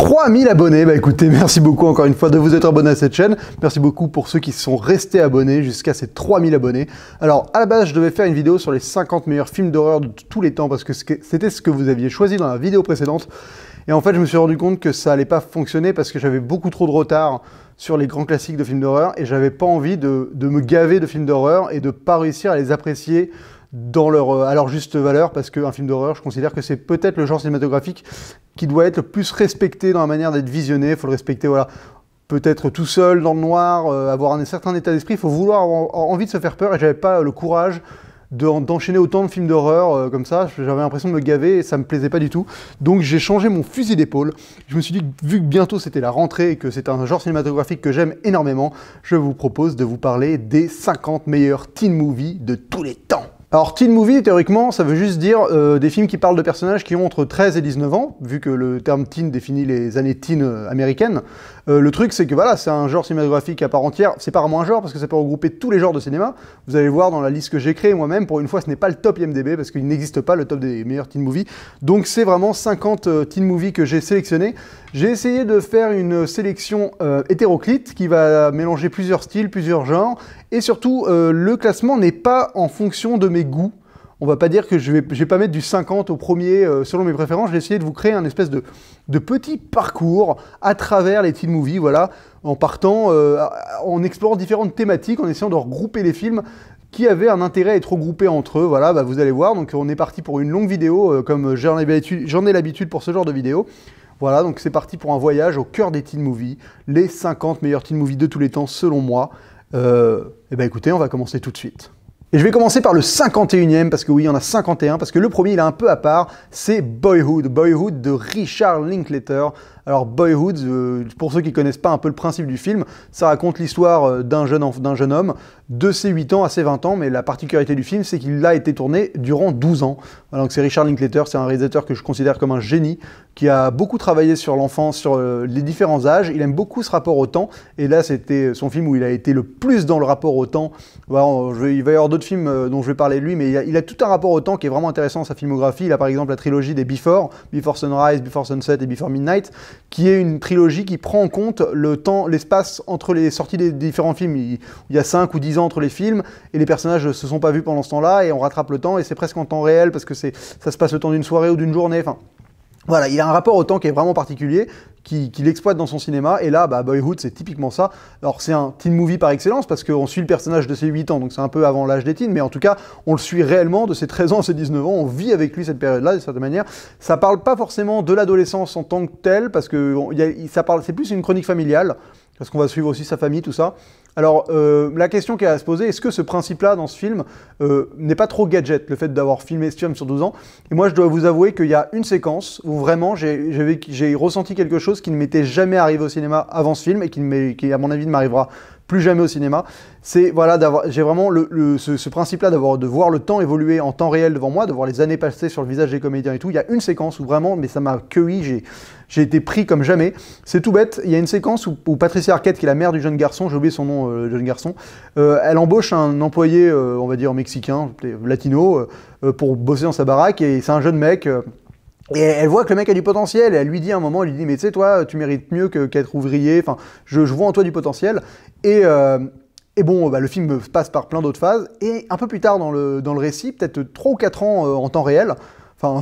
3000 abonnés, bah écoutez, merci beaucoup encore une fois de vous être abonné à cette chaîne. Merci beaucoup pour ceux qui sont restés abonnés jusqu'à ces 3000 abonnés. Alors, à la base, je devais faire une vidéo sur les 50 meilleurs films d'horreur de tous les temps parce que c'était ce que vous aviez choisi dans la vidéo précédente. Et en fait, je me suis rendu compte que ça allait pas fonctionner parce que j'avais beaucoup trop de retard sur les grands classiques de films d'horreur et j'avais pas envie de me gaver de films d'horreur et de pas réussir à les apprécier à leur juste valeur, parce qu'un film d'horreur, je considère que c'est peut-être le genre cinématographique qui doit être le plus respecté dans la manière d'être visionné. Il faut le respecter, voilà, peut-être tout seul, dans le noir, avoir un certain état d'esprit, il faut avoir envie de se faire peur, et j'avais pas le courage d'enchaîner autant de films d'horreur comme ça. J'avais l'impression de me gaver et ça me plaisait pas du tout. Donc j'ai changé mon fusil d'épaule. Je me suis dit que vu que bientôt c'était la rentrée et que c'est un genre cinématographique que j'aime énormément, je vous propose de vous parler des 50 meilleurs teen movies de tous les temps. Alors, teen movie, théoriquement, ça veut juste dire des films qui parlent de personnages qui ont entre 13 et 19 ans, vu que le terme teen définit les années teen américaines. Le truc, c'est que voilà, c'est un genre cinématographique à part entière. C'est pas vraiment un genre, parce que ça peut regrouper tous les genres de cinéma. Vous allez voir dans la liste que j'ai créée moi-même, pour une fois, ce n'est pas le top IMDb, parce qu'il n'existe pas le top des meilleurs teen movies. Donc, c'est vraiment 50 teen movies que j'ai sélectionnés. J'ai essayé de faire une sélection hétéroclite, qui va mélanger plusieurs styles, plusieurs genres, et surtout, le classement n'est pas en fonction de mes goûts. On va pas dire que je vais pas mettre du 50 au premier selon mes préférences. J'ai essayé de vous créer un espèce de petit parcours à travers les teen movies, voilà, en partant, en explorant différentes thématiques, en essayant de regrouper les films qui avaient un intérêt à être regroupés entre eux. Voilà, bah, vous allez voir. Donc on est parti pour une longue vidéo, comme j'en ai l'habitude pour ce genre de vidéo. Voilà, donc c'est parti pour un voyage au cœur des teen movies, les 50 meilleurs teen movies de tous les temps selon moi. Et ben écoutez, on va commencer tout de suite. Et je vais commencer par le 51e, parce que oui, il y en a 51, parce que le premier, il est un peu à part, c'est Boyhood. Boyhood de Richard Linklater. Alors Boyhood, pour ceux qui ne connaissent pas un peu le principe du film, ça raconte l'histoire d'un jeune homme de ses 8 ans à ses 20 ans, mais la particularité du film, c'est qu'il a été tourné durant 12 ans. Voilà, donc c'est Richard Linklater, c'est un réalisateur que je considère comme un génie, qui a beaucoup travaillé sur l'enfance, sur les différents âges. Il aime beaucoup ce rapport au temps, et là c'était son film où il a été le plus dans le rapport au temps. Voilà, il va y avoir d'autres films dont je vais parler de lui, mais il a tout un rapport au temps qui est vraiment intéressant dans sa filmographie. Il a par exemple la trilogie des Before Sunrise, Before Sunset et Before Midnight, qui est une trilogie qui prend en compte le temps, l'espace entre les sorties des différents films. Il y a 5 ou 10 ans entre les films, et les personnages ne se sont pas vus pendant ce temps-là, et on rattrape le temps, et c'est presque en temps réel, parce que ça se passe le temps d'une soirée ou d'une journée, enfin... Voilà, il a un rapport au temps qui est vraiment particulier, qu'il exploite dans son cinéma, et là, bah, Boyhood, c'est typiquement ça. Alors, c'est un teen movie par excellence, parce qu'on suit le personnage de ses 8 ans, donc c'est un peu avant l'âge des teens, mais en tout cas, on le suit réellement de ses 13 ans à ses 19 ans, on vit avec lui cette période-là, d'une certaine manière. Ça parle pas forcément de l'adolescence en tant que telle, parce que c'est plus une chronique familiale, parce qu'on va suivre aussi sa famille, tout ça. Alors, la question qui est à se poser, est-ce que ce principe-là, dans ce film, n'est pas trop gadget, le fait d'avoir filmé ce film sur 12 ans? Et moi, je dois vous avouer qu'il y a une séquence où vraiment, j'ai ressenti quelque chose qui ne m'était jamais arrivé au cinéma avant ce film, et qui à mon avis, ne m'arrivera plus jamais au cinéma. C'est, voilà, j'ai vraiment ce principe-là de voir le temps évoluer en temps réel devant moi, de voir les années passer sur le visage des comédiens et tout. Il y a une séquence où vraiment, mais ça m'a cueilli, j'ai été pris comme jamais. C'est tout bête, il y a une séquence où Patricia Arquette, qui est la mère du jeune garçon, j'ai oublié son nom, le jeune garçon, elle embauche un employé, on va dire mexicain, latino, pour bosser dans sa baraque, et c'est un jeune mec... Et elle voit que le mec a du potentiel, et elle lui dit à un moment, elle lui dit, mais tu sais, toi, tu mérites mieux qu'être ouvrier, enfin, je vois en toi du potentiel. Et bon, bah, le film passe par plein d'autres phases, et un peu plus tard dans le récit, peut-être 3 ou 4 ans en temps réel, enfin,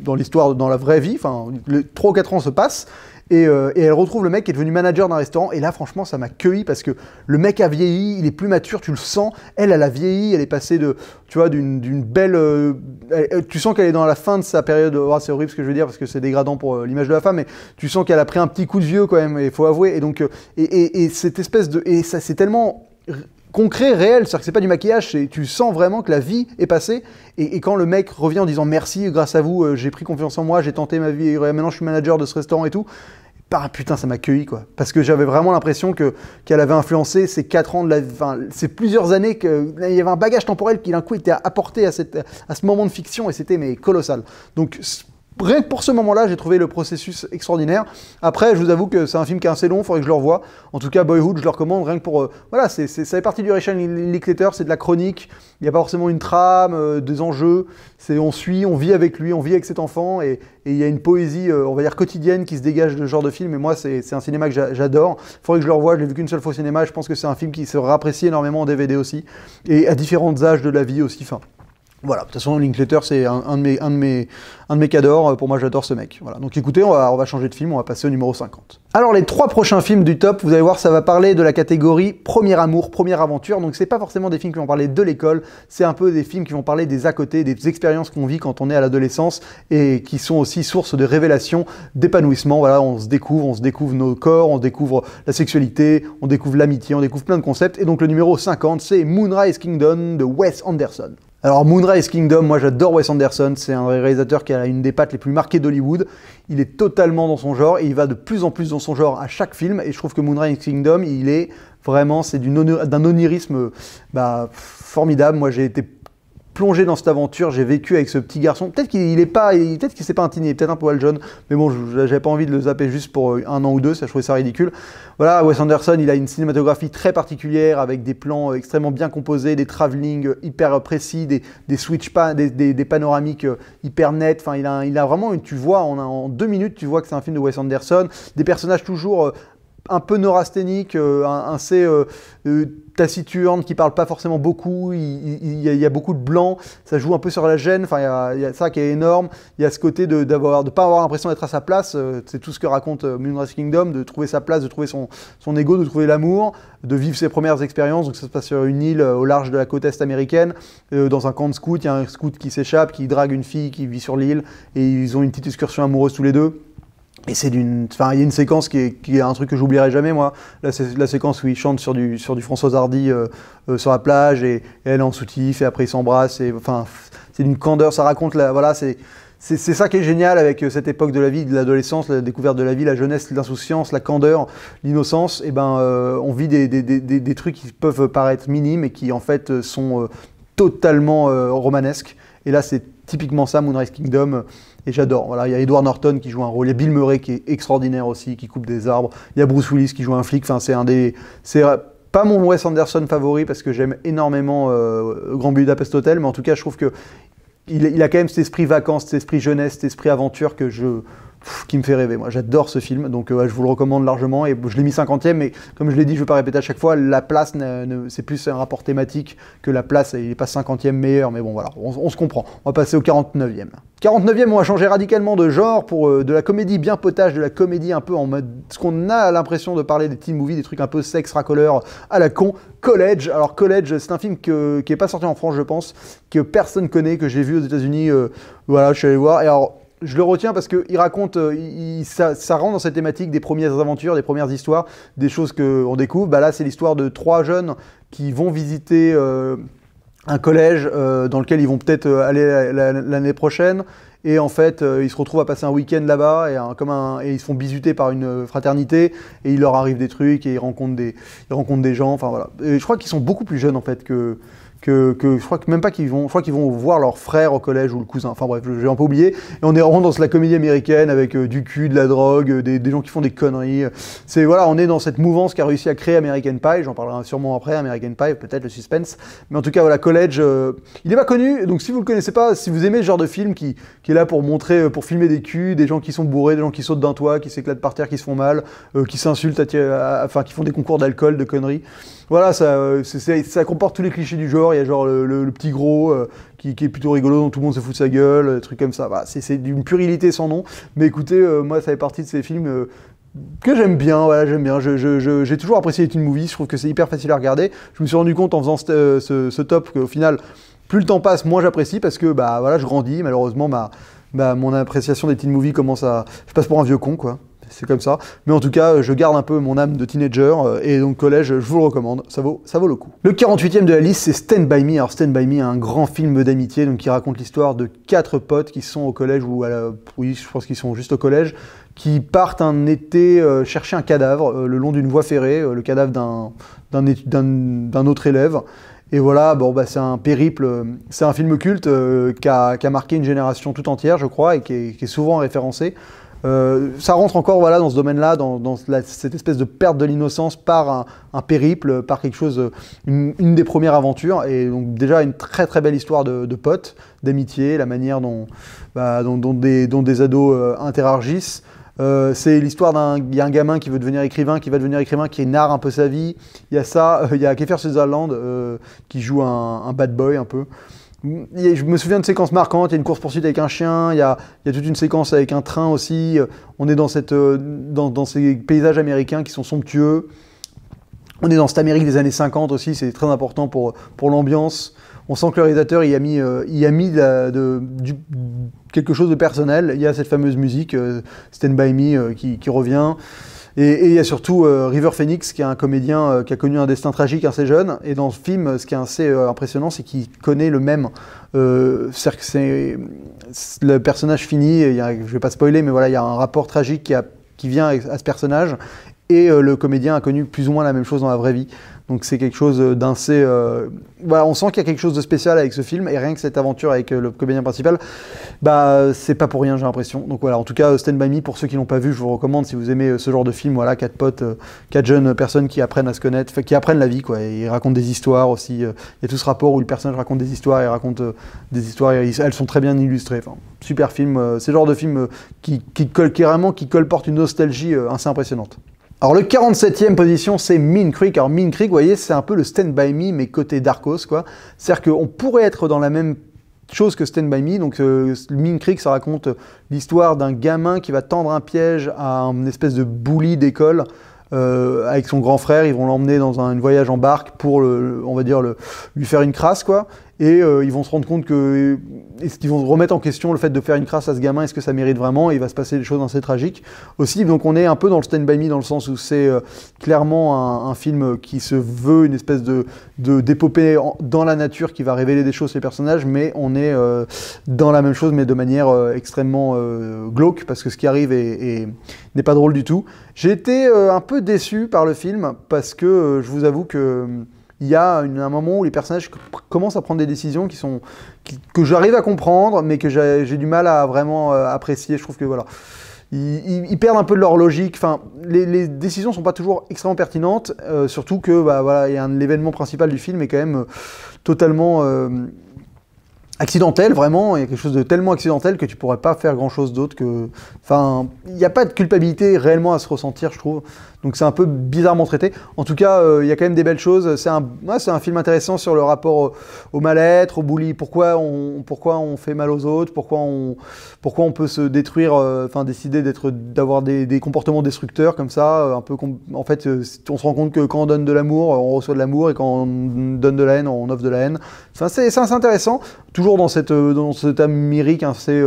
dans l'histoire, dans la vraie vie, enfin, 3 ou 4 ans se passent, et elle retrouve le mec qui est devenu manager d'un restaurant, et là franchement ça m'a cueilli, parce que le mec a vieilli, il est plus mature, tu le sens, elle a vieilli, elle est passée d'une belle... tu sens qu'elle est dans la fin de sa période, oh, c'est horrible ce que je veux dire, parce que c'est dégradant pour l'image de la femme, mais tu sens qu'elle a pris un petit coup de vieux quand même, il faut avouer, et donc, et cette espèce de... Et ça c'est tellement... concret, réel, c'est-à-dire que c'est pas du maquillage, tu sens vraiment que la vie est passée, et quand le mec revient en disant merci, grâce à vous, j'ai pris confiance en moi, j'ai tenté ma vie, et maintenant je suis manager de ce restaurant et tout, bah putain, ça m'a cueilli, quoi, parce que j'avais vraiment l'impression qu'elle avait influencé ces 4 ans de la vie, enfin, ces plusieurs années, qu'il y avait un bagage temporel qui d'un coup était apporté à ce moment de fiction, et c'était mais colossal. Donc rien que pour ce moment-là, j'ai trouvé le processus extraordinaire. Après, je vous avoue que c'est un film qui est assez long, il faudrait que je le revoie. En tout cas, Boyhood, je le recommande rien que pour... voilà, ça fait partie du Richard Linklater, c'est de la chronique. Il n'y a pas forcément une trame, des enjeux. On suit, on vit avec lui, on vit avec cet enfant. Et il y a une poésie, on va dire, quotidienne qui se dégage de ce genre de film. Et moi, c'est un cinéma que j'adore. Il faudrait que je le revoie, je l'ai vu qu'une seule fois au cinéma. Je pense que c'est un film qui se apprécie énormément en DVD aussi. Et à différents âges de la vie aussi. Enfin, voilà, de toute façon, Linklater, c'est un de mes cadors. Pour moi, j'adore ce mec. Voilà. Donc écoutez, on va changer de film, on va passer au numéro 50. Alors, les 3 prochains films du top, vous allez voir, ça va parler de la catégorie premier amour, première aventure. Donc, c'est pas forcément des films qui vont parler de l'école, c'est un peu des films qui vont parler des à côté, des expériences qu'on vit quand on est à l'adolescence et qui sont aussi source de révélation, d'épanouissement. Voilà, on se découvre nos corps, on se découvre la sexualité, on découvre l'amitié, on découvre plein de concepts. Et donc, le numéro 50, c'est Moonrise Kingdom de Wes Anderson. Alors Moonrise Kingdom, moi j'adore Wes Anderson, c'est un réalisateur qui a une des pattes les plus marquées d'Hollywood. Il est totalement dans son genre et il va de plus en plus dans son genre à chaque film. Et je trouve que Moonrise Kingdom, il est vraiment, c'est d'un onirisme formidable. Moi j'ai été plongé dans cette aventure, j'ai vécu avec ce petit garçon. Peut-être qu'il s'est pas un teen, il est peut-être un poil jeune, mais bon, j'avais pas envie de le zapper juste pour 1 an ou 2, ça je trouvais ça ridicule. Voilà, Wes Anderson, il a une cinématographie très particulière, avec des plans extrêmement bien composés, des travelling hyper précis, des des panoramiques hyper nets. Enfin, il a vraiment, tu vois, en 2 minutes, tu vois que c'est un film de Wes Anderson, des personnages toujours un peu neurasthénique, assez taciturne, qui parle pas forcément beaucoup, il y a beaucoup de blanc, ça joue un peu sur la gêne, enfin il y a ça qui est énorme, il y a ce côté de pas avoir l'impression d'être à sa place, c'est tout ce que raconte Moonrise Kingdom, de trouver sa place, de trouver son ego, de trouver l'amour, de vivre ses premières expériences. Donc ça se passe sur une île au large de la côte est américaine, dans un camp de scouts, il y a un scout qui s'échappe, qui drague une fille qui vit sur l'île, et ils ont une petite excursion amoureuse tous les deux. Et il y a une séquence qui est un truc que j'oublierai jamais, moi. Là, c'est la séquence où ils chantent sur du François Hardy sur la plage, et elle est en soutif, et après ils s'embrassent. Enfin, c'est d'une candeur, ça raconte voilà, c'est ça qui est génial avec cette époque de la vie, de l'adolescence, la découverte de la vie, la jeunesse, l'insouciance, la candeur, l'innocence. Et on vit des trucs qui peuvent paraître minimes et qui en fait sont totalement romanesques. Et là, c'est typiquement ça, Moonrise Kingdom. Et j'adore. Voilà, il y a Edward Norton qui joue un rôle, il y a Bill Murray qui est extraordinaire aussi, qui coupe des arbres. Il y a Bruce Willis qui joue un flic. Enfin, c'est pas mon Wes Anderson favori parce que j'aime énormément Grand Budapest Hotel, mais en tout cas, je trouve que il a quand même cet esprit vacances, cet esprit jeunesse, cet esprit aventure qui me fait rêver. Moi, j'adore ce film, donc je vous le recommande largement. Et je l'ai mis 50e, mais comme je l'ai dit, je ne vais pas répéter à chaque fois, la place, c'est plus un rapport thématique que la place, il n'est pas 50e meilleur, mais bon, voilà, on se comprend. On va passer au 49e. 49e, on va changer radicalement de genre pour de la comédie bien potage, de la comédie un peu en mode, ce qu'on a l'impression de parler des teen movies, des trucs un peu sexe racoleur à la con. College. Alors College, c'est un film qui n'est pas sorti en France, je pense, que personne connaît, que j'ai vu aux États-Unis. Voilà, je suis allé voir. Et alors, je le retiens parce qu'il raconte, ça rentre dans cette thématique des premières aventures, des premières histoires, des choses qu'on découvre. Bah là, c'est l'histoire de 3 jeunes qui vont visiter un collège dans lequel ils vont peut-être aller l'année prochaine. Et en fait, ils se retrouvent à passer un week-end là-bas et ils se font bisuter par une fraternité. Et il leur arrive des trucs et ils rencontrent des gens. Enfin voilà. Et je crois qu'ils sont beaucoup plus jeunes en fait que je crois que même pas qu'ils vont, je crois qu'ils vont voir leur frère au collège ou le cousin. Enfin bref, j'ai un peu oublié. Et on est vraiment dans la comédie américaine avec du cul, de la drogue, des gens qui font des conneries. Voilà, on est dans cette mouvance qu'a réussi à créer American Pie. J'en parlerai sûrement après, American Pie, peut-être le suspense. Mais en tout cas, voilà, College, il n'est pas connu. Donc si vous le connaissez pas, si vous aimez ce genre de film qui est là pour montrer, pour filmer des culs, des gens qui sont bourrés, des gens qui sautent d'un toit, qui s'éclatent par terre, qui se font mal, qui s'insultent, enfin qui font des concours d'alcool, de conneries. Voilà, ça comporte tous les clichés du genre. Il y a genre le petit gros qui est plutôt rigolo, dont tout le monde se fout de sa gueule, des trucs comme ça. Voilà, c'est d'une puérilité sans nom. Mais écoutez, moi, ça fait partie de ces films que j'aime bien. Voilà, j'aime bien. J'ai toujours apprécié les teen movies. Je trouve que c'est hyper facile à regarder. Je me suis rendu compte en faisant ce top qu'au final, plus le temps passe, moins j'apprécie parce que voilà, je grandis. Malheureusement, mon appréciation des teen movies je passe pour un vieux con, quoi. C'est comme ça. Mais en tout cas, je garde un peu mon âme de teenager et donc Collège, je vous le recommande. Ça vaut le coup. Le 48e de la liste, c'est Stand By Me. Alors Stand By Me, un grand film d'amitié donc qui raconte l'histoire de 4 potes qui sont au collège oui, je pense qu'ils sont juste au collège, qui partent un été chercher un cadavre le long d'une voie ferrée, le cadavre d'un autre élève. Et voilà, bon, bah, c'est un périple, c'est un film culte qui a marqué une génération tout entière, je crois, et qui est souvent référencé. Ça rentre encore voilà, dans ce domaine-là, dans cette espèce de perte de l'innocence par un périple, par quelque chose, une des premières aventures. Et donc déjà une très très belle histoire de potes, d'amitié, la manière dont des ados interagissent. C'est l'histoire il y a un gamin qui veut devenir écrivain, qui narre un peu sa vie. Il y a ça, il y a Kiefer Sutherland qui joue un bad boy un peu. Je me souviens de séquences marquantes, il y a une course-poursuite avec un chien, il y a toute une séquence avec un train aussi. On est dans ces paysages américains qui sont somptueux. On est dans cette Amérique des années 50 aussi, c'est très important pour l'ambiance. On sent que le réalisateur il a mis quelque chose de personnel. Il y a cette fameuse musique, Stand By Me, qui revient. Et il y a surtout River Phoenix, qui est un comédien qui a connu un destin tragique assez jeune. Et dans ce film, ce qui est assez impressionnant, c'est qu'il connaît le même. C'est-à-dire que le personnage fini, je ne vais pas spoiler, mais voilà, il y a un rapport tragique qui vient à ce personnage. Et le comédien a connu plus ou moins la même chose dans la vraie vie. Donc c'est quelque chose d'assez... voilà, on sent qu'il y a quelque chose de spécial avec ce film, et rien que cette aventure avec le comédien principal, bah c'est pas pour rien, j'ai l'impression. Donc voilà, en tout cas, Stand By Me, pour ceux qui l'ont pas vu, je vous recommande, si vous aimez ce genre de film, voilà, 4 potes, 4 jeunes personnes qui apprennent à se connaître, qui apprennent la vie, quoi, et ils racontent des histoires aussi. Il y a tout ce rapport où le personnage raconte des histoires, il raconte des histoires, et elles sont très bien illustrées. Enfin, super film, c'est le genre de film qui colporte une nostalgie assez impressionnante. Alors le 47e position, c'est Mean Creek. Alors Mean Creek, vous voyez, c'est un peu le Stand By Me, mais côté Darkos, quoi. C'est-à-dire qu'on pourrait être dans la même chose que Stand By Me. Donc Mean Creek, ça raconte l'histoire d'un gamin qui va tendre un piège à une espèce de bully d'école avec son grand frère. Ils vont l'emmener dans un voyage en barque pour, on va dire, lui faire une crasse, quoi. Et ils vont se rendre compte qu'ils vont remettre en question le fait de faire une crasse à ce gamin, est-ce que ça mérite vraiment, et il va se passer des choses assez tragiques aussi. Donc on est un peu dans le Stand By Me, dans le sens où c'est clairement un film qui se veut une espèce d'épopée dans la nature qui va révéler des choses sur les personnages, mais on est dans la même chose, mais de manière extrêmement glauque, parce que ce qui arrive n'est pas drôle du tout. J'ai été un peu déçu par le film, parce que je vous avoue que il y a un moment où les personnages commencent à prendre des décisions que j'arrive à comprendre, mais que j'ai du mal à vraiment apprécier. Je trouve que voilà, ils perdent un peu de leur logique. Enfin, les décisions ne sont pas toujours extrêmement pertinentes, surtout que bah, voilà, l'événement principal du film est quand même totalement accidentel, vraiment. Il y a quelque chose de tellement accidentel que tu pourrais pas faire grand chose d'autre que... Enfin, il n'y a pas de culpabilité réellement à se ressentir, je trouve. Donc c'est un peu bizarrement traité. En tout cas, il y a quand même des belles choses. C'est un film intéressant sur le rapport au mal-être, au bully. Pourquoi on fait mal aux autres, pourquoi on peut se détruire, enfin décider d'avoir des comportements destructeurs comme ça. En fait, on se rend compte que quand on donne de l'amour, on reçoit de l'amour, et quand on donne de la haine, on offre de la haine. Enfin, c'est assez intéressant. Toujours dans cette Amérique assez,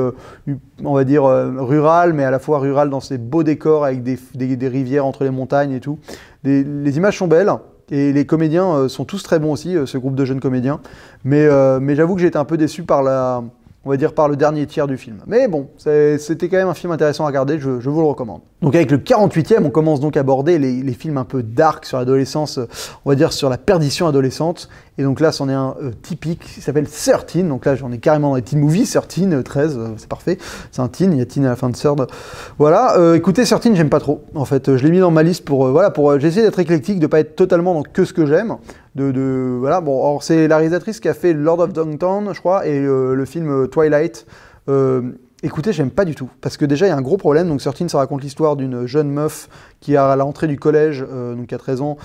on va dire, rurale, mais à la fois rurale dans ces beaux décors avec des rivières entre les montagnes et tout. Les images sont belles, et les comédiens sont tous très bons aussi, ce groupe de jeunes comédiens. Mais j'avoue que j'ai été un peu déçu par on va dire par le dernier tiers du film. Mais bon, c'était quand même un film intéressant à regarder, je vous le recommande. Donc avec le 48e, on commence donc à aborder les films un peu dark sur l'adolescence, on va dire sur la perdition adolescente. Et donc là, c'en est un typique, qui s'appelle 13. Donc là, j'en ai carrément dans les teen movies, 13, c'est parfait. C'est un teen, il y a teen à la fin de third. Voilà, écoutez, 13, j'aime pas trop. En fait, je l'ai mis dans ma liste pour j'ai essayé d'être éclectique, de pas être totalement dans que ce que j'aime. Voilà, bon, alors c'est la réalisatrice qui a fait Lord of Downtown, je crois, et le film Twilight. Écoutez, j'aime pas du tout, parce que déjà il y a un gros problème. Donc 13, ça raconte l'histoire d'une jeune meuf qui à l'entrée du collège, donc à 13 ans,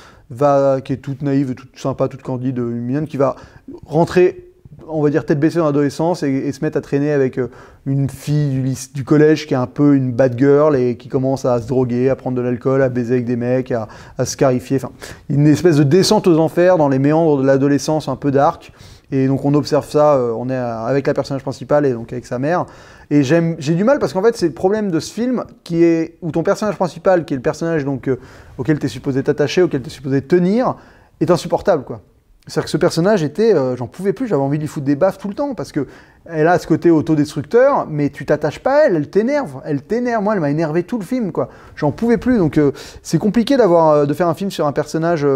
qui est toute naïve, toute sympa, toute candide, mignonne, qui va rentrer, on va dire, tête baissée dans l'adolescence et se mettre à traîner avec une fille du collège qui est un peu une bad girl et qui commence à se droguer, à prendre de l'alcool, à baiser avec des mecs, à se scarifier. Enfin, une espèce de descente aux enfers dans les méandres de l'adolescence un peu dark. Et donc on observe ça, on est avec la personnage principale et donc avec sa mère. Et j'ai du mal parce qu'en fait c'est le problème de ce film où ton personnage principal, qui est le personnage donc, auquel tu es supposé t'attacher, auquel tu es supposé tenir, est insupportable, quoi. C'est-à-dire que ce personnage était, j'en pouvais plus, j'avais envie de lui foutre des baffes tout le temps, parce que elle a ce côté autodestructeur, mais tu t'attaches pas à elle, elle t'énerve. Moi, elle m'a énervé tout le film, quoi. J'en pouvais plus, donc c'est compliqué de faire un film sur un personnage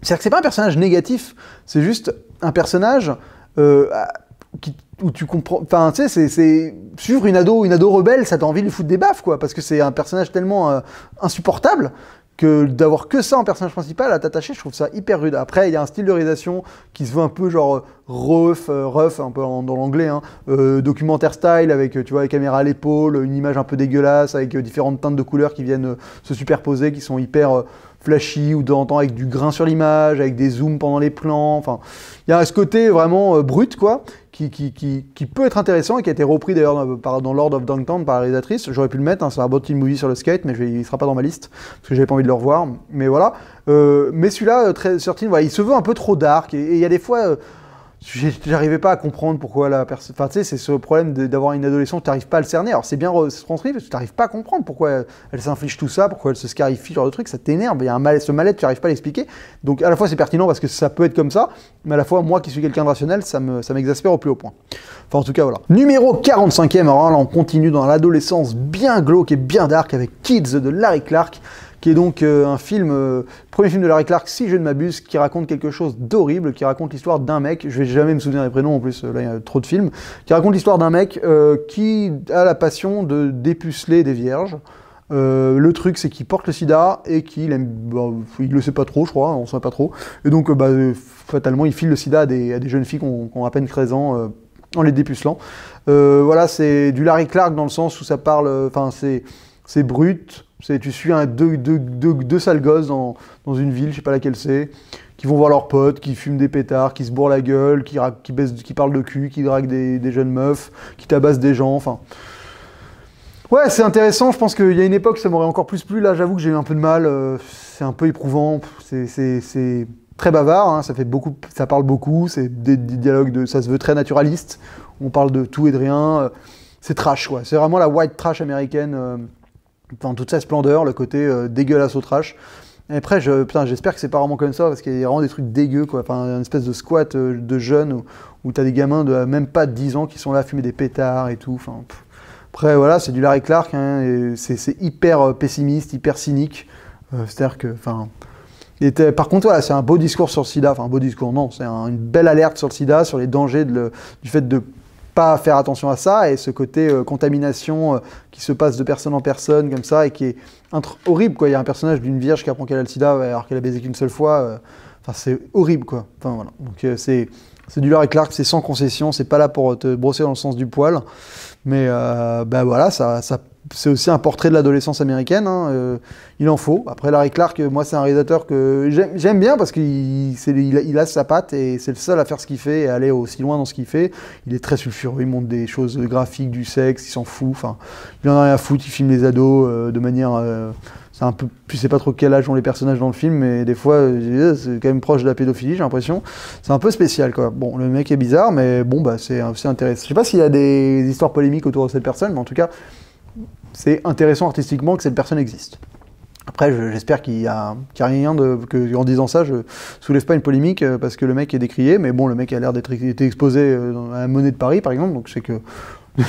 C'est-à-dire que c'est pas un personnage négatif, c'est juste un personnage où tu comprends... Enfin, tu sais, c'est suivre une ado rebelle, ça t'a envie de lui foutre des baffes, quoi, parce que c'est un personnage tellement insupportable que d'avoir que ça en personnage principal à t'attacher, je trouve ça hyper rude. Après, il y a un style de réalisation qui se veut un peu genre rough, un peu dans l'anglais, hein, documentaire style, avec tu vois, les caméras à l'épaule, une image un peu dégueulasse, avec différentes teintes de couleurs qui viennent se superposer, qui sont hyper flashy, ou de temps en temps avec du grain sur l'image, avec des zooms pendant les plans, enfin, il y a ce côté vraiment brut, quoi, qui peut être intéressant et qui a été repris d'ailleurs dans Lord of Dogtown par la réalisatrice. J'aurais pu le mettre, hein, c'est un beau teen movie sur le skate, mais il sera pas dans ma liste, parce que j'avais pas envie de le revoir, mais voilà. Mais celui-là, très certain, voilà, il se veut un peu trop dark, et il y a des fois... j'arrivais pas à comprendre pourquoi la personne... Enfin, tu sais, c'est ce problème d'avoir une adolescente, tu n'arrives pas à le cerner. Alors, c'est bien transcrit, parce que tu n'arrives pas à comprendre pourquoi elle s'inflige tout ça, pourquoi elle se scarifie, ce genre de truc, ça t'énerve. Il y a ce mal-être, tu n'arrives pas à l'expliquer. Donc, à la fois, c'est pertinent parce que ça peut être comme ça, mais à la fois, moi qui suis quelqu'un de rationnel, ça m'exaspère au plus haut point. Enfin, en tout cas, voilà. Numéro 45e, alors là, on continue dans l'adolescence bien glauque et bien dark avec Kids de Larry Clark, qui est donc un film, premier film de Larry Clark, si je ne m'abuse, qui raconte quelque chose d'horrible, qui raconte l'histoire d'un mec, je vais jamais me souvenir des prénoms en plus, là il y a trop de films, qui raconte l'histoire d'un mec qui a la passion de dépuceler des vierges. Le truc c'est qu'il porte le sida et qu'il aime, il le sait pas trop je crois, on sait pas trop, et donc fatalement il file le sida à des jeunes filles qui ont à peine 13 ans en les dépucelant. Voilà, c'est du Larry Clark dans le sens où ça parle, enfin c'est brut. Tu suis deux sales gosses dans une ville, je sais pas laquelle c'est, qui vont voir leurs potes, qui fument des pétards, qui se bourrent la gueule, qui parlent de cul, qui draguent des jeunes meufs, qui tabassent des gens, enfin... Ouais, c'est intéressant, je pense qu'il y a une époque, ça m'aurait encore plus plu, là j'avoue que j'ai eu un peu de mal, c'est un peu éprouvant, c'est très bavard, hein, ça parle beaucoup, c'est des dialogues, ça se veut très naturaliste, on parle de tout et de rien, c'est trash, quoi, c'est vraiment la white trash américaine... dans toute sa splendeur, le côté dégueulasse au trash. Et après, j'espère que c'est pas vraiment comme ça, parce qu'il y a vraiment des trucs dégueux, quoi. Enfin, une espèce de squat de jeunes où t'as des gamins de même pas de 10 ans qui sont là à fumer des pétards et tout. Enfin, après, voilà, c'est du Larry Clark, hein, et c'est hyper pessimiste, hyper cynique. C'est-à-dire que, enfin... Par contre, voilà, c'est un beau discours sur le sida. Enfin, un beau discours, non, c'est une belle alerte sur le sida, sur les dangers du fait de pas faire attention à ça, et ce côté contamination qui se passe de personne en personne comme ça, et qui est horrible, quoi. Il y a un personnage d'une vierge qui apprend qu'elle a le sida alors qu'elle a baisé qu'une seule fois. Enfin, c'est horrible, quoi. Enfin, voilà. Donc c'est du Larry Clark, c'est sans concession, c'est pas là pour te brosser dans le sens du poil, mais voilà, c'est aussi un portrait de l'adolescence américaine, hein, il en faut. Après, Larry Clark, moi, c'est un réalisateur que j'aime bien parce qu'il a sa patte et c'est le seul à faire ce qu'il fait et à aller aussi loin dans ce qu'il fait. Il est très sulfureux, il montre des choses graphiques, du sexe, il s'en fout. Enfin, il en a rien à foutre, il filme les ados de manière... c'est un peu, je sais pas trop quel âge ont les personnages dans le film, mais des fois, c'est quand même proche de la pédophilie, j'ai l'impression. C'est un peu spécial, quoi. Bon, le mec est bizarre, mais bon, c'est intéressant. Je sais pas s'il y a des histoires polémiques autour de cette personne, mais en tout cas... c'est intéressant artistiquement que cette personne existe. Après, j'espère qu'il y a rien en disant ça, je soulève pas une polémique parce que le mec est décrié, mais bon, le mec a l'air d'être été exposé à la Monnaie de Paris, par exemple, donc je sais que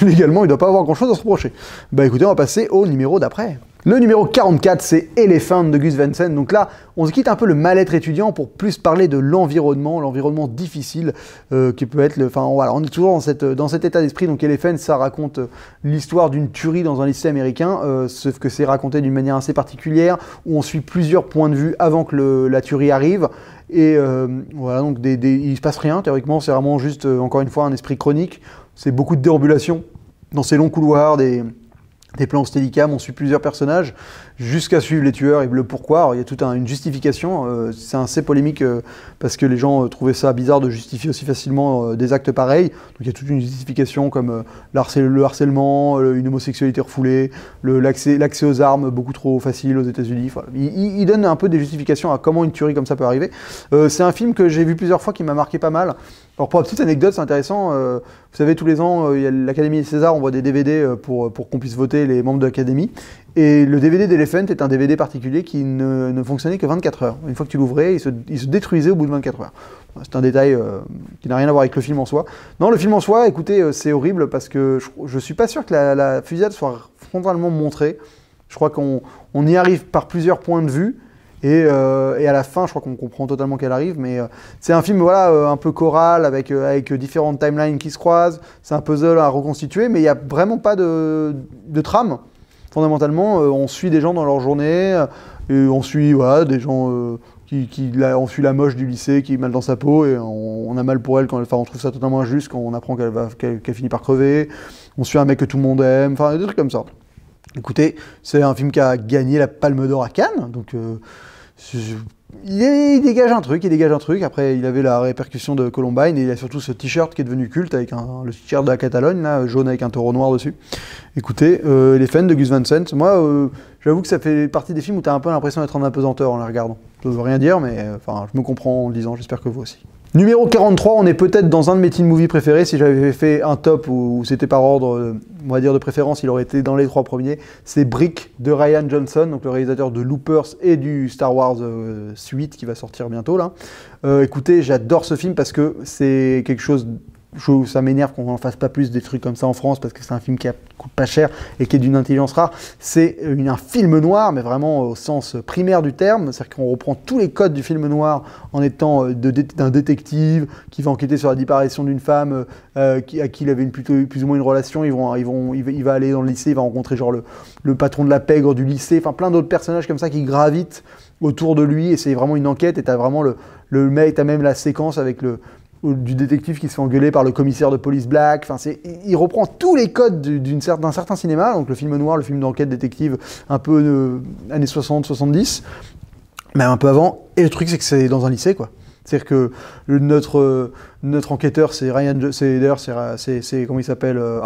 légalement, il doit pas avoir grand-chose à se reprocher. Bah écoutez, on va passer au numéro d'après. Le numéro 44, c'est Elephant de Gus Van Sant. Donc là, on se quitte un peu le mal-être étudiant pour plus parler de l'environnement difficile qui peut être... Enfin voilà, on est toujours dans cet état d'esprit. Donc Elephant, ça raconte l'histoire d'une tuerie dans un lycée américain, sauf que c'est raconté d'une manière assez particulière, où on suit plusieurs points de vue avant que la tuerie arrive. Et voilà, donc il se passe rien, théoriquement, c'est vraiment juste, encore une fois, un esprit chronique. C'est beaucoup de déambulation dans ces longs couloirs, des plans steadicam, on suit plusieurs personnages jusqu'à suivre les tueurs et le pourquoi. Alors, il y a toute une justification, c'est assez polémique parce que les gens trouvaient ça bizarre de justifier aussi facilement des actes pareils. Donc il y a toute une justification comme le harcèlement, une homosexualité refoulée, l'accès aux armes beaucoup trop facile aux États-Unis. Enfin, il donne un peu des justifications à comment une tuerie comme ça peut arriver. C'est un film que j'ai vu plusieurs fois qui m'a marqué pas mal. Alors pour la petite anecdote, c'est intéressant, vous savez, tous les ans, il y a l'Académie César, on voit des DVD pour qu'on puisse voter les membres de l'Académie. Et le DVD d'Elephant est un DVD particulier qui ne fonctionnait que 24 heures. Une fois que tu l'ouvrais, il se détruisait au bout de 24 heures. C'est un détail qui n'a rien à voir avec le film en soi. Non, le film en soi, écoutez, c'est horrible parce que je suis pas sûr que la fusillade soit frontalement montrée. Je crois qu'on y arrive par plusieurs points de vue. Et à la fin, je crois qu'on comprend totalement qu'elle arrive, mais c'est un film voilà, un peu choral, avec différentes timelines qui se croisent. C'est un puzzle à reconstituer, mais il n'y a vraiment pas de trame. Fondamentalement, on suit des gens dans leur journée, et on suit voilà, des gens... on suit la moche du lycée qui est mal dans sa peau et on a mal pour elle quand on trouve ça totalement injuste quand on apprend qu'elle finit par crever. On suit un mec que tout le monde aime, enfin des trucs comme ça. Écoutez, c'est un film qui a gagné la Palme d'Or à Cannes, donc il dégage un truc. Après, il avait la répercussion de Columbine et il a surtout ce t-shirt qui est devenu culte avec le t-shirt de la Catalogne, là, jaune avec un taureau noir dessus. Écoutez, les fans de Gus Van Sant, moi, j'avoue que ça fait partie des films où tu as un peu l'impression d'être en apesanteur en les regardant. Ça veut rien dire, mais enfin, je me comprends en le disant, j'espère que vous aussi. Numéro 43, on est peut-être dans un de mes teen movies préférés. Si j'avais fait un top où c'était par ordre, on va dire de préférence, il aurait été dans les 3 premiers. C'est Brick de Rian Johnson, donc le réalisateur de Loopers et du Star Wars Suite qui va sortir bientôt là. Écoutez, j'adore ce film parce que c'est quelque chose... Ça m'énerve qu'on n'en fasse pas plus des trucs comme ça en France parce que c'est un film qui coûte pas cher et qui est d'une intelligence rare. C'est un film noir, mais vraiment au sens primaire du terme. C'est-à-dire qu'on reprend tous les codes du film noir en étant d'un détective qui va enquêter sur la disparition d'une femme à qui il avait plus ou moins une relation. Il va aller dans le lycée, il va rencontrer genre le patron de la pègre du lycée, enfin plein d'autres personnages comme ça qui gravitent autour de lui et c'est vraiment une enquête et t'as vraiment le mec, t'as même la séquence avec du détective qui se fait engueuler par le commissaire de police black. Enfin, il reprend tous les codes d'un certain cinéma, donc le film noir, le film d'enquête détective un peu années 60-70, même un peu avant. Et le truc, c'est que c'est dans un lycée, quoi. C'est-à-dire que notre enquêteur, c'est Ryan, d'ailleurs, c'est comment il s'appelle le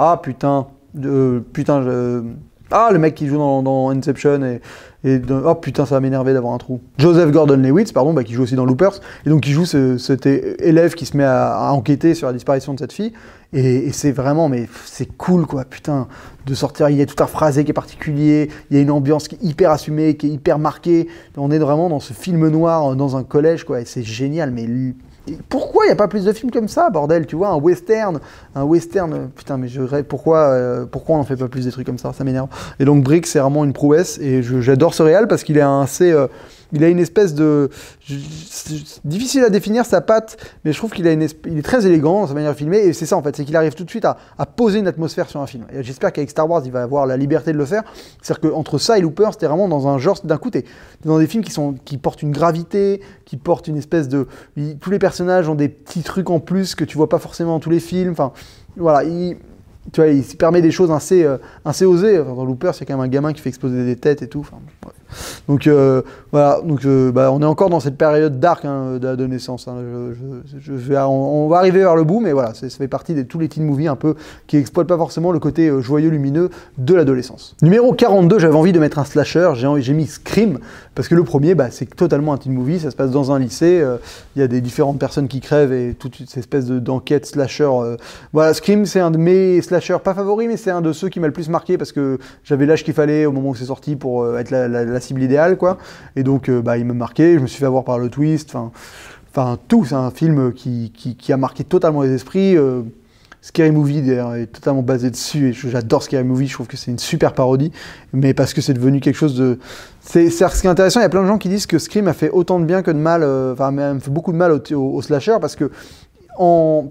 mec qui joue dans Inception oh putain, ça va m'énerver d'avoir un trou. Joseph Gordon-Levitt, pardon, qui joue aussi dans Loopers, et donc qui joue cet élève qui se met à enquêter sur la disparition de cette fille, et c'est vraiment, mais c'est cool quoi, putain, de sortir, il y a tout un phrasé qui est particulier, il y a une ambiance qui est hyper assumée, qui est hyper marquée, on est vraiment dans ce film noir, dans un collège quoi, et c'est génial, mais... Pourquoi il n'y a pas plus de films comme ça, bordel, tu vois, un western, putain, mais pourquoi on n'en fait pas plus des trucs comme ça m'énerve. Et donc Brick, c'est vraiment une prouesse, et j'adore ce réal parce qu'il est il a une espèce de... difficile à définir sa patte, mais je trouve il est très élégant dans sa manière de filmer, et c'est ça en fait, c'est qu'il arrive tout de suite à poser une atmosphère sur un film. Et j'espère qu'avec Star Wars, il va avoir la liberté de le faire. C'est-à-dire qu'entre ça et Looper, c'était vraiment dans un genre, d'un coup, t'es dans des films qui portent une gravité, qui portent une espèce de... Tous les personnages ont des petits trucs en plus que tu vois pas forcément dans tous les films, enfin, voilà, tu vois, il se permet des choses assez osées. Enfin, dans Looper, c'est quand même un gamin qui fait exploser des têtes et tout. Enfin, ouais. Donc voilà, on est encore dans cette période dark d'adolescence. Hein. On va arriver vers le bout, mais voilà, ça fait partie de tous les teen movies un peu qui exploitent pas forcément le côté joyeux, lumineux de l'adolescence. Numéro 42, j'avais envie de mettre un slasher. J'ai mis Scream parce que le premier, c'est totalement un teen movie. Ça se passe dans un lycée. Il y a des différentes personnes qui crèvent et toute cette espèce d'enquête slasher. Voilà, Scream, c'est un de mes slashers pas favoris, mais c'est un de ceux qui m'a le plus marqué parce que j'avais l'âge qu'il fallait au moment où c'est sorti pour être la cible idéale, quoi. Et donc, il m'a marqué, je me suis fait avoir par le twist, enfin tout, c'est un film qui a marqué totalement les esprits. Scary Movie, d'ailleurs, est totalement basé dessus, et j'adore Scary Movie, je trouve que c'est une super parodie, mais parce que c'est devenu quelque chose de... Ce qui est intéressant, il y a plein de gens qui disent que Scream a fait autant de bien que de mal, même fait beaucoup de mal au slasher, parce que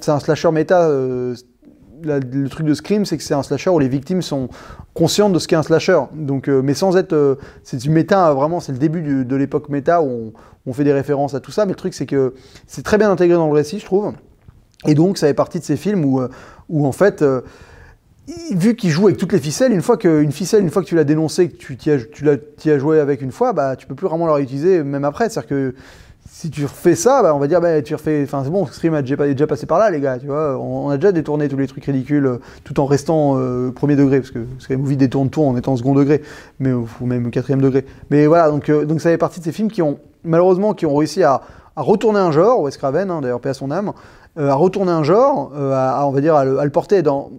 c'est un slasher méta... le truc de Scream, c'est que c'est un slasher où les victimes sont conscientes de ce qu'est un slasher. Donc, mais sans être... c'est du méta, vraiment, c'est le début de l'époque méta où on fait des références à tout ça. Mais le truc, c'est que c'est très bien intégré dans le récit, je trouve. Et donc, ça fait partie de ces films où en fait... vu qu'il joue avec toutes les ficelles, une fois que tu l'as dénoncé, que tu t'y as joué avec une fois, tu peux plus vraiment la réutiliser même après. C'est-à-dire que si tu refais ça, on va dire, tu refais... Enfin, c'est bon, Scream est déjà passé par là, les gars, tu vois. On a déjà détourné tous les trucs ridicules, tout en restant premier degré, parce que Scary Movie détourne tout en étant second degré, ou même quatrième degré. Mais voilà, donc ça fait partie de ces films qui ont réussi à retourner un genre, Wes Craven, d'ailleurs, paix à son âme, à retourner un genre, on va dire, à le porter dans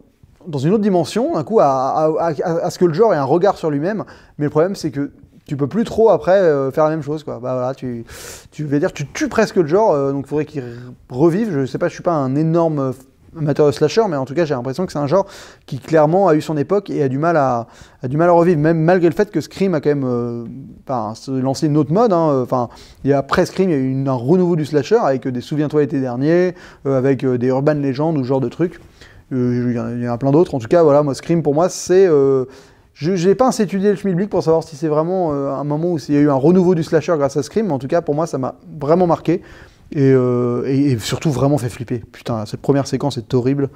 une autre dimension, d'un coup, à ce que le genre ait un regard sur lui-même. Mais le problème, c'est que tu peux plus trop après faire la même chose, quoi. Voilà, tu tues presque le genre, donc il faudrait qu'il revive. Je sais pas, je suis pas un énorme amateur de slasher, mais en tout cas j'ai l'impression que c'est un genre qui clairement a eu son époque et a du mal à revivre, même malgré le fait que Scream a quand même lancé une autre mode. Enfin, après Scream, il y a eu un renouveau du slasher avec des Souviens-toi l'été dernier, avec des Urban Legends ou ce genre de trucs. Il y en a plein d'autres. En tout cas, voilà, moi Scream pour moi c'est... je n'ai pas assez étudié le schmilblick pour savoir si c'est vraiment un moment où il y a eu un renouveau du slasher grâce à Scream, mais en tout cas pour moi ça m'a vraiment marqué. Et surtout vraiment fait flipper. Putain, cette première séquence est horrible.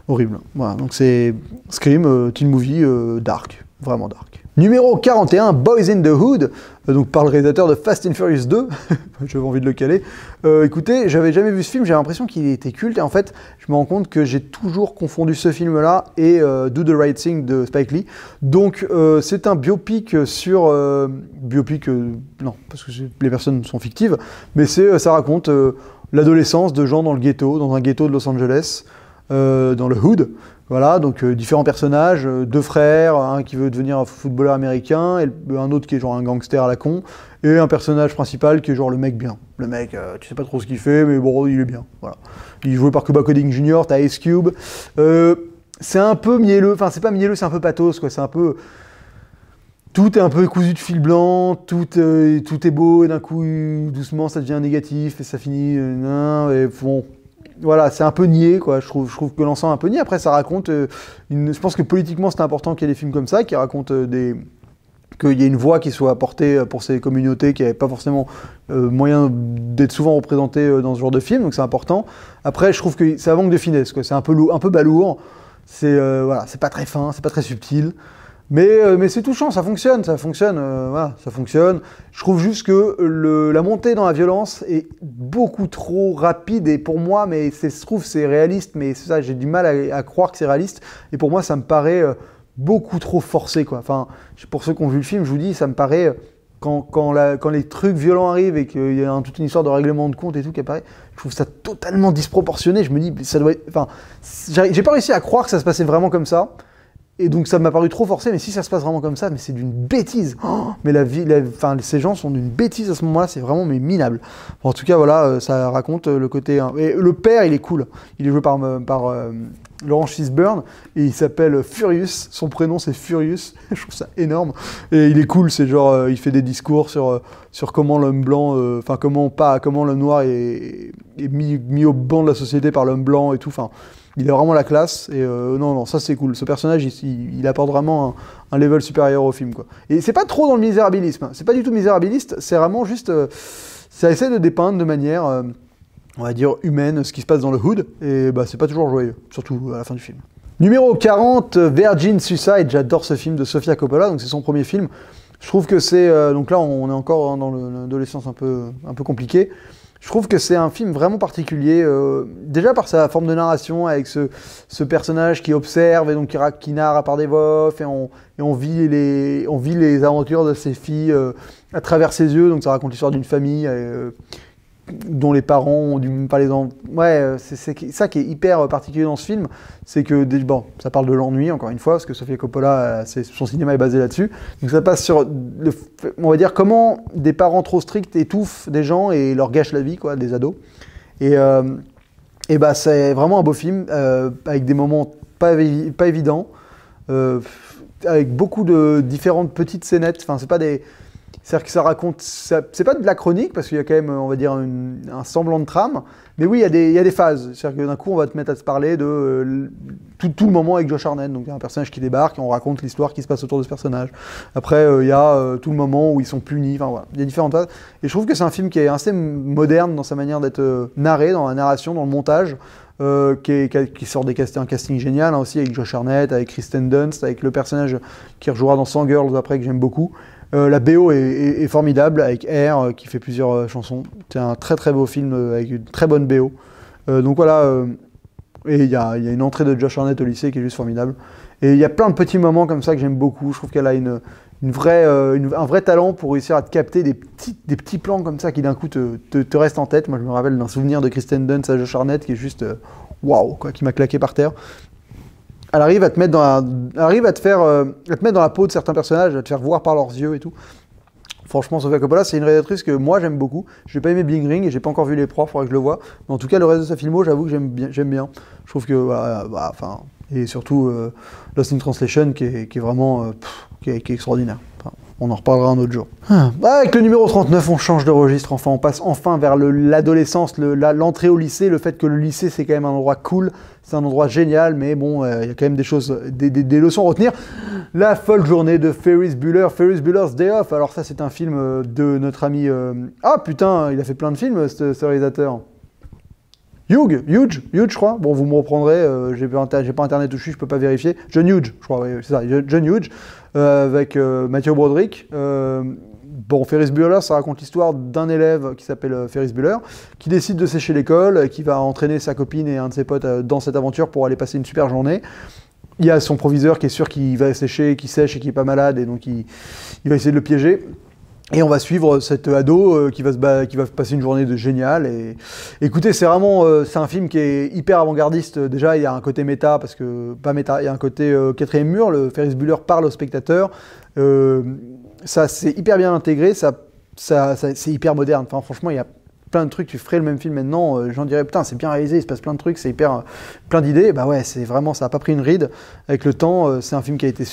Horrible. Voilà, donc c'est Scream, teen movie, dark. Vraiment dark. Numéro 41, Boys in the Hood, donc par le réalisateur de Fast and Furious 2. J'avais envie de le caler. Écoutez, j'avais jamais vu ce film, j'avais l'impression qu'il était culte, et en fait, je me rends compte que j'ai toujours confondu ce film-là et Do the Right Thing de Spike Lee. Donc, c'est un biopic sur... non, parce que les personnes sont fictives, mais ça raconte l'adolescence de gens dans le ghetto, dans un ghetto de Los Angeles, dans le Hood. Voilà, donc différents personnages, deux frères, un qui veut devenir un footballeur américain, et un autre qui est genre un gangster à la con, et un personnage principal qui est genre le mec bien. Le mec, tu sais pas trop ce qu'il fait, mais bon, il est bien. Voilà. Il est joué par Cuba Gooding Jr., t'as Ice Cube. C'est un peu mielleux, enfin c'est pas mielleux, c'est un peu pathos, quoi. C'est un peu... Tout est un peu cousu de fil blanc, tout est beau, et d'un coup, doucement, ça devient négatif, et ça finit... et bon... Voilà, c'est un peu niais, quoi. Je trouve que l'ensemble est un peu niais. Après, ça raconte... je pense que politiquement, c'est important qu'il y ait des films comme ça, qui racontent qu'il y ait une voix qui soit apportée pour ces communautés qui n'avaient pas forcément moyen d'être souvent représentées dans ce genre de film, donc c'est important. Après, je trouve que ça manque de finesse, quoi. C'est un peu balourd. Voilà, c'est pas très fin, c'est pas très subtil. Mais c'est touchant, ça fonctionne, voilà, ça fonctionne. Je trouve juste que la montée dans la violence est beaucoup trop rapide, et pour moi, mais je trouve c'est réaliste, mais c'est ça, j'ai du mal à croire que c'est réaliste, et pour moi, ça me paraît beaucoup trop forcé, quoi. Enfin, pour ceux qui ont vu le film, je vous dis, ça me paraît, quand les trucs violents arrivent et qu'il y a toute une histoire de règlement de compte et tout qui apparaît, je trouve ça totalement disproportionné. Je me dis, ça doit être... Enfin, j'ai pas réussi à croire que ça se passait vraiment comme ça. Et donc ça m'a paru trop forcé, mais si ça se passe vraiment comme ça, mais c'est d'une bêtise. Oh, mais ces gens sont d'une bêtise à ce moment-là, c'est vraiment minable. Bon, en tout cas, voilà, ça raconte le côté... Et le père, il est cool. Il est joué par Laurence Fishburne, et il s'appelle Furious. Son prénom, c'est Furious. Je trouve ça énorme. Et il est cool, c'est genre, il fait des discours sur comment l'homme blanc... comment l'homme noir est mis au banc de la société par l'homme blanc et tout. Enfin... Il a vraiment la classe, et non, ça c'est cool. Ce personnage, il apporte vraiment un level supérieur au film, quoi. Et c'est pas trop dans le misérabilisme, hein. C'est pas du tout misérabiliste, c'est vraiment juste... ça essaie de dépeindre de manière, on va dire, humaine, ce qui se passe dans le Hood, et bah c'est pas toujours joyeux, surtout à la fin du film. Numéro 40, Virgin Suicide. J'adore ce film de Sofia Coppola, donc c'est son premier film. Je trouve que c'est... donc là, on est encore dans l'adolescence un peu compliquée. Je trouve que c'est un film vraiment particulier, déjà par sa forme de narration, avec ce personnage qui observe et donc qui narre par des voix off, et on vit les aventures de ses filles à travers ses yeux. Donc ça raconte l'histoire d'une famille dont les parents ont dû pas les en... Ouais, c'est ça qui est hyper particulier dans ce film, c'est que, bon, ça parle de l'ennui, encore une fois, parce que Sofia Coppola, son cinéma est basé là-dessus. Donc ça passe sur, on va dire, comment des parents trop stricts étouffent des gens et leur gâchent la vie, quoi, des ados. Et bah, c'est vraiment un beau film, avec des moments pas évidents, avec beaucoup de différentes petites scénettes. Enfin, c'est pas des... C'est-à-dire que ça raconte, c'est pas de la chronique, parce qu'il y a quand même, on va dire, un semblant de trame, mais oui, il y a des phases. C'est-à-dire que d'un coup, on va te mettre à te parler de tout le moment avec Josh Hartnett, donc il y a un personnage qui débarque, et on raconte l'histoire qui se passe autour de ce personnage. Après, il y a tout le moment où ils sont punis, enfin voilà, il y a différentes phases. Et je trouve que c'est un film qui est assez moderne dans sa manière d'être narré, dans la narration, dans le montage, qui sort un casting génial, hein, aussi, avec Josh Hartnett, avec Kristen Dunst, avec le personnage qui rejouera dans Sandgirls après, que j'aime beaucoup. La BO est formidable, avec Air qui fait plusieurs chansons. C'est un très très beau film avec une très bonne BO. Donc voilà, et il y a une entrée de Josh Hartnett au lycée qui est juste formidable. Et il y a plein de petits moments comme ça que j'aime beaucoup. Je trouve qu'elle a un vrai talent pour réussir à te capter des petits plans comme ça qui d'un coup te restent en tête. Moi je me rappelle d'un souvenir de Kristen Dunst à Josh Hartnett qui est juste waouh, quoi, qui m'a claqué par terre. Elle arrive à te mettre dans la peau de certains personnages, à te faire voir par leurs yeux et tout. Franchement, Sofia Coppola, c'est une réalisatrice que moi j'aime beaucoup. J'ai pas aimé Bling Ring et j'ai pas encore vu Les Proies, faudrait que je le voie. Mais en tout cas, le reste de sa filmo, j'avoue que j'aime bien. Je trouve que, voilà, bah, enfin, et surtout Lost in Translation qui est vraiment qui est extraordinaire. Enfin, on en reparlera un autre jour. Avec le numéro 39, on change de registre, enfin, on passe enfin vers l'adolescence, l'entrée au lycée, le fait que le lycée c'est quand même un endroit cool, c'est un endroit génial, mais bon, il y a quand même des choses, des leçons à retenir. La folle journée de Ferris Bueller, Ferris Bueller's Day Off. Alors ça, c'est un film de notre ami... Ah putain, il a fait plein de films, ce réalisateur. Hugh, je crois. Bon, vous me reprendrez, j'ai pas internet dessus, je peux pas vérifier. John Hughes, je crois, oui, c'est ça, John Hughes, avec Matthew Broderick. Bon, Ferris Bueller, ça raconte l'histoire d'un élève qui s'appelle Ferris Bueller, qui décide de sécher l'école, qui va entraîner sa copine et un de ses potes dans cette aventure pour aller passer une super journée. Il y a son proviseur qui est sûr qu'il va sécher, qui sèche et qui est pas malade, et donc il va essayer de le piéger. Et on va suivre cet ado qui va passer une journée de génial. Et écoutez, c'est vraiment c'est un film qui est hyper avant-gardiste. Déjà, il y a un côté méta, parce que pas méta, il y a un côté quatrième mur. Le Ferris Bueller parle au spectateur. Ça, c'est hyper bien intégré. C'est hyper moderne. Enfin, franchement, il y a plein de trucs. Tu ferais le même film maintenant, j'en dirais putain, c'est bien réalisé, il se passe plein de trucs, c'est hyper plein d'idées. Bah ouais, c'est vraiment, ça a pas pris une ride avec le temps. C'est un film qui a été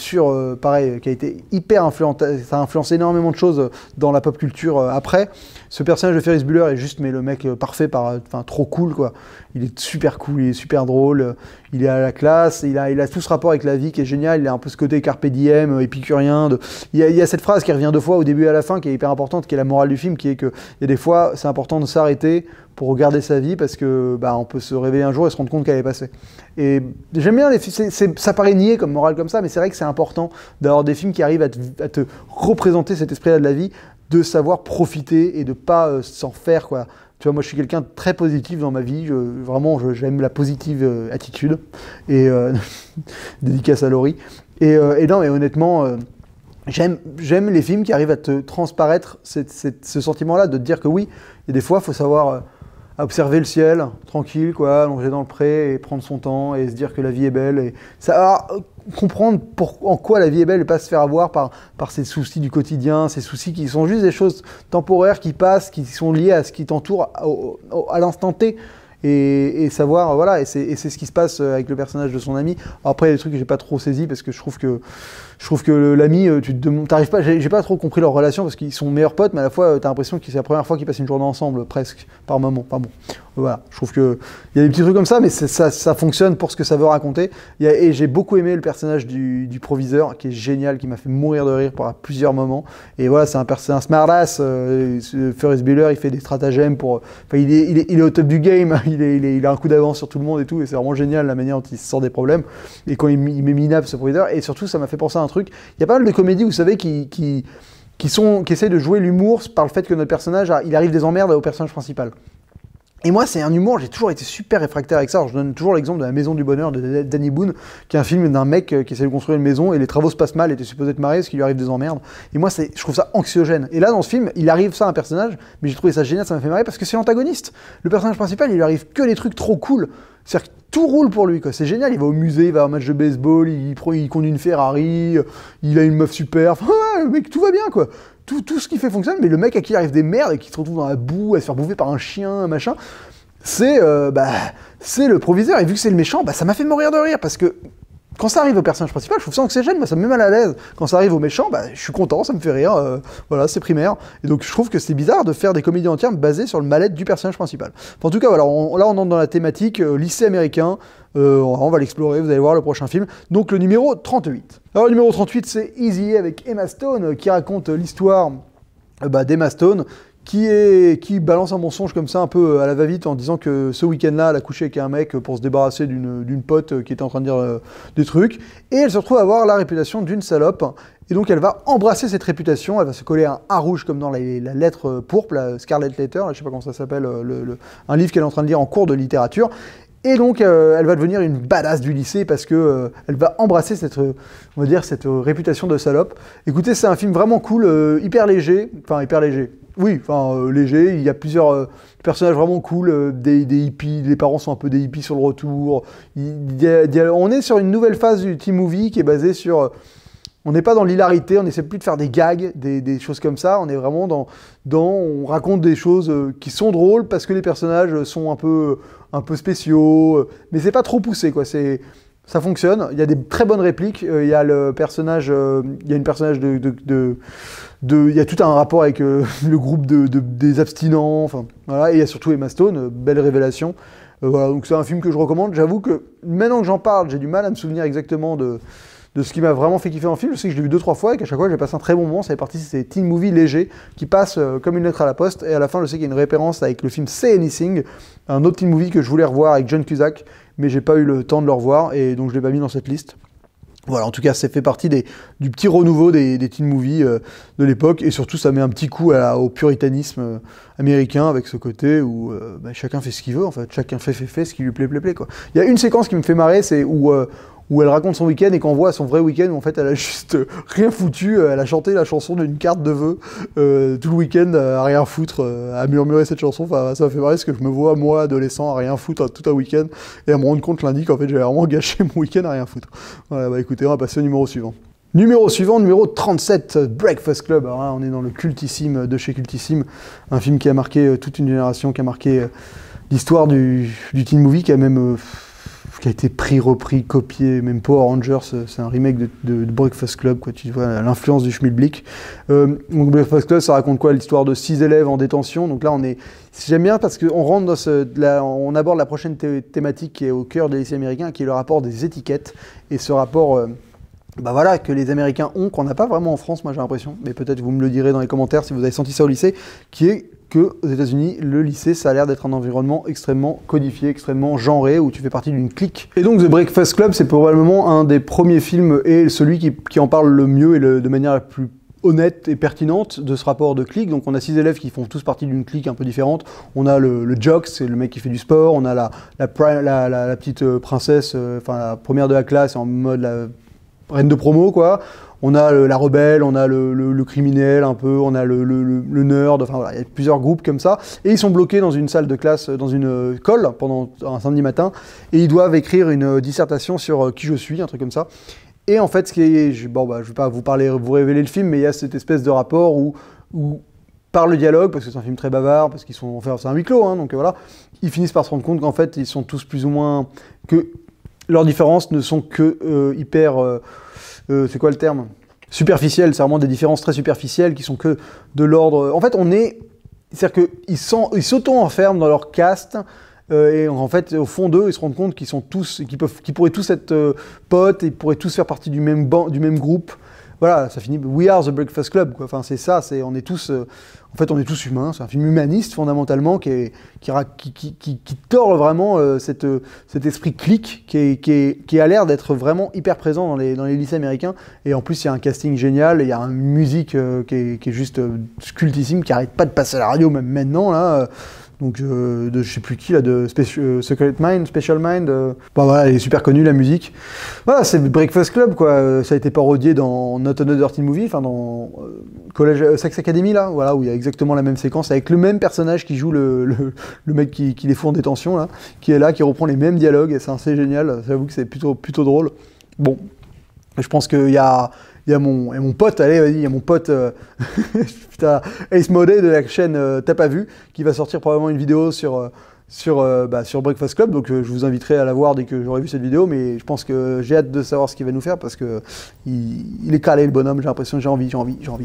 pareil, qui a été hyper influent. Ça a influencé énormément de choses dans la pop culture après. Ce personnage de Ferris Bueller est juste, mais le mec parfait, enfin trop cool quoi. Il est super cool, il est super drôle, il est à la classe, il a tout ce rapport avec la vie qui est génial. Il a un peu ce côté carpe diem, épicurien. Il y a cette phrase qui revient deux fois au début et à la fin, qui est hyper importante, qui est la morale du film, qui est que il y a des fois, c'est important de s'arrêter pour regarder sa vie, parce que bah, on peut se réveiller un jour et se rendre compte qu'elle est passée. Et j'aime bien les films, ça paraît niais comme morale comme ça, mais c'est vrai que c'est important d'avoir des films qui arrivent à te représenter cet esprit-là de la vie, de savoir profiter et de pas s'en faire quoi. Tu vois, moi je suis quelqu'un de très positif dans ma vie, vraiment j'aime la positive attitude, et dédicace à Laurie. Et non, mais honnêtement, j'aime les films qui arrivent à te transparaître ce sentiment-là, de te dire que oui, il y a des fois, il faut savoir observer le ciel, tranquille, quoi, allonger dans le pré et prendre son temps et se dire que la vie est belle. Et ça, comprendre en quoi la vie est belle et pas se faire avoir par ces soucis du quotidien, ces soucis qui sont juste des choses temporaires qui passent, qui sont liées à ce qui t'entoure à l'instant T. Et savoir, voilà, et c'est ce qui se passe avec le personnage de son ami. Après, il y a des trucs que j'ai pas trop saisi, parce que je trouve que l'ami, t'arrives pas, j'ai pas trop compris leur relation, parce qu'ils sont meilleurs potes, mais à la fois, t'as l'impression que c'est la première fois qu'ils passent une journée ensemble, presque, par moment. Enfin bon, voilà, je trouve que il y a des petits trucs comme ça, mais ça fonctionne pour ce que ça veut raconter. Et j'ai beaucoup aimé le personnage du proviseur, qui est génial, qui m'a fait mourir de rire à plusieurs moments. Et voilà, c'est un smartass. Ferris Bueller, il fait des stratagèmes pour, enfin, il est au top du game. Il a un coup d'avance sur tout le monde et tout, et c'est vraiment génial la manière dont il se sort des problèmes, et quand il met minable ce proviseur. Et surtout, ça m'a fait penser à un truc, il y a pas mal de comédies, vous savez, qui essaient de jouer l'humour par le fait que notre personnage, il arrive des emmerdes au personnage principal. Et moi, c'est un humour, j'ai toujours été super réfractaire avec ça. Alors, je donne toujours l'exemple de La Maison du Bonheur de Danny Boone, qui est un film d'un mec qui essaie de construire une maison, et les travaux se passent mal, et t'es supposé te marier parce qu'il lui arrive des emmerdes. Et moi, je trouve ça anxiogène. Et là, dans ce film, il arrive ça à un personnage, mais j'ai trouvé ça génial, ça m'a fait marrer, parce que c'est l'antagoniste. Le personnage principal, il lui arrive que des trucs trop cool. C'est-à-dire que tout roule pour lui, quoi. C'est génial, il va au musée, il va à un match de baseball, il conduit une Ferrari, il a une meuf super. Enfin, ouais, le mec, tout va bien, quoi. Tout ce qu'il fait fonctionne, mais le mec à qui il arrive des merdes et qui se retrouve dans la boue, à se faire bouffer par un chien, machin, c'est le proviseur. Et vu que c'est le méchant, ça m'a fait mourir de rire, parce que quand ça arrive au personnage principal, je trouve ça anxiogène, moi ça me met mal à l'aise. Quand ça arrive au méchant, je suis content, ça me fait rire, voilà, c'est primaire. Et donc je trouve que c'est bizarre de faire des comédies entières basées sur le mal-être du personnage principal. Enfin, en tout cas, voilà, là on entre dans la thématique lycée américain. On va l'explorer, vous allez voir le prochain film. Donc le numéro 38. Alors le numéro 38, c'est Easy avec Emma Stone, qui raconte l'histoire d'Emma Stone, qui balance un mensonge comme ça un peu à la va-vite, en disant que ce week-end-là, elle a couché avec un mec pour se débarrasser d'une pote qui était en train de dire des trucs, et elle se retrouve à avoir la réputation d'une salope, et donc elle va embrasser cette réputation, elle va se coller un A rouge comme dans la lettre pourpre, la Scarlet Letter, je sais pas comment ça s'appelle, un livre qu'elle est en train de lire en cours de littérature. Et donc, elle va devenir une badass du lycée, parce que elle va embrasser cette réputation de salope. Écoutez, c'est un film vraiment cool, hyper léger. Oui, léger. Il y a plusieurs personnages vraiment cool, des hippies. Les parents sont un peu des hippies sur le retour. On est sur une nouvelle phase du teen movie qui est basée sur On n'est pas dans l'hilarité, on n'essaie plus de faire des gags, des choses comme ça. On est vraiment on raconte des choses qui sont drôles parce que les personnages sont un peu spéciaux, mais c'est pas trop poussé, quoi. Ça fonctionne. Il y a des très bonnes répliques. Il y a le personnage, il y a une personnage il y a tout un rapport avec le groupe des abstinents. Enfin, voilà. Et il y a surtout Emma Stone, belle révélation. Voilà. Donc c'est un film que je recommande. J'avoue que maintenant que j'en parle, j'ai du mal à me souvenir exactement de ce qui m'a vraiment fait kiffer dans le film. Je sais que je l'ai vu 2-3 fois et qu'à chaque fois j'ai passé un très bon moment. Ça fait partie de ces teen movies légers qui passent comme une lettre à la poste. Et à la fin, je sais qu'il y a une référence avec le film Say Anything, un autre teen movie que je voulais revoir avec John Cusack, mais j'ai pas eu le temps de le revoir et donc je l'ai pas mis dans cette liste. Voilà, en tout cas, ça fait partie du petit renouveau des teen movies de l'époque, et surtout, ça met un petit coup au puritanisme américain avec ce côté où chacun fait ce qu'il veut, en fait, chacun fait ce qui lui plaît, quoi. Il y a une séquence qui me fait marrer, c'est où elle raconte son week-end et qu'on voit son vrai week-end où en fait elle a juste rien foutu, elle a chanté la chanson d'une carte de vœux tout le week-end à rien foutre, à murmurer cette chanson. Enfin, ça m'a fait marrer parce que je me vois moi adolescent à rien foutre tout un week-end et à me rendre compte lundi qu'en fait j'avais vraiment gâché mon week-end à rien foutre. Voilà, bah écoutez, on va passer au numéro suivant. Numéro suivant, numéro 37, Breakfast Club. Alors là, on est dans le cultissime de chez Cultissime, un film qui a marqué toute une génération, qui a marqué l'histoire du teen movie, qui a été pris, repris, copié, même Power Rangers, c'est un remake de Breakfast Club, quoi. Tu vois l'influence du schmilblick. Donc Breakfast Club, ça raconte quoi? L'histoire de 6 élèves en détention. Donc là, j'aime bien parce qu'on rentre on aborde la prochaine thématique qui est au cœur des lycées américains, qui est le rapport des étiquettes. Et ce rapport, voilà, que les Américains ont, qu'on n'a pas vraiment en France, moi j'ai l'impression, mais peut-être vous me le direz dans les commentaires si vous avez senti ça au lycée, qui est qu'aux États-Unis, le lycée, ça a l'air d'être un environnement extrêmement codifié, extrêmement genré, où tu fais partie d'une clique. Et donc The Breakfast Club, c'est probablement un des premiers films et celui qui en parle le mieux et de manière la plus honnête et pertinente de ce rapport de clique. Donc on a 6 élèves qui font tous partie d'une clique un peu différente. On a le jock, c'est le mec qui fait du sport. On a la petite princesse, enfin la première de la classe en mode la reine de promo, quoi. On a la rebelle, on a le criminel un peu, on a le nerd, enfin voilà, il y a plusieurs groupes comme ça. Et ils sont bloqués dans une salle de classe, dans une colle, pendant un samedi matin, et ils doivent écrire une dissertation sur qui je suis, un truc comme ça. Et en fait, je vais pas vous révéler le film, mais il y a cette espèce de rapport où par le dialogue, parce que c'est un film très bavard, parce qu'ils sont, enfin c'est un huis clos, hein, donc voilà, ils finissent par se rendre compte qu'en fait, ils sont tous plus ou moins, que leurs différences ne sont que hyper... c'est quoi le terme? Superficielles, c'est vraiment des différences très superficielles qui sont que de l'ordre... En fait, c'est-à-dire qu'ils s'auto-enferment dans leur caste, et en fait, au fond d'eux, ils se rendent compte qu'ils sont tous, qu'ils pourraient tous être potes, et ils pourraient tous faire partie du même groupe. Voilà, ça finit. We are the Breakfast Club, quoi. Enfin, c'est ça. On est tous humains. C'est un film humaniste fondamentalement qui tord vraiment cet esprit clique qui a l'air d'être vraiment hyper présent dans les lycées américains. Et en plus, il y a un casting génial. Il y a une musique qui est juste cultissime, qui arrête pas de passer à la radio même maintenant là. Donc je sais plus qui là, de Secret Mind, Special Mind, voilà, elle est super connue la musique. Voilà, c'est Breakfast Club, quoi. Ça a été parodié dans Not Another Teen Movie, enfin dans College Sex Academy là, voilà, où il y a exactement la même séquence avec le même personnage qui joue le mec qui les fout en détention là, qui est là, qui reprend les mêmes dialogues, et c'est assez génial. J'avoue que c'est plutôt drôle. Bon, je pense qu'il y a mon pote, allez, vas-y, il y a mon pote putain, Ace Modé de la chaîne T'as pas vu, qui va sortir probablement une vidéo sur Breakfast Club, donc je vous inviterai à la voir dès que j'aurai vu cette vidéo, mais je pense que j'ai hâte de savoir ce qu'il va nous faire, parce que il est calé le bonhomme, j'ai l'impression, j'ai envie,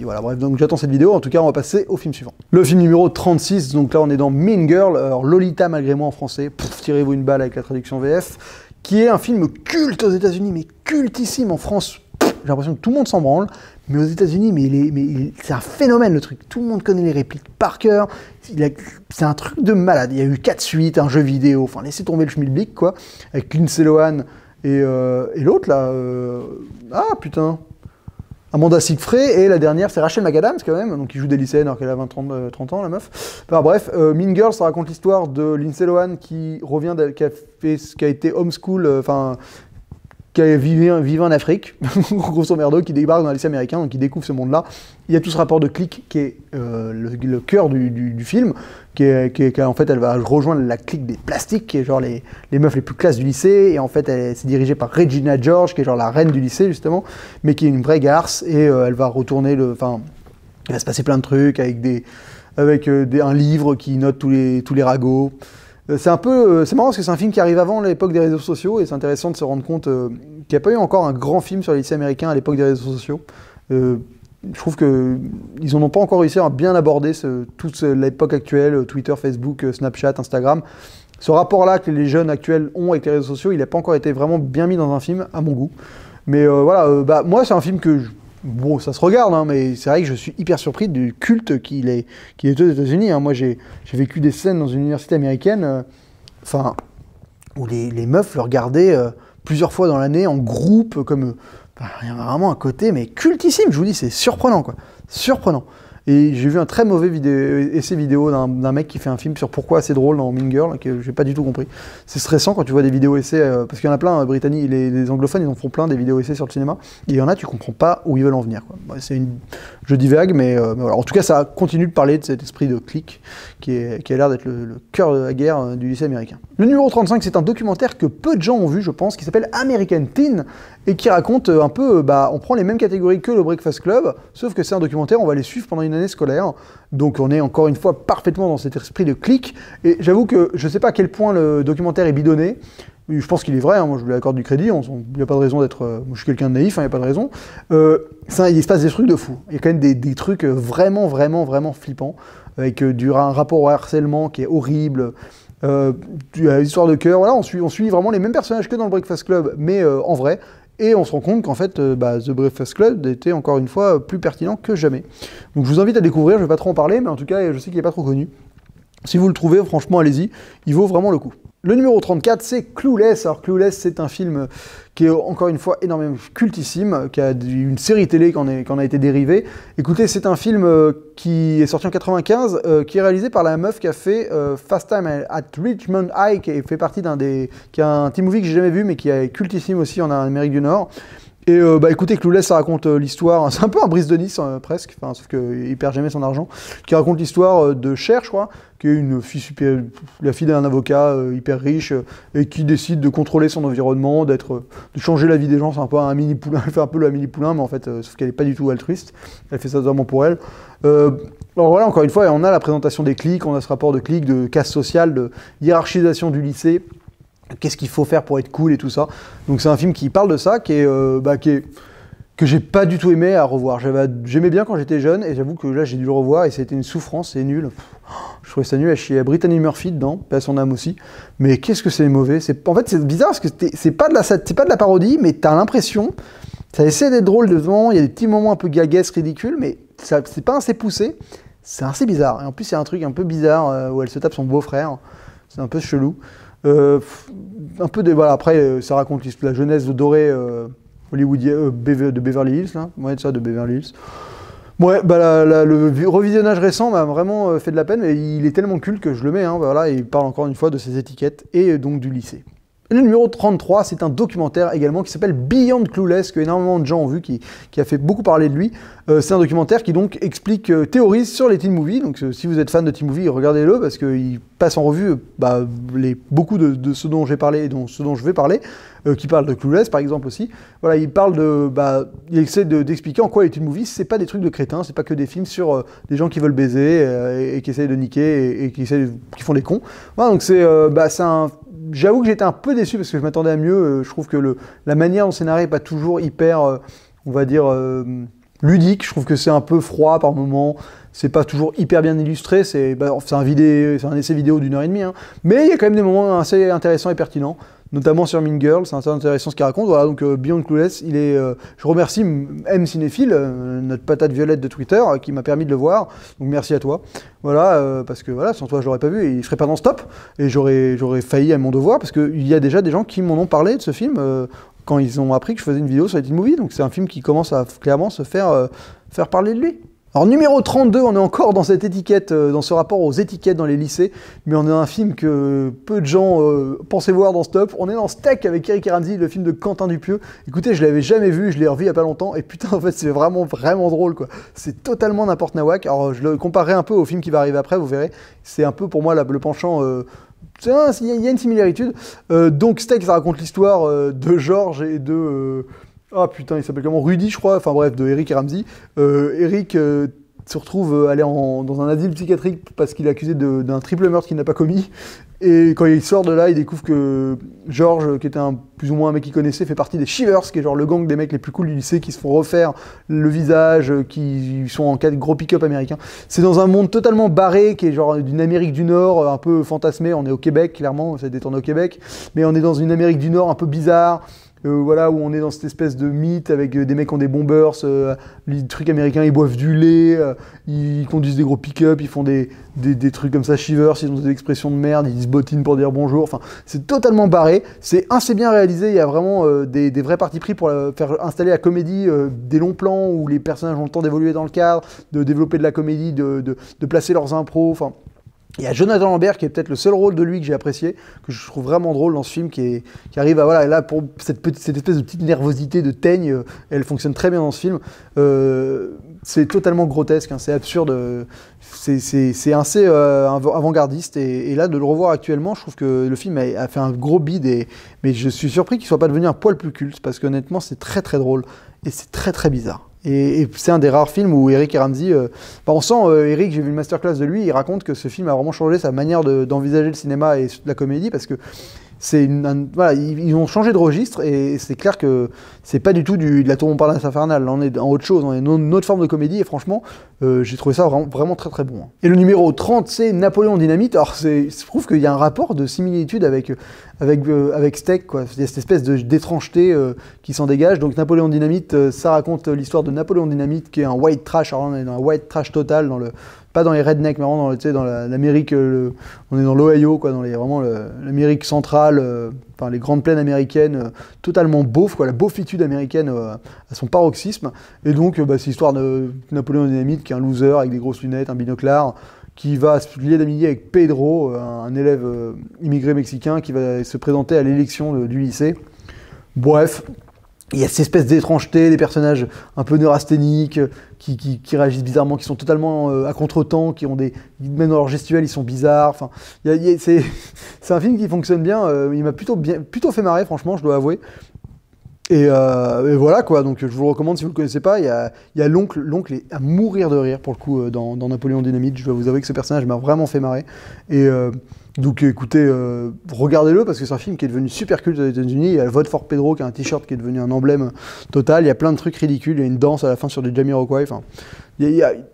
voilà, bref, donc j'attends cette vidéo. En tout cas, on va passer au film suivant. Le film numéro 36, donc là on est dans Mean Girl, alors Lolita malgré moi en français, tirez-vous une balle avec la traduction VF, qui est un film culte aux États-Unis, mais cultissime en France. J'ai l'impression que tout le monde s'en branle, mais aux États-Unis, c'est un phénomène le truc. Tout le monde connaît les répliques par cœur. C'est un truc de malade. Il y a eu 4 suites, un jeu vidéo. Enfin, laissez tomber le schmilblick, quoi. Avec Lindsay Lohan et l'autre là. Ah putain. Amanda Seyfried, et la dernière, c'est Rachel McAdams quand même, donc qui joue des lycéennes alors qu'elle a 30 ans, la meuf. Enfin bref, Mean Girls, ça raconte l'histoire de Lindsay Lohan qui revient, qui a été homeschool, enfin qui vivait en Afrique, grosso merdo, qui débarque dans les lycée américain, donc qui découvre ce monde-là. Il y a tout ce rapport de clique qui est le cœur du film, en fait, elle va rejoindre la clique des plastiques, qui est genre les meufs les plus classes du lycée, et en fait, c'est dirigée par Regina George, qui est genre la reine du lycée, justement, mais qui est une vraie garce, et elle va retourner enfin, il va se passer plein de trucs avec un livre qui note tous les ragots. C'est marrant parce que c'est un film qui arrive avant l'époque des réseaux sociaux et c'est intéressant de se rendre compte qu'il n'y a pas eu encore un grand film sur les lycées américains à l'époque des réseaux sociaux. Je trouve qu'ils n'ont pas encore réussi à bien aborder toute l'époque actuelle, Twitter, Facebook, Snapchat, Instagram. Ce rapport-là que les jeunes actuels ont avec les réseaux sociaux, il n'a pas encore été vraiment bien mis dans un film, à mon goût. Mais voilà, moi c'est un film que... Bon, ça se regarde, hein, mais c'est vrai que je suis hyper surpris du culte qu'il est aux États-Unis. Hein. Moi, j'ai vécu des scènes dans une université américaine, où les meufs le regardaient plusieurs fois dans l'année, en groupe, comme... il y a vraiment un côté, mais cultissime, je vous dis, c'est surprenant, quoi. Surprenant. Et j'ai vu un très mauvais essai vidéo d'un mec qui fait un film sur pourquoi c'est drôle dans Mean Girl, que j'ai pas du tout compris. C'est stressant quand tu vois des vidéos essais, parce qu'il y en a plein, Britanniques, les anglophones, ils en font plein des vidéos essais sur le cinéma, et il y en a, tu comprends pas où ils veulent en venir, quoi. Je divague, mais voilà. En tout cas, ça continue de parler de cet esprit de clique qui a l'air d'être le cœur de la guerre du lycée américain. Le numéro 35, c'est un documentaire que peu de gens ont vu, je pense, qui s'appelle American Teen, et qui raconte un peu, on prend les mêmes catégories que le Breakfast Club, sauf que c'est un documentaire, on va les suivre pendant une année scolaire, donc on est encore une fois parfaitement dans cet esprit de clique, et j'avoue que je sais pas à quel point le documentaire est bidonné, je pense qu'il est vrai, hein, moi je lui accorde du crédit, il n'y a pas de raison d'être... moi je suis quelqu'un de naïf, il n'y a pas de raison. Il se passe des trucs de fou, il y a quand même des trucs vraiment, vraiment, vraiment flippants, avec un rapport au harcèlement qui est horrible, l'histoire de cœur, voilà, on suit vraiment les mêmes personnages que dans le Breakfast Club, mais en vrai. Et on se rend compte qu'en fait, The Breakfast Club était encore une fois plus pertinent que jamais. Donc je vous invite à découvrir, je ne vais pas trop en parler, mais en tout cas, je sais qu'il n'est pas trop connu. Si vous le trouvez, franchement, allez-y, il vaut vraiment le coup. Le numéro 34, c'est Clueless. Alors Clueless, c'est un film qui est encore une fois énormément cultissime, qui a une série télé qui en a été dérivée. Écoutez, c'est un film qui est sorti en 95, qui est réalisé par la meuf qui a fait Fast Time at Richmond High, qui fait partie qui a un petit movie que j'ai jamais vu, mais qui est cultissime aussi en Amérique du Nord. Et écoutez, Clueless, ça raconte l'histoire, c'est un peu un Brise de Nice presque, sauf qu'il perd jamais son argent, qui raconte l'histoire de Cher, je crois, qui est une fille super, la fille d'un avocat hyper riche, et qui décide de contrôler son environnement, de changer la vie des gens. C'est un peu un mini poulain, elle fait un peu le mini poulain, mais en fait, sauf qu'elle n'est pas du tout altruiste, elle fait ça vraiment pour elle. Alors voilà, encore une fois, on a la présentation des cliques, on a ce rapport de cliques, de caste sociale, de hiérarchisation du lycée. Qu'est-ce qu'il faut faire pour être cool et tout ça. Donc c'est un film qui parle de ça, que j'ai pas du tout aimé à revoir. J'aimais bien quand j'étais jeune, et j'avoue que là j'ai dû le revoir, et c'était une souffrance, c'est nul. Je trouvais ça nul à chier. Il y a Brittany Murphy dedans, paix à son âme aussi. Mais qu'est-ce que c'est mauvais. En fait c'est bizarre, parce que c'est pas de la parodie, mais t'as l'impression, ça essaie d'être drôle devant, il y a des petits moments un peu gaguesques, ridicules, mais c'est pas assez poussé, c'est assez bizarre. Et en plus il y a un truc un peu bizarre, où elle se tape son beau-frère, c'est un peu chelou. Voilà, après ça raconte la jeunesse dorée hollywoodienne de Beverly Hills, là. Ouais, ça, de Beverly Hills. Ouais, le revisionnage récent m'a vraiment fait de la peine, mais il est tellement culte que je le mets, hein, voilà, et il parle encore une fois de ses étiquettes et donc du lycée. Le numéro 33, c'est un documentaire également qui s'appelle Beyond Clueless, que énormément de gens ont vu, qui a fait beaucoup parler de lui. C'est un documentaire qui donc théorise sur les teen movies. Donc si vous êtes fan de teen movies, regardez-le, parce qu'il passe en revue beaucoup de ce dont j'ai parlé et ce dont je vais parler, qui parle de Clueless par exemple aussi. Voilà, il essaie d'expliquer en quoi les teen movies, c'est pas des trucs de crétins, c'est pas que des films sur des gens qui veulent baiser et qui essayent de niquer et qui font des cons. Voilà, donc c'est j'avoue que j'étais un peu déçu parce que je m'attendais à mieux. Je trouve que la manière dont c'est narré n'est pas toujours hyper, on va dire, ludique. Je trouve que c'est un peu froid par moments. C'est pas toujours hyper bien illustré. C'est un essai vidéo d'1h30. Hein. Mais il y a quand même des moments assez intéressants et pertinents, notamment sur Mean Girl. C'est assez intéressant ce qu'il raconte. Voilà, donc Beyond Clueless, je remercie M Cinéphile, notre patate violette de Twitter, qui m'a permis de le voir. Donc merci à toi. Voilà, parce que voilà, sans toi je l'aurais pas vu et il serait pas dans Stop. Et j'aurais failli à mon devoir, parce qu'il y a déjà des gens qui m'en ont parlé de ce film quand ils ont appris que je faisais une vidéo sur les teen movies. Donc c'est un film qui commence à clairement se faire parler de lui. Alors numéro 32, on est encore dans cette étiquette, dans ce rapport aux étiquettes dans les lycées, mais on est dans un film que peu de gens pensaient voir dans ce top. On est dans Steak avec Eric et Ramsey, le film de Quentin Dupieux. Écoutez, je l'avais jamais vu, je l'ai revu il y a pas longtemps, et putain, en fait, c'est vraiment drôle, quoi. C'est totalement n'importe nawak. Alors je le comparerai un peu au film qui va arriver après, vous verrez. C'est un peu pour moi le penchant. Il y a une similarité. Donc Steak, ça raconte l'histoire de Georges et de... ah putain, il s'appelle comment? Rudy, je crois. Enfin bref, de Eric et Ramsey. Eric se retrouve aller dans un asile psychiatrique parce qu'il est accusé d'un triple meurtre qu'il n'a pas commis. Et quand il sort de là, il découvre que Georges, qui était plus ou moins un mec qu'il connaissait, fait partie des Shivers, qui est genre le gang des mecs les plus cool du lycée, qui se font refaire le visage, qui sont en cas de gros pick-up américain. C'est dans un monde totalement barré, qui est genre d'une Amérique du Nord, un peu fantasmé. On est au Québec, clairement, ça a été tourné au Québec. Mais on est dans une Amérique du Nord un peu bizarre. Voilà, où on est dans cette espèce de mythe avec des mecs qui ont des bombers, les trucs américains, ils boivent du lait, ils conduisent des gros pick-up, ils font des trucs comme ça, shivers, ils ont des expressions de merde, ils se bottinent pour dire bonjour, enfin, c'est totalement barré, c'est assez bien réalisé, il y a vraiment des vrais partis pris pour faire installer la comédie, des longs plans où les personnages ont le temps d'évoluer dans le cadre, de développer de la comédie, de placer leurs impros, enfin... Il y a Jonathan Lambert qui est peut-être le seul rôle de lui que j'ai apprécié, que je trouve vraiment drôle dans ce film, qui arrive à, voilà, là, pour cette espèce de petite nervosité de teigne, elle fonctionne très bien dans ce film. C'est totalement grotesque, hein, c'est absurde, c'est assez avant-gardiste, et là, de le revoir actuellement, je trouve que le film a fait un gros bide, mais je suis surpris qu'il soit pas devenu un poil plus culte, parce qu'honnêtement, c'est très très drôle, et c'est très très bizarre. Et c'est un des rares films où Eric et Ramsey... on sent, Eric, j'ai vu une masterclass de lui, il raconte que ce film a vraiment changé sa manière d'envisager le cinéma et la comédie, parce que voilà, ils ont changé de registre, et c'est clair que c'est pas du tout de la tour Montparnasse infernale, là on est en autre chose, on est dans une autre forme de comédie, et franchement, j'ai trouvé ça vraiment très très bon. Et le numéro 30, c'est Napoléon Dynamite. Alors je trouve qu'il y a un rapport de similitude avec Steak, quoi. Il y a cette espèce d'étrangeté qui s'en dégage. Donc Napoléon Dynamite, ça raconte l'histoire de Napoléon Dynamite, qui est un white trash. Alors là, on est dans un white trash total, pas dans les rednecks, mais vraiment dans l'Amérique, on est dans l'Ohio, quoi, vraiment l'Amérique centrale, enfin les grandes plaines américaines, totalement beauf, quoi, la beaufitude américaine à son paroxysme. Et donc, c'est l'histoire de Napoléon Dynamite, qui est un loser avec des grosses lunettes, un binoclard, qui va se lier d'amitié avec Pedro, un élève immigré mexicain, qui va se présenter à l'élection du lycée. Bref. Il y a cette espèce d'étrangeté, des personnages un peu neurasthéniques, qui réagissent bizarrement, qui sont totalement à contre-temps, même dans leur gestuelle, ils sont bizarres. Enfin, c'est un film qui fonctionne bien. Il m'a plutôt fait marrer, franchement, je dois avouer. Et voilà, quoi. Donc je vous le recommande si vous ne le connaissez pas. Il y a l'oncle. L'oncle est à mourir de rire, pour le coup, dans Napoléon Dynamite. Je dois vous avouer que ce personnage m'a vraiment fait marrer. Et donc écoutez, regardez-le, parce que c'est un film qui est devenu super culte aux États-Unis. Il y a le Vote for Pedro, qui est un t-shirt qui est devenu un emblème total. Il y a plein de trucs ridicules. Il y a une danse à la fin sur du Jamiroquai. Enfin,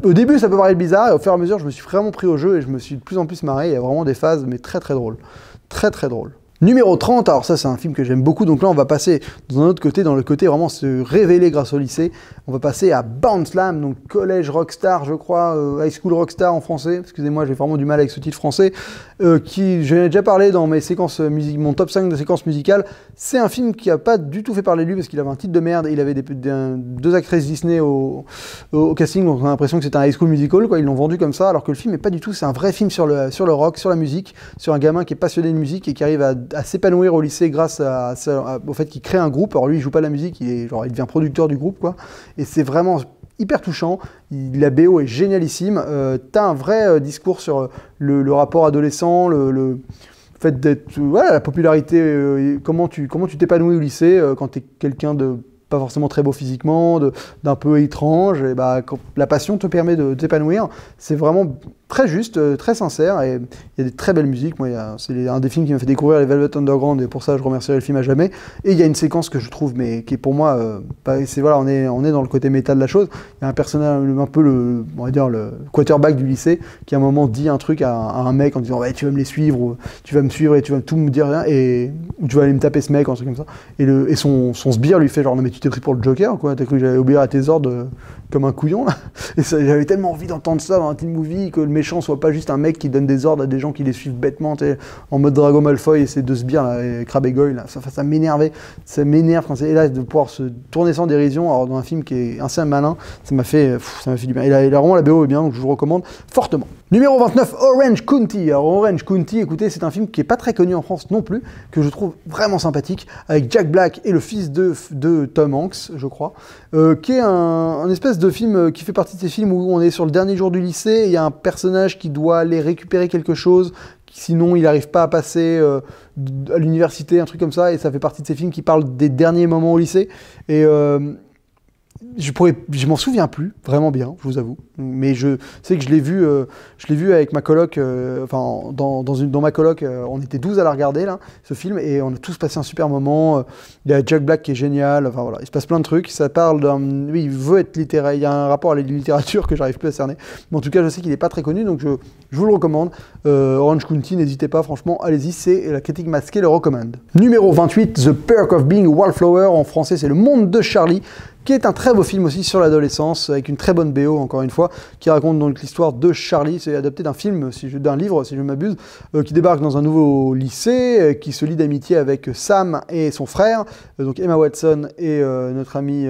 au début, ça peut paraître bizarre, et au fur et à mesure, je me suis vraiment pris au jeu, et je me suis de plus en plus marré. Il y a vraiment des phases, mais très très drôles. Très très drôles. Numéro 30, alors ça c'est un film que j'aime beaucoup, donc là on va passer dans un autre côté, dans le côté vraiment se révéler grâce au lycée. On va passer à Bound Slam, donc collège rockstar, je crois, high school rockstar en français, excusez-moi, j'ai vraiment du mal avec ce titre français, qui, j'en ai déjà parlé dans mes séquences mon top 5 de séquences musicales. C'est un film qui a pas du tout fait parler de lui, parce qu'il avait un titre de merde, et il avait deux actrices Disney au casting, donc on a l'impression que c'est un high school musical, quoi. Ils l'ont vendu comme ça, alors que le film est pas du tout, c'est un vrai film sur le rock, sur la musique, sur un gamin qui est passionné de musique et qui arrive à s'épanouir au lycée grâce au fait qu'il crée un groupe. Alors lui, il joue pas de la musique, il devient producteur du groupe, quoi. Et c'est vraiment hyper touchant. La BO est génialissime. T'as un vrai discours sur le rapport adolescent, le fait d'être, voilà, la popularité, comment tu t'épanouis au lycée quand t'es quelqu'un de pas forcément très beau physiquement, d'un peu étrange, et quand la passion te permet de t'épanouir. C'est vraiment très juste, très sincère, et il y a des très belles musiques. Moi, c'est un des films qui m'a fait découvrir les Velvet Underground, et pour ça je remercierai le film à jamais. Et il y a une séquence que je trouve, mais qui est pour moi, voilà, on est dans le côté méta de la chose. Il y a un personnage, un peu on va dire le quarterback du lycée, qui à un moment dit un truc à un mec en disant ouais, tu vas me les suivre, ou tu vas me suivre et tu vas tout me dire rien, ou tu vas aller me taper ce mec, un truc comme ça. Et son sbire lui fait genre non mais tu t'es pris pour le Joker, quoi, t'as cru que j'allais obéir à tes ordres comme un couillon là. Et j'avais tellement envie d'entendre ça dans un teen movie, que le méchant soit pas juste un mec qui donne des ordres à des gens qui les suivent bêtement, en mode Drago Malfoy et ses deux sbires, là, et Crabbe et Goyle, là. Ça m'énervait, ça m'énerve quand c'est, et là, de pouvoir se tourner sans dérision, alors dans un film qui est assez malin, ça m'a fait du bien. Et là, vraiment, la BO est bien, donc je vous recommande fortement. Numéro 29, Orange County. Alors Orange County, écoutez, c'est un film qui est pas très connu en France non plus, que je trouve vraiment sympathique, avec Jack Black et le fils de Tom Hanks, je crois, qui est un espèce de film qui fait partie de ces films où on est sur le dernier jour du lycée, et il y a un personnage qui doit aller récupérer quelque chose, sinon il n'arrive pas à passer à l'université, un truc comme ça, et ça fait partie de ces films qui parlent des derniers moments au lycée, et je m'en souviens plus vraiment bien, je vous avoue, mais je sais que je l'ai vu avec ma coloc, enfin dans ma coloc, on était 12 à la regarder là, ce film, et on a tous passé un super moment. Il y a Jack Black qui est génial, enfin voilà, il se passe plein de trucs. Ça parle oui, il veut être littéraire, il y a un rapport à la littérature que j'arrive plus à cerner, mais en tout cas je sais qu'il est pas très connu, donc je vous le recommande. Orange County, n'hésitez pas, franchement, allez-y, c'est la critique masquée le recommande. Numéro 28, The Perk of Being a Wallflower, en français c'est Le Monde de Charlie, qui est un très beau film aussi sur l'adolescence, avec une très bonne BO, encore une fois, qui raconte donc l'histoire de Charlie. C'est adapté d'un film, d'un livre, si je ne m'abuse, qui débarque dans un nouveau lycée, qui se lie d'amitié avec Sam et son frère, donc Emma Watson et notre ami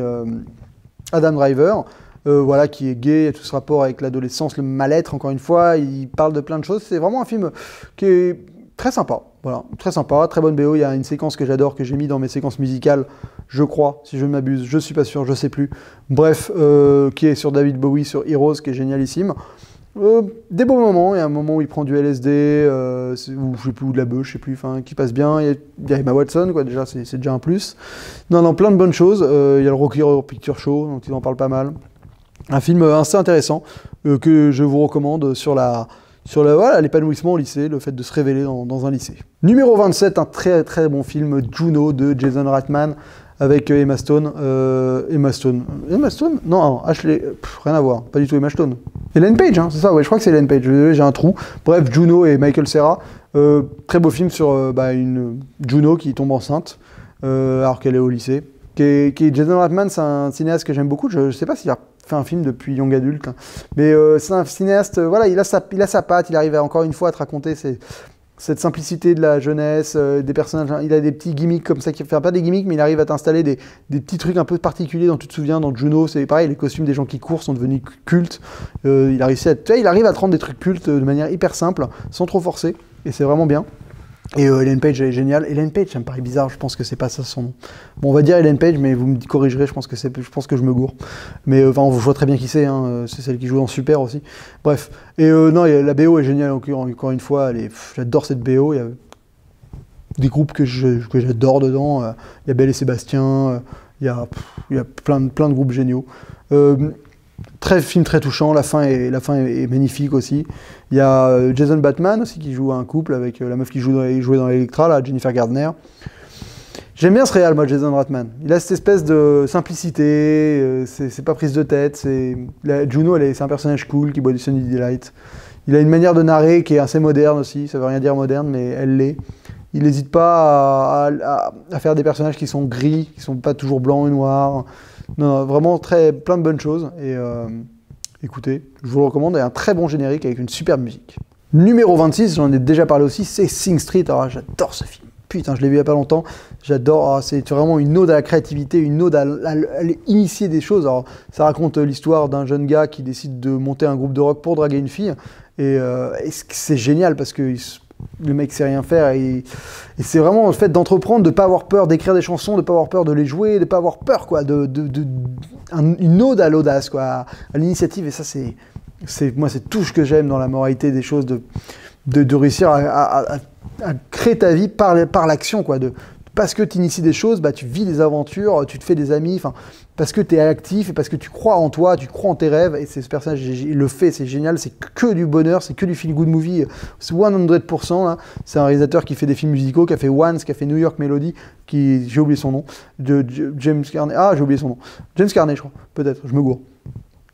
Adam Driver. Voilà, qui est gay, il y a tout ce rapport avec l'adolescence, le mal-être, encore une fois, il parle de plein de choses. C'est vraiment un film qui est très sympa, voilà, très sympa, très bonne BO. Il y a une séquence que j'adore, que j'ai mis dans mes séquences musicales, je crois, si je ne m'abuse, je suis pas sûr, je sais plus. Bref, qui est sur David Bowie, sur Heroes, qui est génialissime. Des beaux moments, il y a un moment où il prend du LSD, ou je sais plus, ou de la beuh, je sais plus, enfin, qui passe bien. Il y a Emma Watson, quoi, déjà, c'est déjà un plus. Non, plein de bonnes choses. Il y a le Rocky Horror Picture Show, dont ils en parlent pas mal. Un film assez intéressant, que je vous recommande sur voilà, l'épanouissement au lycée, le fait de se révéler dans un lycée. Numéro 27, un très très bon film, Juno, de Jason Reitman, avec Emma Stone. Emma Stone Non, Ashley, rien à voir, pas du tout Emma Stone. Ellen Page, hein, c'est ça, ouais, je crois que c'est Ellen Page, j'ai un trou. Bref, Juno et Michael Cera, très beau film sur une Juno qui tombe enceinte, alors qu'elle est au lycée. Jason Reitman, c'est un cinéaste que j'aime beaucoup, je sais pas s'il a fait un film depuis Young Adult, hein. Mais c'est un cinéaste, voilà, il a sa patte, il arrive encore une fois à te raconter cette simplicité de la jeunesse, des personnages, il a des petits gimmicks comme ça, qui fait pas des gimmicks, mais il arrive à t'installer des petits trucs un peu particuliers dont tu te souviens. Dans Juno, c'est pareil, les costumes des gens qui courent sont devenus cultes, il arrive à te rendre des trucs cultes de manière hyper simple, sans trop forcer, et c'est vraiment bien. Et Ellen Page, elle est géniale. Ellen Page, ça me paraît bizarre, je pense que c'est pas ça son nom. Bon, on va dire Ellen Page, mais vous me corrigerez, je pense que je me gourre. Mais enfin, on voit très bien qui c'est, hein, c'est celle qui joue dans Super aussi. Bref. Et non, la BO est géniale, encore une fois, j'adore cette BO, il y a des groupes que j'adore dedans, il y a Belle et Sébastien, il y a plein de groupes géniaux. Film très touchant, la fin est magnifique aussi. Il y a Jason Bateman aussi qui joue un couple avec la meuf qui jouait dans Electra, là, Jennifer Gardner. J'aime bien ce réal, moi, Jason Bateman. Il a cette espèce de simplicité, c'est pas prise de tête. Juno, c'est un personnage cool qui boit du Sunny Delight. Il a une manière de narrer qui est assez moderne aussi, ça veut rien dire moderne, mais elle l'est. Il n'hésite pas à faire des personnages qui sont gris, qui sont pas toujours blancs et noirs. Non, vraiment plein de bonnes choses. Et écoutez, je vous le recommande. Il y a un très bon générique avec une superbe musique. Numéro 26, j'en ai déjà parlé aussi, c'est Sing Street. Alors j'adore ce film. Putain, je l'ai vu il n'y a pas longtemps. J'adore. C'est vraiment une ode à la créativité, une ode à initier des choses. Alors, ça raconte l'histoire d'un jeune gars qui décide de monter un groupe de rock pour draguer une fille. Et c'est génial parce que le mec sait rien faire et c'est vraiment le fait d'entreprendre, de ne pas avoir peur d'écrire des chansons, de ne pas avoir peur de les jouer, de ne pas avoir peur, quoi, une ode à l'audace, quoi, à l'initiative. Et ça, moi, c'est tout ce que j'aime dans la moralité des choses, de réussir à créer ta vie par l'action, quoi, parce que tu inities des choses, tu vis des aventures, tu te fais des amis, parce que tu es actif et parce que tu crois en toi, tu crois en tes rêves, et ce personnage, il le fait, c'est génial, c'est que du bonheur, c'est que du feel-good movie, c'est 100%, là. C'est un réalisateur qui fait des films musicaux, qui a fait Once, qui a fait New York Melody, j'ai oublié son nom, James Carney, j'ai oublié son nom, James Carney, je crois, peut-être, je me gourre.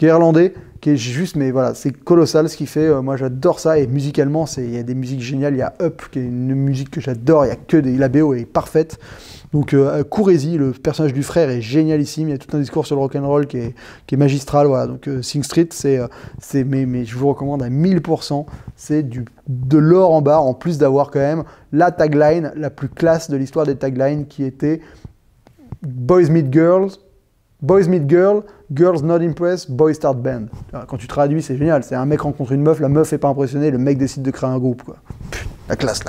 qui est irlandais, qui est juste, mais voilà, c'est colossal ce qu'il fait. Moi, j'adore ça. Et musicalement, il y a des musiques géniales. Il y a Up, qui est une musique que j'adore. Il y a que la BO est parfaite. Donc, courez-y. Le personnage du frère est génialissime. Il y a tout un discours sur le rock'n'roll qui est magistral. Voilà. Donc, Sing Street, mais je vous recommande à 1000%. C'est de l'or en barre, en plus d'avoir quand même la tagline la plus classe de l'histoire des taglines, qui était Boys Meet Girls. Boys meet girl, girls not impressed, boys start band. Quand tu traduis, c'est génial. C'est un mec rencontre une meuf, la meuf est pas impressionnée, le mec décide de créer un groupe, quoi. La classe,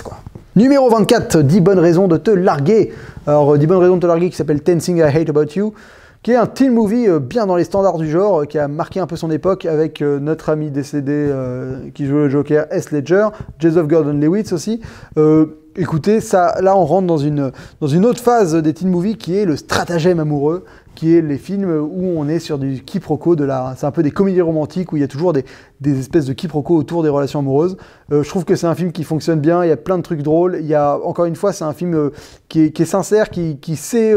quoi. Numéro 24, 10 bonnes raisons de te larguer. Alors, 10 bonnes raisons de te larguer, qui s'appelle 10 Things I Hate About You, qui est un teen movie bien dans les standards du genre, qui a marqué un peu son époque avec notre ami décédé qui joue le Joker, Heath Ledger, Joseph Gordon-Levitt aussi. Écoutez, ça, là on rentre dans une autre phase des teen movies, qui est le stratagème amoureux, qui est les films où on est sur du quiproquo, c'est un peu des comédies romantiques où il y a toujours des espèces de quiproquos autour des relations amoureuses. Je trouve que c'est un film qui fonctionne bien, il y a plein de trucs drôles, encore une fois, c'est un film qui est sincère, qui sait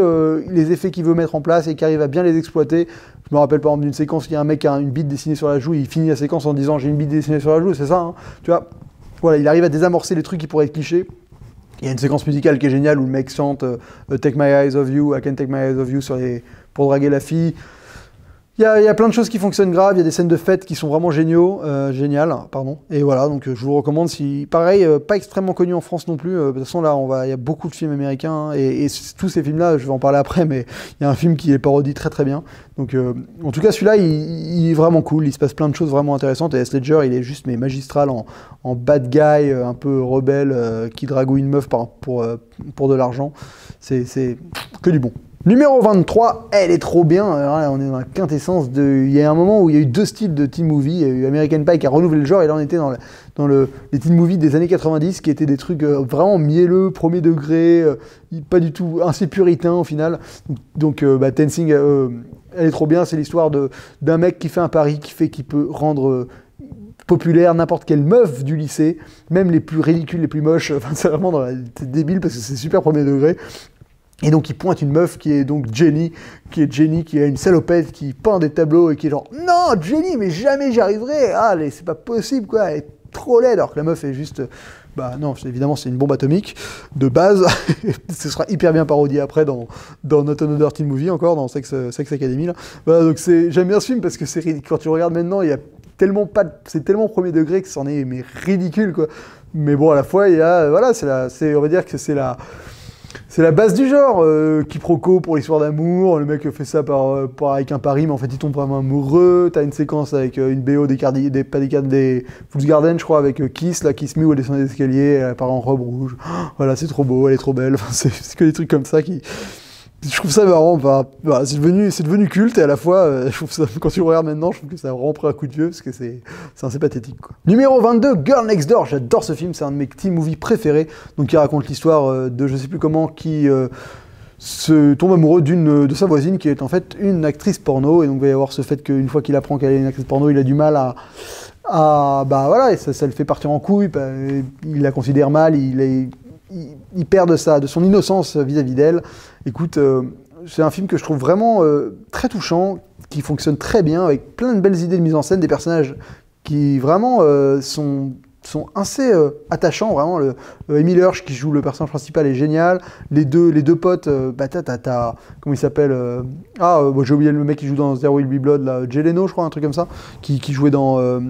les effets qu'il veut mettre en place et qui arrive à bien les exploiter. Je me rappelle par exemple d'une séquence où il y a un mec qui a une bite dessinée sur la joue, il finit la séquence en disant « j'ai une bite dessinée sur la joue », c'est ça, hein, tu vois. Voilà, il arrive à désamorcer les trucs qui pourraient être clichés. Il y a une séquence musicale qui est géniale où le mec chante Take My Eyes Off You, I Can't Take My Eyes Off You pour draguer la fille. Il y a plein de choses qui fonctionnent grave, il y a des scènes de fête qui sont vraiment géniales, pardon. Et voilà, donc je vous recommande, pareil, pas extrêmement connu en France non plus. De toute façon, là, il y a beaucoup de films américains, hein, et tous ces films-là, je vais en parler après, mais il y a un film qui les parodie très très bien. Donc, en tout cas, celui-là, il est vraiment cool, il se passe plein de choses vraiment intéressantes, et Heath Ledger, il est juste mais magistral en bad guy, un peu rebelle, qui dragouille une meuf pour de l'argent. C'est que du bon. Numéro 23, elle est trop bien. Alors là, on est dans la quintessence il y a un moment où il y a eu deux styles de teen movie. Il y a eu American Pie qui a renouvelé le genre, et là on était dans les teen movies des années 90, qui étaient des trucs vraiment mielleux, premier degré, pas du tout assez puritain au final. Donc Dancing, elle est trop bien. C'est l'histoire d'un mec qui fait un pari qui peut rendre populaire n'importe quelle meuf du lycée, même les plus ridicules, les plus moches. Enfin, c'est vraiment c'est débile parce que c'est super premier degré. Et donc il pointe une meuf qui est donc Jenny, qui a une salopette, qui peint des tableaux et qui est genre « Non, Jenny, mais jamais j'y arriverai. Ah, c'est pas possible, quoi. Elle est trop laide. » Alors que la meuf est juste... Bah non, évidemment, c'est une bombe atomique de base. Ce sera hyper bien parodié après dans Not Another Teen Movie, encore, dans Sex Academy. Là. Voilà, donc j'aime bien ce film parce que quand tu le regardes maintenant, il y a c'est tellement premier degré que c'en est mais ridicule, quoi. Mais bon, à la fois, il y a... Voilà, on va dire que c'est la base du genre, quiproquo pour l'histoire d'amour, le mec fait ça avec un pari, mais en fait il tombe vraiment amoureux, t'as une séquence avec une BO des Fool's Garden, je crois, avec Kiss Me, où elle descend les escaliers, elle apparaît en robe rouge, voilà, c'est trop beau, elle est trop belle, enfin, c'est que des trucs comme ça qui... Je trouve ça marrant, voilà, c'est devenu culte, et à la fois, je trouve ça, quand tu le regardes maintenant, je trouve que ça a vraiment pris un coup de vieux, parce que c'est assez pathétique, quoi. Numéro 22, Girl Next Door, j'adore ce film, c'est un de mes teen movies préférés, donc qui raconte l'histoire de je sais plus comment, qui se tombe amoureux de sa voisine, qui est en fait une actrice porno, et donc il va y avoir ce fait qu'une fois qu'il apprend qu'elle est une actrice porno, il a du mal bah voilà, et ça le fait partir en couille, bah, il la considère mal, il perd de son innocence vis-à-vis d'elle. Écoute, c'est un film que je trouve vraiment très touchant, qui fonctionne très bien, avec plein de belles idées de mise en scène, des personnages qui vraiment sont assez attachants, vraiment. Emile Hirsch, qui joue le personnage principal, est génial. Les deux potes, comment il s'appelle j'ai oublié le mec qui joue dans There Will Be Blood, là, Jay Leno, je crois, un truc comme ça, qui joue dans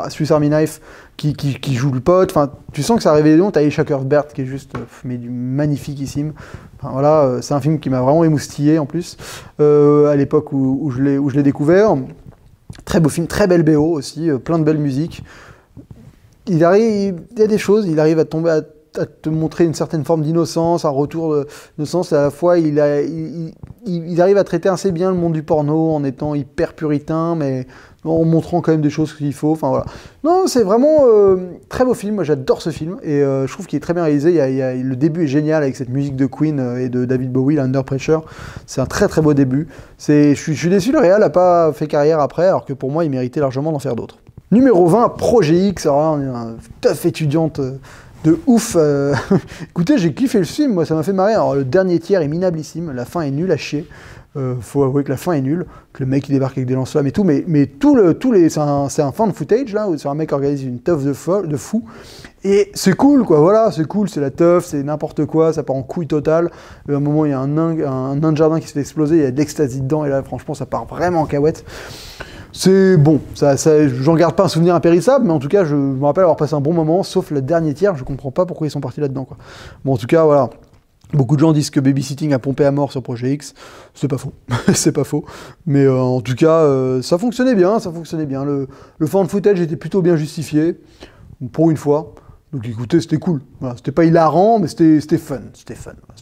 Swiss Army Knife, qui joue le pote. Enfin, tu sens que ça a révélé. T'as Elisha Cuthbert qui est juste magnifiquissime. Enfin, voilà, c'est un film qui m'a vraiment émoustillé en plus à l'époque où je l'ai découvert. Très beau film, très belle BO aussi, plein de belles musiques. Il y a des choses, il arrive à te montrer une certaine forme d'innocence, un retour d'innocence, et à la fois il arrive à traiter assez bien le monde du porno en étant hyper puritain, mais en montrant quand même des choses qu'il faut. Enfin voilà. Non, c'est vraiment très beau film. Moi, j'adore ce film, et je trouve qu'il est très bien réalisé. Le début est génial avec cette musique de Queen et de David Bowie, Under Pressure. C'est un très très beau début. Je suis déçu, le réal n'a pas fait carrière après, alors que pour moi, il méritait largement d'en faire d'autres. Numéro 20, Projet X. Alors là, on est une teuf étudiante de ouf. Écoutez, j'ai kiffé le film, moi ça m'a fait marrer. Alors le dernier tiers est minablissime, la fin est nulle à chier. Faut avouer que la fin est nulle, que le mec il débarque avec des lance-flammes et tout, mais c'est un fan footage là, où c'est un mec qui organise une teuf de fou, et c'est cool quoi, voilà, c'est cool, c'est la teuf, c'est n'importe quoi, ça part en couille totale. À un moment il y a un nain de jardin qui se fait exploser, il y a de l'ecstasy dedans, et là franchement ça part vraiment en cahuète. C'est bon, j'en garde pas un souvenir impérissable, mais en tout cas je me rappelle avoir passé un bon moment, sauf le dernier tiers, je comprends pas pourquoi ils sont partis là-dedans quoi. Bon en tout cas voilà. Beaucoup de gens disent que Babysitting a pompé à mort sur Projet X, c'est pas faux, c'est pas faux, mais en tout cas, ça fonctionnait bien, le fan footage était plutôt bien justifié, pour une fois, donc écoutez, c'était cool, voilà, c'était pas hilarant, mais c'était fun,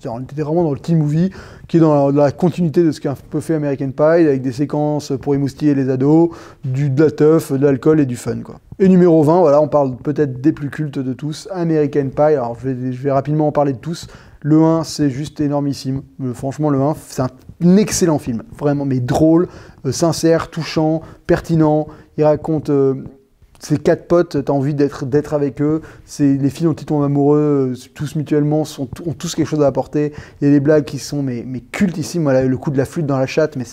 on était vraiment dans le teen movie, qui est dans la continuité de ce qu'a un peu fait American Pie, avec des séquences pour émoustiller les ados, de la teuf, de l'alcool et du fun, quoi. Et numéro 20, voilà, on parle peut-être des plus cultes de tous, American Pie, alors je vais rapidement en parler de tous. Le 1, c'est juste énormissime. Franchement, le 1, c'est un excellent film. Vraiment, mais drôle, sincère, touchant, pertinent. Il raconte ces 4 potes, t'as envie d'être avec eux. Les filles dont ils tombent amoureux, tous mutuellement, ont tous quelque chose à apporter. Il y a des blagues qui sont mais cultissimes. Voilà, le coup de la flûte dans la chatte, mais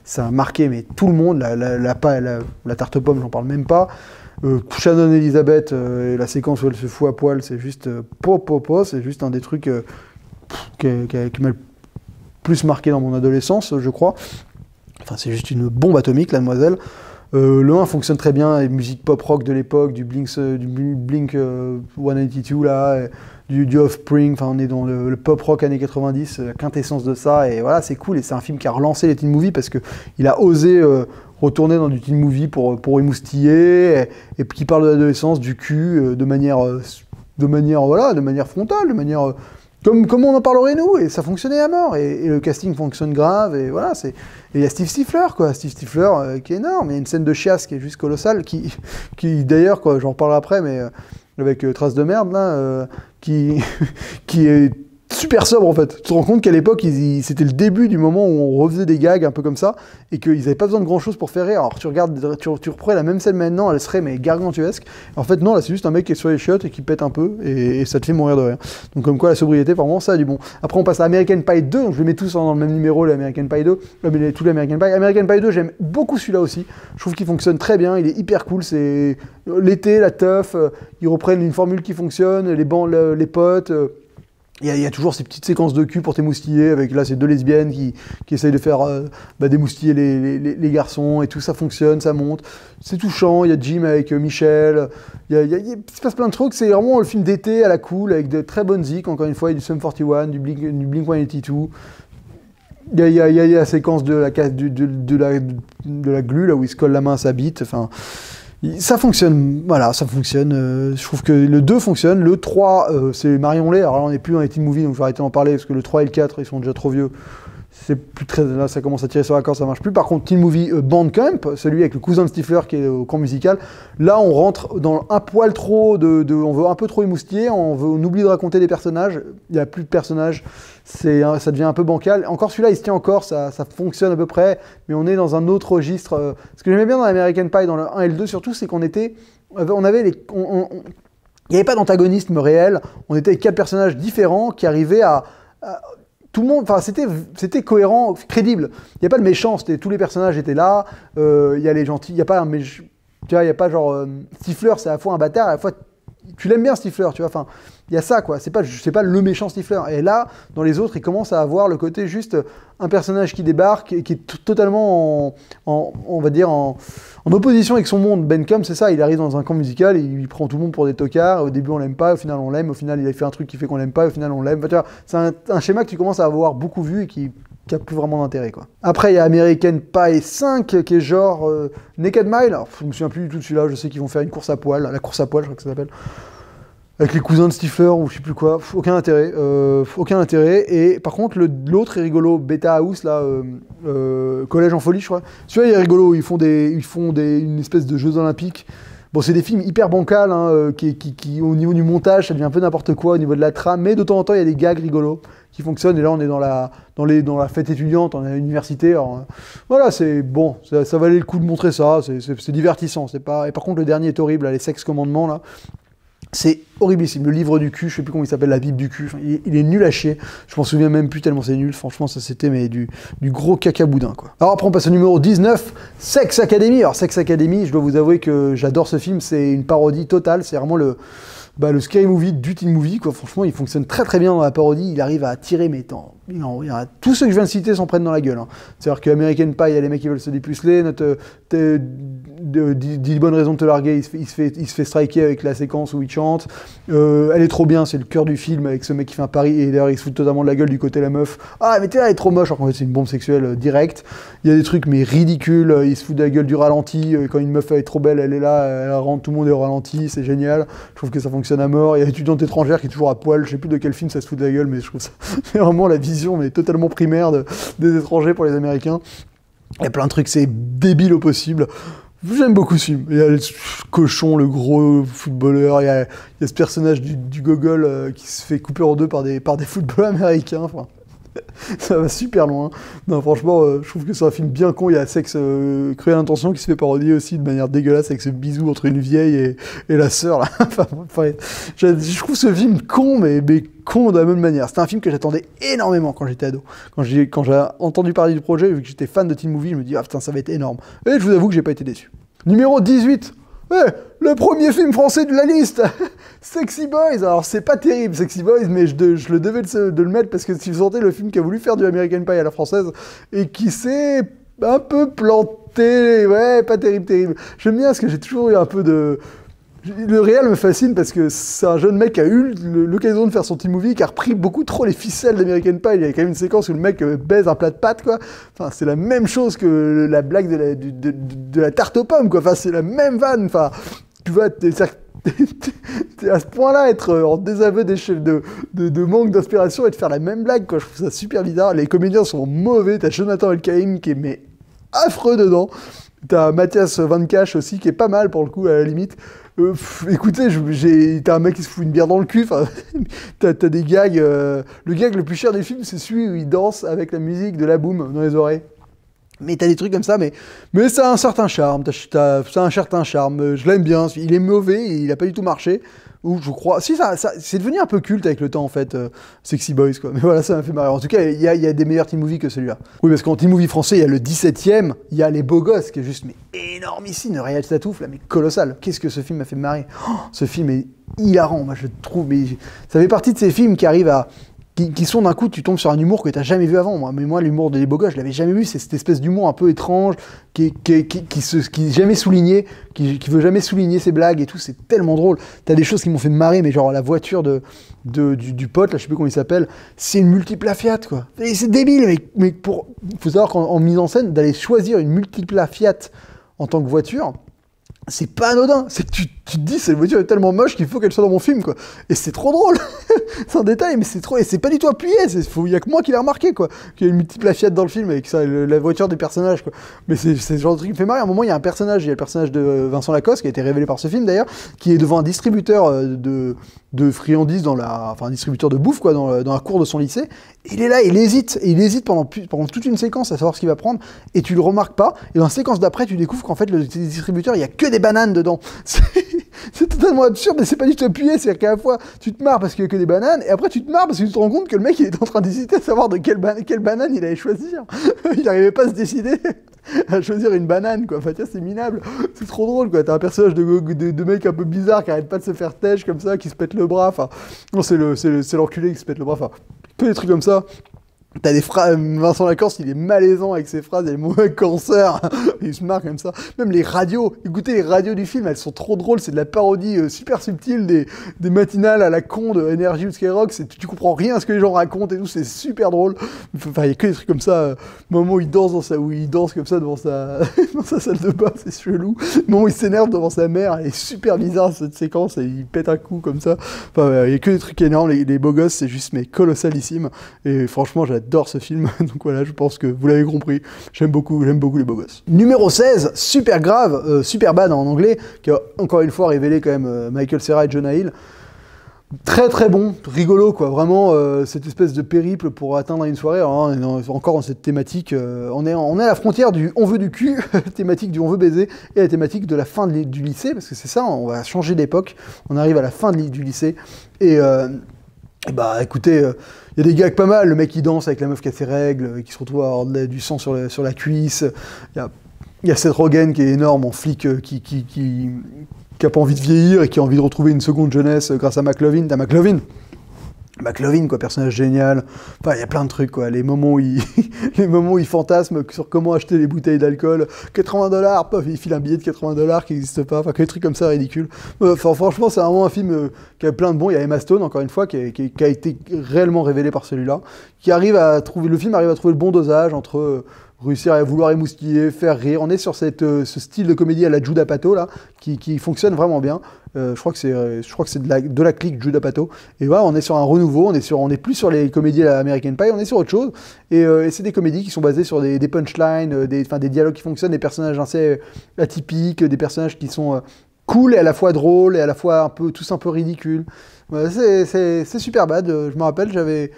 ça a marqué tout le monde. La tarte aux pommes, j'en parle même pas. Shannon Elizabeth, et la séquence où elle se fout à poil, c'est juste c'est juste un des trucs qui m'a le plus marqué dans mon adolescence, je crois. Enfin, c'est juste une bombe atomique, la demoiselle. Le 1 fonctionne très bien, les musiques pop-rock de l'époque, du Blink 182, là, du Offspring, enfin, on est dans le pop-rock années 90, la quintessence de ça, et voilà, c'est cool, et c'est un film qui a relancé les teen movies, parce qu'il a osé retourner dans du teen movie pour émoustiller, et qui parle de l'adolescence, du cul, de manière frontale, de manière... Comme on en parlerait nous, et ça fonctionnait à mort, et le casting fonctionne grave, et voilà, et il y a Steve Stifler, quoi, qui est énorme, il y a une scène de chiasse qui est juste colossale, qui d'ailleurs, quoi, j'en reparlerai après, mais avec Trace de merde, là, qui est super sobre en fait. Tu te rends compte qu'à l'époque, c'était le début du moment où on refaisait des gags un peu comme ça, et qu'ils n'avaient pas besoin de grand chose pour faire rire. Alors tu reprends la même scène maintenant, elle serait mais gargantuesque. En fait non, là c'est juste un mec qui est sur les chiottes et qui pète un peu, et ça te fait mourir de rire. Donc comme quoi la sobriété, vraiment ça a du bon. Après on passe à American Pie 2, donc je les mets tous dans le même numéro, l'American Pie 2, tous les American Pie. American Pie 2, j'aime beaucoup celui-là aussi. Je trouve qu'il fonctionne très bien, il est hyper cool, c'est l'été, la teuf, ils reprennent une formule qui fonctionne, les potes... Il y a toujours ces petites séquences de cul pour t'émoustiller, avec là ces 2 lesbiennes qui essayent de faire d'émoustiller les garçons, et tout ça fonctionne, ça monte. C'est touchant, il y a Jim avec Michel, il se passe plein de trucs, c'est vraiment le film d'été à la cool, avec de très bonnes zik, encore une fois, il y a du Sum 41, du Blink 182. Il y a la séquence de la glu, là où il se colle la main à sa bite, enfin... Ça fonctionne, voilà, ça fonctionne. Je trouve que le 2 fonctionne. Le 3, c'est Marion Lay. Alors là, on n'est plus dans les teen movies, donc je vais arrêter d'en parler, parce que le 3 et le 4, ils sont déjà trop vieux. C'est plus très... Là, ça commence à tirer sur la corde, ça marche plus. Par contre, teen movie Bandcamp, celui avec le cousin de Stifler qui est au camp musical, là, on rentre dans un poil trop on veut un peu trop émoustiller, on oublie de raconter des personnages. Il n'y a plus de personnages. Ça devient un peu bancal. Encore celui-là, il se tient encore, ça fonctionne à peu près, mais on est dans un autre registre. Ce que j'aimais bien dans American Pie, dans le 1 et le 2 surtout, c'est qu'on était... il n'y avait pas d'antagonisme réel, on était avec 4 personnages différents qui arrivaient à tout le monde, enfin c'était cohérent, crédible. Il n'y a pas de méchant, tous les personnages étaient là, il y a les gentils, il n'y a pas un méchant, tu vois, il n'y a pas genre... Stifler, c'est à la fois un bâtard, à la fois... Tu l'aimes bien Stifler, tu vois, enfin, il y a ça quoi, c'est pas le méchant Stifler. Et là, dans les autres, il commence à avoir le côté juste un personnage qui débarque et qui est totalement on va dire en opposition avec son monde. Bandcamp, c'est ça, il arrive dans un camp musical et il prend tout le monde pour des tocards. Au début on l'aime pas, au final on l'aime, au final il a fait un truc qui fait qu'on l'aime pas, au final on l'aime. Enfin, tu vois, c'est un schéma que tu commences à avoir beaucoup vu et qui a plus vraiment d'intérêt quoi. Après il y a American Pie 5 qui est genre Naked Mile. Alors, je me souviens plus du tout de celui-là, je sais qu'ils vont faire une course à poil, la course à poil je crois que ça s'appelle. Avec les cousins de Stifler ou je sais plus quoi, aucun intérêt. Et par contre, l'autre est rigolo, Beta House, là, Collège en folie, je crois. Celui-là, il est rigolo, ils font une espèce de Jeux Olympiques. Bon, c'est des films hyper bancals, hein, qui, au niveau du montage, ça devient un peu n'importe quoi, au niveau de la trame, mais de temps en temps, il y a des gags rigolos qui fonctionnent. Et là, on est dans la fête étudiante, on est à l'université. Voilà, c'est bon, ça valait le coup de montrer ça, c'est divertissant. Et par contre, le dernier est horrible, là, les Sex Commandements, là. C'est horriblissime. Le livre du cul, je sais plus comment il s'appelle, la Bible du cul. Enfin, il est nul à chier. Je m'en souviens même plus tellement c'est nul. Franchement, ça c'était mais du gros caca boudin, quoi. Alors après, on passe au numéro 19, Sex Academy. Alors Sex Academy, je dois vous avouer que j'adore ce film. C'est une parodie totale. C'est vraiment le scary movie du teen movie, quoi. Franchement, il fonctionne très très bien dans la parodie. Il arrive à tirer, mais tous ceux que je viens de citer s'en prennent dans la gueule. Hein. C'est-à-dire que American Pie, il y a les mecs qui veulent se dépuceler. 10 bonnes raisons de te larguer, il se fait striker avec la séquence où il chante. Elle est trop bien, c'est le cœur du film avec ce mec qui fait un pari et d'ailleurs il se fout totalement de la gueule du côté de la meuf. Ah mais t'es là, elle est trop moche, alors qu'en fait c'est une bombe sexuelle directe. Il y a des trucs mais ridicules, il se fout de la gueule du ralenti, quand une meuf elle est trop belle, elle est là, elle rentre, tout le monde est au ralenti, c'est génial. Je trouve que ça fonctionne à mort. Il y a l'étudiante étrangère qui est toujours à poil, je sais plus de quel film ça se fout de la gueule, mais je trouve ça c'est vraiment la vision mais totalement primaire des étrangers pour les Américains. Il y a plein de trucs, c'est débile au possible. J'aime beaucoup ce film. Il y a le cochon, le gros footballeur, il y a ce personnage du gogol qui se fait couper en deux par des footballeurs américains. Enfin, ça va super loin. Non, franchement, je trouve que c'est un film bien con. Il y a Sexe Cruelle Intention qui se fait parodier aussi de manière dégueulasse avec ce bisou entre une vieille et la sœur. Là. Enfin, je trouve ce film con, mais con de la même manière. C'était un film que j'attendais énormément quand j'étais ado. Quand j'ai entendu parler du projet, vu que j'étais fan de teen movie, je me dis ah putain ça va être énorme. Et je vous avoue que j'ai pas été déçu. Numéro 18. Le premier film français de la liste, Sexy Boys. Alors c'est pas terrible Sexy Boys, mais je le devais de le mettre parce que si vous sentez le film qui a voulu faire du American Pie à la française et qui s'est un peu planté, ouais, pas terrible. J'aime bien parce que j'ai toujours eu un peu de... Le réel me fascine parce que c'est un jeune mec qui a eu l'occasion de faire son teen movie, qui a repris beaucoup trop les ficelles d'American Pie. Il y a quand même une séquence où le mec baise un plat de pâtes, quoi. Enfin, c'est la même chose que la blague de la tarte aux pommes, quoi. Enfin, c'est la même vanne. Enfin, tu vois, t'es à ce point-là, être en désaveu des chefs de manque d'inspiration et de faire la même blague, quoi. Je trouve ça super bizarre. Les comédiens sont mauvais. T'as Jonathan Elkaïm qui est affreux dedans. T'as Mathias Van Cache aussi qui est pas mal pour le coup à la limite. Écoutez, t'as un mec qui se fout une bière dans le cul. T'as des gags. Le gag le plus cher du film, c'est celui où il danse avec la musique de la boom dans les oreilles. Mais t'as des trucs comme ça, mais ça a un certain charme. Ça a un certain charme. Je l'aime bien. Il est mauvais, et il a pas du tout marché. Ou je crois. Si, c'est devenu un peu culte avec le temps, en fait, Sexy Boys, quoi. Mais voilà, ça m'a fait marrer. En tout cas, il y a des meilleurs teen movies que celui-là. Oui, parce qu'en teen movie français, il y a le 17ème, il y a Les Beaux Gosses, qui est juste, mais énormissime, de Réal Statouf, là, mais colossal. Qu'est-ce que ce film m'a fait marrer. Ce film est hilarant, moi, je trouve. Mais ça fait partie de ces films qui arrivent à... Qui sont d'un coup, tu tombes sur un humour que t'as jamais vu avant. Mais moi, l'humour des Beaux Gosses, je l'avais jamais vu. C'est cette espèce d'humour un peu étrange, qui est jamais souligné, qui veut jamais souligner ses blagues et tout. C'est tellement drôle. T'as des choses qui m'ont fait marrer, mais genre la voiture du pote, là, je sais plus comment il s'appelle, c'est une multiple Fiat, quoi. Et c'est débile, mais faut savoir qu'en mise en scène, d'aller choisir une multiple Fiat en tant que voiture, c'est pas anodin. Tu te dis, cette voiture est tellement moche qu'il faut qu'elle soit dans mon film, quoi. Et c'est trop drôle. C'est un détail, mais c'est trop... Et c'est pas du tout appuyé. Il y a que moi qui l'ai remarqué, quoi. Qu'il y a une multiple Fiat dans le film avec ça, la voiture des personnages, quoi. Mais c'est ce genre de truc qui me fait marrer. À un moment, il y a le personnage de Vincent Lacoste, qui a été révélé par ce film, d'ailleurs, qui est devant un distributeur de friandises un distributeur de bouffe, quoi, dans la cour de son lycée. Il est là, il hésite pendant toute une séquence à savoir ce qu'il va prendre, et tu le remarques pas. Et dans la séquence d'après, tu découvres qu'en fait, le distributeur, il y a que des bananes dedans. C'est totalement absurde, mais c'est pas du tout appuyé. C'est-à-dire qu'à la fois, tu te marres parce qu'il y a que des bananes, et après, tu te marres parce que tu te rends compte que le mec, il est en train d'hésiter à savoir de quelle banane il allait choisir. Il n'arrivait pas à se décider à choisir une banane, quoi. Enfin, tiens, c'est minable. C'est trop drôle, quoi. T'as un personnage de mec un peu bizarre qui arrête pas de se faire têche comme ça, qui se pète le bras. Enfin, non, c'est l'enculé qui se pète le bras. Enfin, que des trucs comme ça. T'as des phrases, Vincent Lacoste, il est malaisant avec ses phrases, il y a le mot cancer, il se marre comme ça. Même les radios, écoutez les radios du film, elles sont trop drôles, c'est de la parodie super subtile des matinales à la con de Energy ou Skyrock, tu comprends rien à ce que les gens racontent et tout, c'est super drôle. Enfin, il y a que des trucs comme ça, le moment où il danse comme ça devant dans sa salle de bain, c'est chelou. Le moment où il s'énerve devant sa mère, elle est super bizarre cette séquence, et il pète un coup comme ça. Enfin, il y a que des trucs énormes, les beaux gosses, c'est juste mais colossalissime. Et franchement, j'adore ce film, donc voilà, je pense que vous l'avez compris, j'aime beaucoup les beaux gosses. Numéro 16, super grave, super bad en anglais, qui a encore une fois révélé quand même Michael Cera et Jonah Hill. Très très bon, rigolo quoi, vraiment cette espèce de périple pour atteindre une soirée. Alors, hein, on est encore dans cette thématique, on est à la frontière du on veut du cul, thématique du on veut baiser, et la thématique de la fin du lycée, parce que c'est ça, on va changer d'époque, on arrive à la fin du lycée, et bah écoutez, il y a des gags pas mal, le mec qui danse avec la meuf qui a ses règles, qui se retrouve à avoir du sang sur la cuisse, il y a Seth Rogen qui est énorme en flic qui a pas envie de vieillir et qui a envie de retrouver une seconde jeunesse grâce à McLovin. T'as McLovin, quoi, personnage génial. Enfin, il y a plein de trucs, quoi. Les moments où il, les moments où il fantasme sur comment acheter les bouteilles d'alcool. 80$, paf, il file un billet de 80$ qui n'existe pas. Enfin, que des trucs comme ça ridicules. Enfin, franchement, c'est vraiment un film qui a plein de bons. Il y a Emma Stone, encore une fois, qui a été réellement révélé par celui-là. Le film arrive à trouver le bon dosage entre réussir à vouloir émoustiller, faire rire. On est sur ce style de comédie à la Judd Apatow là, qui fonctionne vraiment bien. Je crois que c'est de la clique Judd Apatow. Et voilà, on est sur un renouveau. On est plus sur les comédies à la American Pie. On est sur autre chose. Et c'est des comédies qui sont basées sur des punchlines, des dialogues qui fonctionnent, des personnages assez atypiques, des personnages qui sont cool et à la fois drôles et à la fois tous un peu ridicules. Voilà, c'est super bad. Je me rappelle, j'avais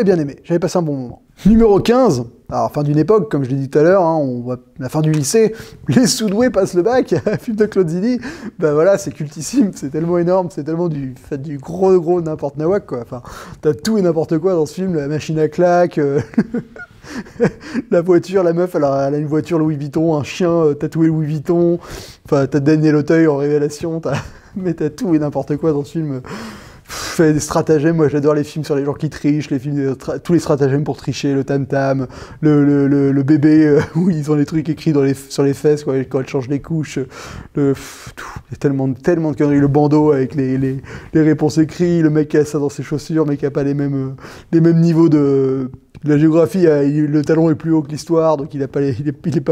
bien aimé. J'avais passé un bon moment. Numéro 15, alors fin d'une époque, comme je l'ai dit tout à l'heure, hein, on voit la fin du lycée, les sous-doués passent le bac, film de Claude Zidi, ben voilà, c'est cultissime, c'est tellement énorme, c'est tellement du gros n'importe nawak, quoi. Enfin, t'as tout et n'importe quoi dans ce film, la machine à claques, la voiture, la meuf, elle a une voiture Louis Vuitton, un chien tatoué Louis Vuitton, enfin, t'as Daniel Auteuil en révélation, mais t'as tout et n'importe quoi dans ce film. Fait des stratagèmes, moi j'adore les films sur les gens qui trichent, tous les stratagèmes pour tricher, le tam-tam, le bébé où ils ont les trucs écrits sur les fesses quand elles changent les couches, il y a tellement de conneries, le bandeau avec les réponses écrites, le mec qui a ça dans ses chaussures mais qui a pas les mêmes niveaux de la géographie, le talon est plus haut que l'histoire, donc il est pas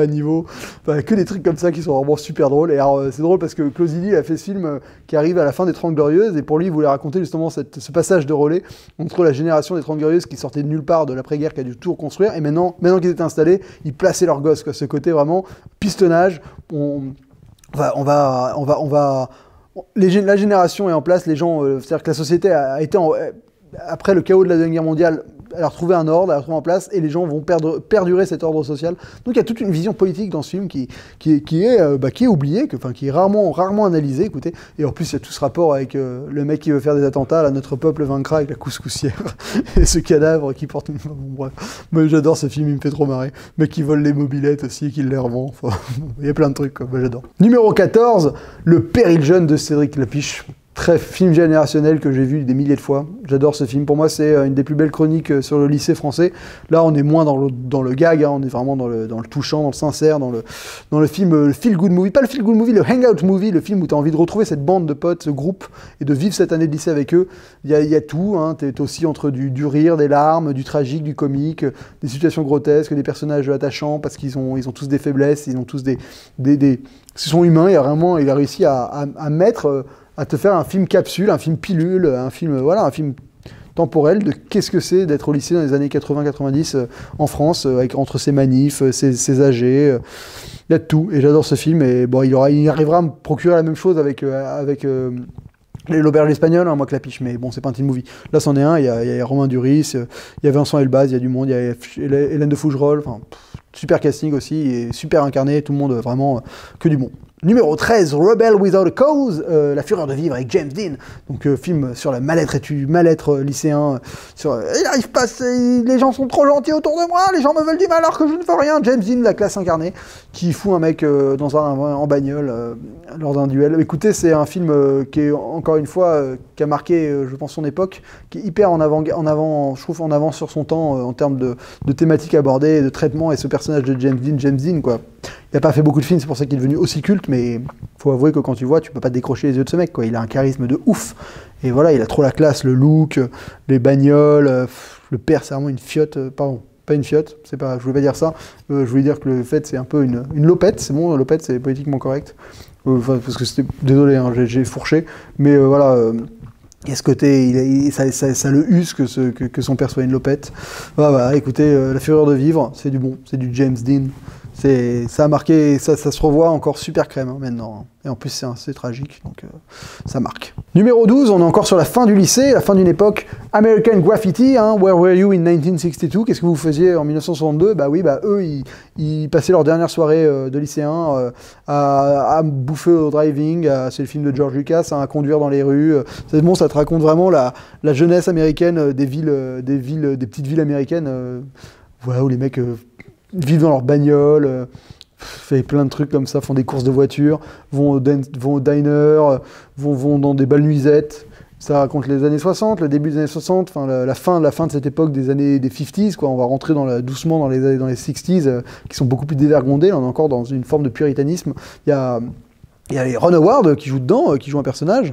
à niveau. Enfin, que des trucs comme ça qui sont vraiment super drôles. Et alors, c'est drôle parce que Claude Zidi a fait ce film qui arrive à la fin des 30 Glorieuses, et pour lui, il voulait raconter justement ce passage de relais entre la génération des 30 Glorieuses qui sortait de nulle part de l'après-guerre, qui a dû tout reconstruire, et maintenant qu'ils étaient installés, ils plaçaient leurs gosses, quoi. Ce côté vraiment pistonnage. La génération est en place, les gens, c'est-à-dire que la société a été après le chaos de la Deuxième Guerre mondiale, elle a retrouvé un ordre, elle a retrouvé en place, et les gens vont perdurer cet ordre social. Donc il y a toute une vision politique dans ce film qui est oubliée, qui est rarement analysée, écoutez. Et en plus, il y a tout ce rapport avec le mec qui veut faire des attentats, là, notre peuple vaincra avec la couscoussière, et ce cadavre qui porte une... Bon, bref, moi j'adore ce film, il me fait trop marrer. Le mec qui vole les mobylettes aussi, et qui les revend, enfin, il y a plein de trucs, quoi. Moi j'adore. Numéro 14, Le Péril jeune de Cédric Lapiche. Film générationnel que j'ai vu des milliers de fois. J'adore ce film. Pour moi, c'est une des plus belles chroniques sur le lycée français. Là, on est moins dans le gag, hein, on est vraiment dans le touchant, dans le sincère, dans le film, le feel-good movie. Pas le feel-good movie, le hangout movie, le film où tu as envie de retrouver cette bande de potes, ce groupe, et de vivre cette année de lycée avec eux. Il y a tout. Hein, tu es aussi entre du rire, des larmes, du tragique, du comique, des situations grotesques, des personnages attachants parce qu'ils ont tous des faiblesses, ils ont tous ils sont humains. Il a réussi à te faire un film capsule, un film pilule, un film temporel de qu'est-ce que c'est d'être au lycée dans les années 80-90 en France, entre ses manifs, ses âgés, il y a de tout, et j'adore ce film, et bon, il arrivera à me procurer la même chose avec l'Auberge espagnole, hein, moi que Lapiche, mais bon, c'est pas un teen movie. Là, c'en est un, il y a Romain Duris, il y a Vincent Elbaz, il y a du monde, il y a Hélène de Fougerolles, enfin, super casting aussi, et super incarné, tout le monde, vraiment, que du bon. Numéro 13, Rebel Without a Cause, La Fureur de Vivre avec James Dean. Donc film sur le mal-être lycéen. Il arrive pas, les gens sont trop gentils autour de moi, les gens me veulent du mal alors que je ne fais rien. James Dean, la classe incarnée, qui fout un mec en bagnole lors d'un duel. Écoutez, c'est un film qui est, encore une fois, qui a marqué, je pense, son époque, qui est hyper je trouve en avance sur son temps en termes de thématiques abordées, de traitement, et ce personnage de James Dean, quoi. Il n'a pas fait beaucoup de films, c'est pour ça qu'il est devenu aussi culte, mais faut avouer que quand tu vois, tu peux pas te décrocher les yeux de ce mec, quoi. Il a un charisme de ouf. Et voilà, il a trop la classe, le look, les bagnoles, le père, c'est vraiment une fiotte, pardon, pas une fiotte, je voulais pas dire ça, je voulais dire que le fait, c'est un peu une lopette, c'est bon, lopette, c'est politiquement correct, parce que c'était, désolé, hein, j'ai fourché, mais voilà... Et ce côté, ça le use que son père soit une lopette. Voilà, écoutez, La Fureur de Vivre, c'est du bon, c'est du James Dean. Ça a marqué, ça se revoit encore super crème maintenant. Et en plus, c'est tragique, donc ça marque. Numéro 12, on est encore sur la fin du lycée, la fin d'une époque. American Graffiti, Where Were You in 1962? Qu'est-ce que vous faisiez en 1962? Bah oui, eux, ils passaient leur dernière soirée de lycéens à bouffer au driving, c'est le film de George Lucas, à conduire dans les rues. C'est bon, ça te raconte vraiment la jeunesse américaine des petites villes américaines, voilà, où les mecs vivent dans leur bagnole, font plein de trucs comme ça, font des courses de voitures, vont au diner, vont dans des bals nuisettes. Ça raconte les années 60, le début des années 60, la fin de cette époque des 50s, quoi. On va rentrer doucement dans les 60s, qui sont beaucoup plus dévergondés. Là, on est encore dans une forme de puritanisme. Il y a les Ron Howard qui joue dedans, qui joue un personnage.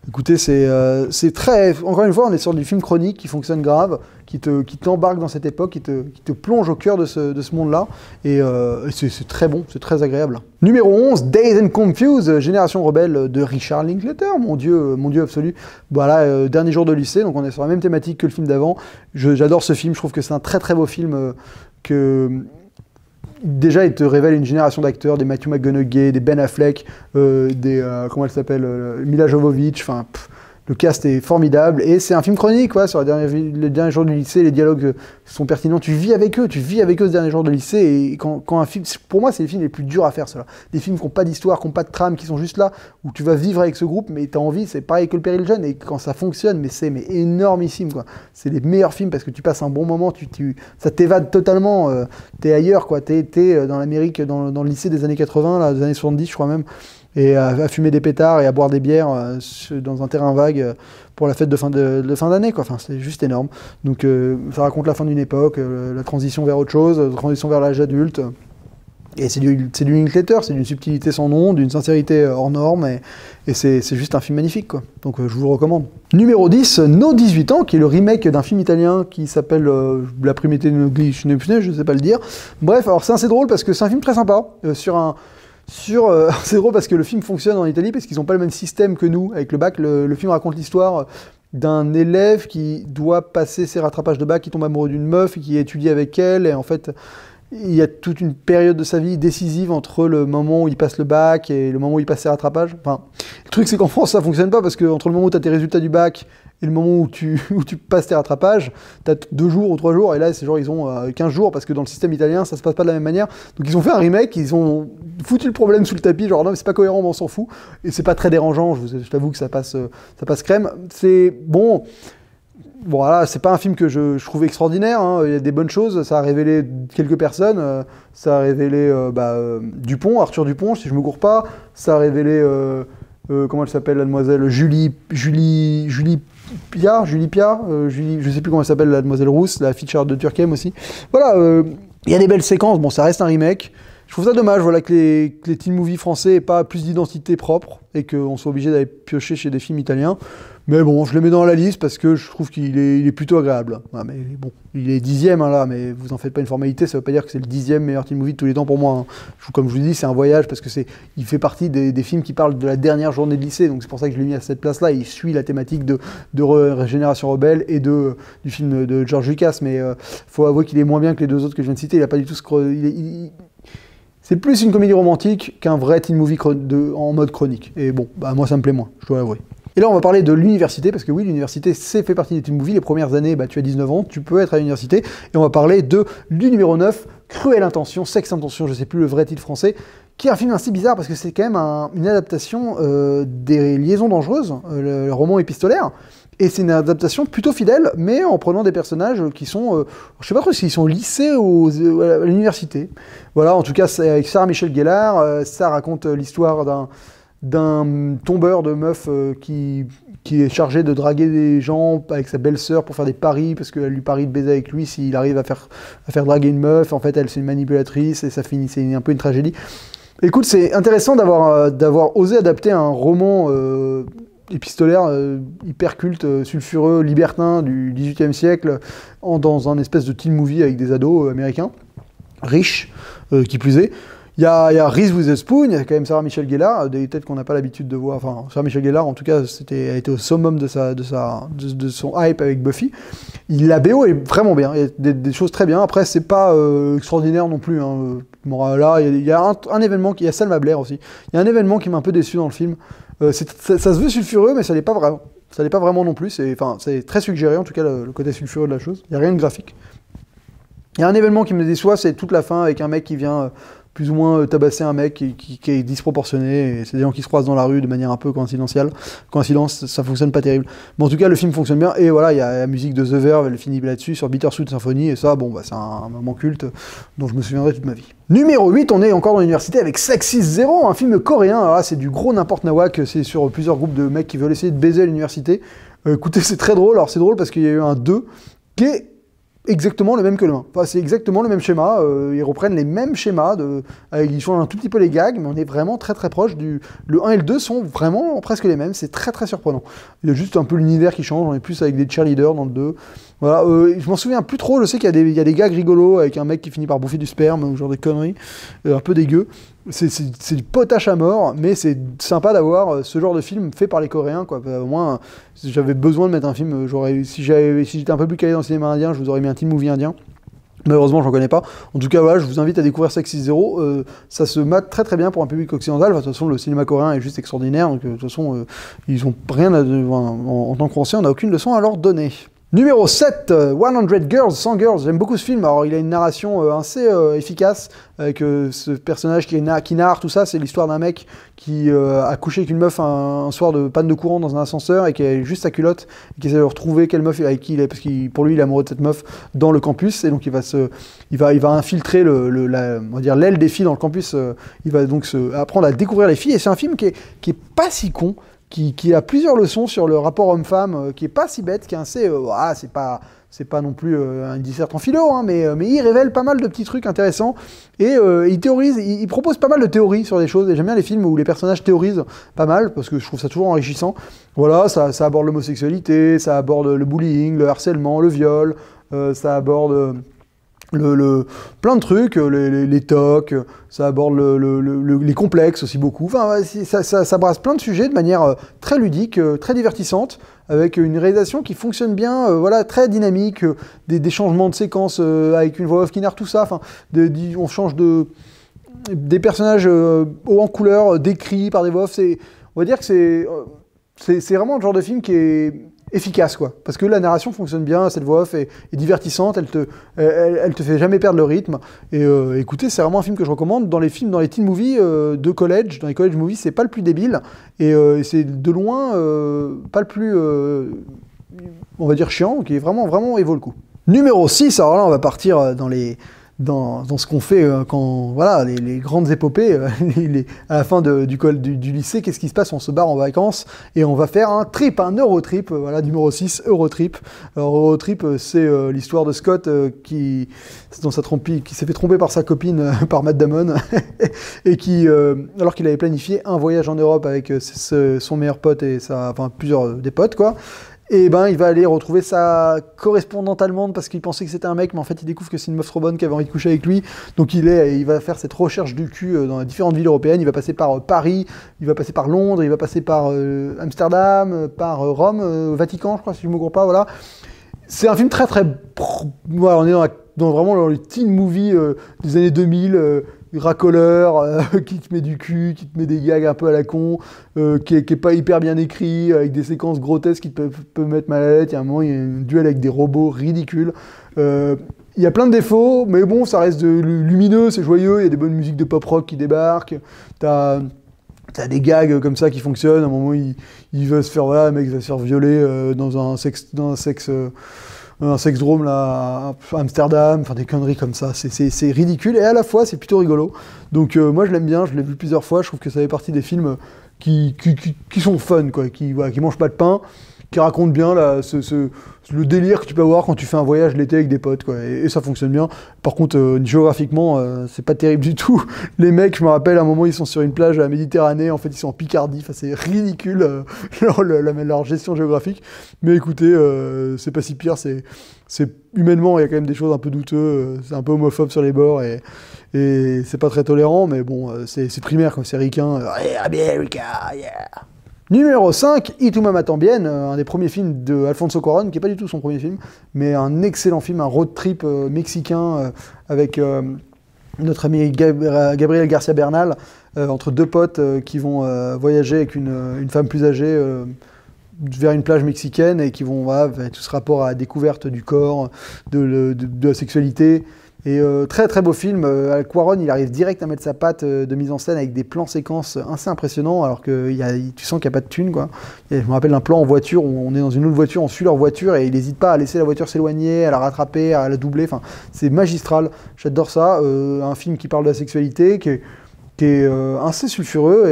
Écoutez, c'est très... Encore une fois, on est sur du film chronique qui fonctionne grave, qui t'embarque dans cette époque, qui te plonge au cœur de ce monde-là. Et c'est très bon, c'est très agréable. Numéro 11, Dazed and Confused, Génération Rebelle de Richard Linklater, mon dieu absolu. Voilà, dernier jour de lycée, donc on est sur la même thématique que le film d'avant. J'adore ce film, je trouve que c'est un très très beau film Déjà, il te révèle une génération d'acteurs, des Matthew McConaughey, des Ben Affleck, comment elle s'appelle, Mila Jovovich, le cast est formidable, et c'est un film chronique, quoi, sur les derniers jours du lycée, les dialogues sont pertinents, tu vis avec eux ce dernier jour de lycée, et quand un film, pour moi, c'est les films les plus durs à faire, ceux-là. Des films qui n'ont pas d'histoire, qui n'ont pas de trame, qui sont juste là, où tu vas vivre avec ce groupe, mais tu as envie, c'est pareil que le Péril Jeune, et quand ça fonctionne, c'est énormissime, quoi. C'est les meilleurs films, parce que tu passes un bon moment, ça t'évade totalement, t'es ailleurs, quoi, t'es dans l'Amérique, dans le lycée des années 80, là, des années 70, je crois même, et à fumer des pétards et à boire des bières dans un terrain vague pour la fête de fin d'année, quoi. Enfin, c'est juste énorme. Donc ça raconte la fin d'une époque, la transition vers autre chose, la transition vers l'âge adulte. Et c'est du Linklater, c'est d'une subtilité sans nom, d'une sincérité hors norme, et c'est juste un film magnifique, quoi. Donc je vous le recommande. Numéro 10, Nos 18 ans, qui est le remake d'un film italien qui s'appelle La Primité de je ne sais pas le dire. Bref, alors c'est assez drôle parce que c'est un film très sympa, c'est drôle parce que le film fonctionne en Italie parce qu'ils n'ont pas le même système que nous avec le bac. Le film raconte l'histoire d'un élève qui doit passer ses rattrapages de bac, qui tombe amoureux d'une meuf et qui étudie avec elle, et en fait il y a toute une période de sa vie décisive entre le moment où il passe le bac et le moment où il passe ses rattrapages. Enfin, le truc c'est qu'en France ça fonctionne pas parce que entre le moment où tu as tes résultats du bac et le moment où tu passes tes rattrapages, tu as 2 jours ou 3 jours, et là, ces gens, ils ont 15 jours, parce que dans le système italien, ça se passe pas de la même manière. Donc ils ont fait un remake, ils ont foutu le problème sous le tapis, genre non, mais c'est pas cohérent, mais on s'en fout. Et c'est pas très dérangeant, je t'avoue que ça passe crème. C'est bon... Bon, voilà, c'est pas un film que je trouve extraordinaire, il y a des bonnes choses, ça a révélé quelques personnes, ça a révélé Dupont, Arthur Dupont, si je me gourre pas, ça a révélé... comment elle s'appelle, la demoiselle Julie Pia, je sais plus comment elle s'appelle, la demoiselle rousse, la fille de Charlotte de Turckheim aussi. Voilà, il y a des belles séquences, bon, ça reste un remake. Je trouve ça dommage, voilà, que les teen movies français n'aient pas plus d'identité propre et qu'on soit obligé d'aller piocher chez des films italiens. Mais bon, je le mets dans la liste parce que je trouve qu'il est plutôt agréable. Ah, mais bon, il est 10e là, mais vous en faites pas une formalité, ça veut pas dire que c'est le 10e meilleur teen movie de tous les temps pour moi. Comme je vous dis, c'est un voyage parce que il fait partie des films qui parlent de la dernière journée de lycée, donc c'est pour ça que je l'ai mis à cette place-là. Il suit la thématique de Génération Rebelle et du film de George Lucas, mais faut avouer qu'il est moins bien que les deux autres que je viens de citer. Il a pas du tout c'est plus une comédie romantique qu'un vrai teen movie en mode chronique. Et bon, moi ça me plaît moins, je dois l'avouer. Et là on va parler de l'université, parce que oui, l'université fait partie des teen movies. Les premières années, tu as 19 ans, tu peux être à l'université. Et on va parler du numéro 9, Cruelle Intention, Sexe Intention, je sais plus le vrai titre français, qui est un film assez bizarre parce que c'est quand même une adaptation des Liaisons Dangereuses, le roman épistolaire. Et c'est une adaptation plutôt fidèle, mais en prenant des personnages qui sont... je sais pas trop s'ils sont lycées ou à l'université. Voilà, en tout cas, c'est avec Sarah Michelle Gellar. Ça raconte l'histoire d'un tombeur de meuf qui est chargé de draguer des gens avec sa belle-sœur pour faire des paris, parce qu'elle lui parie de baiser avec lui s'il arrive à faire draguer une meuf. En fait, elle, c'est une manipulatrice, et ça finit, c'est un peu une tragédie. Écoute, c'est intéressant d'avoir osé adapter un roman... épistolaire hyper culte, sulfureux, libertin du XVIIIe siècle, dans un espèce de teen movie avec des ados américains, riches, qui plus est. Il y a Reese Witherspoon, il y a quand même Sarah Michelle Gellar, des têtes qu'on n'a pas l'habitude de voir. Enfin, Sarah Michelle Gellar, en tout cas, elle était au summum de son hype avec Buffy. La BO est vraiment bien, il y a des choses très bien. Après, c'est pas extraordinaire non plus. Bon, là, il y a un événement, il y a Selma Blair aussi. Il y a un événement qui m'a un peu déçu dans le film. Ça se veut sulfureux, mais ça l'est pas vraiment. Ça l'est pas vraiment non plus. C'est très suggéré, en tout cas, le côté sulfureux de la chose. Il n'y a rien de graphique. Il y a un événement qui me déçoit, c'est toute la fin avec un mec qui vient plus ou moins tabasser un mec qui est disproportionné, et c'est des gens qui se croisent dans la rue de manière un peu coïncidentielle. Coïncidence, ça fonctionne pas terrible. Mais en tout cas, le film fonctionne bien, et voilà, il y a la musique de The Verve, elle finit là-dessus, sur Bittersweet Symphony, et ça, bon, bah, c'est un moment culte dont je me souviendrai toute ma vie. Numéro 8, on est encore dans l'université avec Sexy Zero, un film coréen. Alors là, c'est du gros n'importe nawak, c'est sur plusieurs groupes de mecs qui veulent essayer de baiser à l'université. Écoutez, c'est très drôle. Alors c'est drôle parce qu'il y a eu un 2 qui est exactement le même que le 1. Enfin, c'est exactement le même schéma, ils reprennent les mêmes schémas, ils changent un tout petit peu les gags, mais on est vraiment très très proche du... Le 1 et le 2 sont vraiment presque les mêmes, c'est très très surprenant. Il y a juste un peu l'univers qui change, on est plus avec des cheerleaders dans le 2. Voilà, je m'en souviens plus trop, je sais qu'il y a des gags rigolos avec un mec qui finit par bouffer du sperme, ou genre des conneries, un peu dégueu. C'est du potache à mort, mais c'est sympa d'avoir ce genre de film fait par les Coréens, quoi. Au moins, j'avais besoin de mettre un film, si j'étais un peu plus calé dans le cinéma indien, je vous aurais mis un teen movie indien. Malheureusement, j'en connais pas. En tout cas, voilà, je vous invite à découvrir Sexy Zero. Ça se mate très très bien pour un public occidental. Enfin, de toute façon, le cinéma coréen est juste extraordinaire. Donc, de toute façon, ils ont rien à... en tant que Français, on n'a aucune leçon à leur donner. Numéro 7, 100 Girls, 100 Girls. J'aime beaucoup ce film. Alors, il a une narration assez efficace, avec ce personnage qui narre tout ça. C'est l'histoire d'un mec qui a couché avec une meuf un soir de panne de courant dans un ascenseur et qui a juste sa culotte, et qui essaie de retrouver quelle meuf avec qui il est, parce que pour lui, il est amoureux de cette meuf dans le campus, et donc il va infiltrer on va dire l'aile des filles dans le campus. Il va donc apprendre à découvrir les filles, et c'est un film qui est pas si con. Qui a plusieurs leçons sur le rapport homme-femme, qui est pas si bête, qui est assez... c'est pas non plus un dissert en philo, hein, mais il révèle pas mal de petits trucs intéressants, et il propose pas mal de théories sur des choses, et j'aime bien les films où les personnages théorisent pas mal, parce que je trouve ça toujours enrichissant. Voilà, ça aborde l'homosexualité, ça aborde le bullying, le harcèlement, le viol, ça aborde... plein de trucs, les tocs, ça aborde les complexes aussi beaucoup. Enfin, ça brasse plein de sujets de manière très ludique, très divertissante, avec une réalisation qui fonctionne bien, voilà, très dynamique, des changements de séquences avec une voix off qui narre tout ça. Enfin, on change des personnages hauts en couleur, décrits par des voix off. On va dire que c'est vraiment le genre de film qui est efficace, quoi, parce que la narration fonctionne bien, cette voix off est divertissante, elle te fait jamais perdre le rythme, et écoutez, c'est vraiment un film que je recommande. Dans les teen movies de college, dans les college movies, c'est pas le plus débile, et c'est de loin pas le plus, on va dire, chiant, qui est vraiment, il vaut le coup. Numéro 6, alors là, on va partir dans ce qu'on fait quand, voilà, les grandes épopées, à la fin du lycée, qu'est-ce qui se passe? On se barre en vacances et on va faire un Eurotrip, voilà, numéro 6, Eurotrip. Alors Eurotrip, c'est l'histoire de Scott qui s'est fait tromper par sa copine, par Matt Damon, et qui, alors qu'il avait planifié un voyage en Europe avec son meilleur pote et plusieurs des potes, quoi. Et ben, il va aller retrouver sa correspondante allemande parce qu'il pensait que c'était un mec, mais en fait, il découvre que c'est une meuf trop bonne qui avait envie de coucher avec lui. Donc, il va faire cette recherche du cul dans les différentes villes européennes. Il va passer par Paris, il va passer par Londres, il va passer par Amsterdam, par Rome, Vatican, je crois, si je ne me trompe pas, voilà. C'est un film très, très... Voilà, on est vraiment dans les teen movies des années 2000, racoleur, qui te met du cul, qui te met des gags un peu à la con, qui est pas hyper bien écrit, avec des séquences grotesques qui te peuvent mettre mal à l'aise. Il y a un moment, il y a un duel avec des robots ridicules. Il y a plein de défauts, mais bon, ça reste lumineux, c'est joyeux, il y a des bonnes musiques de pop-rock qui débarquent, t'as des gags comme ça qui fonctionnent. À un moment, il va se faire, voilà, le mec va se faire violer dans un sex drome là, à Amsterdam, enfin des conneries comme ça, c'est ridicule, et à la fois c'est plutôt rigolo. Donc moi je l'aime bien, je l'ai vu plusieurs fois, je trouve que ça fait partie des films qui sont fun, quoi, qui mangent pas de pain, qui racontent bien là, le délire que tu peux avoir quand tu fais un voyage l'été avec des potes, quoi, et ça fonctionne bien. Par contre, géographiquement, c'est pas terrible du tout. Les mecs, je me rappelle, à un moment, ils sont sur une plage à la Méditerranée, en fait, ils sont en Picardie, enfin, c'est ridicule, leur gestion géographique. Mais écoutez, c'est pas si pire, c'est humainement, il y a quand même des choses un peu douteuses, c'est un peu homophobe sur les bords, et c'est pas très tolérant, mais bon, c'est primaire, quoi, c'est ricain. Hey, America, yeah! Numéro 5, Y tu m'amas tambien, un des premiers films de Alfonso Cuarón, qui n'est pas du tout son premier film, mais un excellent film, un road trip mexicain avec notre ami Gabriel Garcia Bernal, entre deux potes qui vont voyager avec une femme plus âgée vers une plage mexicaine et qui vont avec tout ce rapport à la découverte du corps, de la sexualité. Et très très beau film. Cuarón, il arrive direct à mettre sa patte de mise en scène avec des plans séquences assez impressionnants, alors que tu sens qu'il n'y a pas de thune, quoi. Et je me rappelle d'un plan en voiture où on est dans une autre voiture, on suit leur voiture et il n'hésite pas à laisser la voiture s'éloigner, à la rattraper, à la doubler. Enfin, c'est magistral. J'adore ça. Un film qui parle de la sexualité, qui est assez sulfureux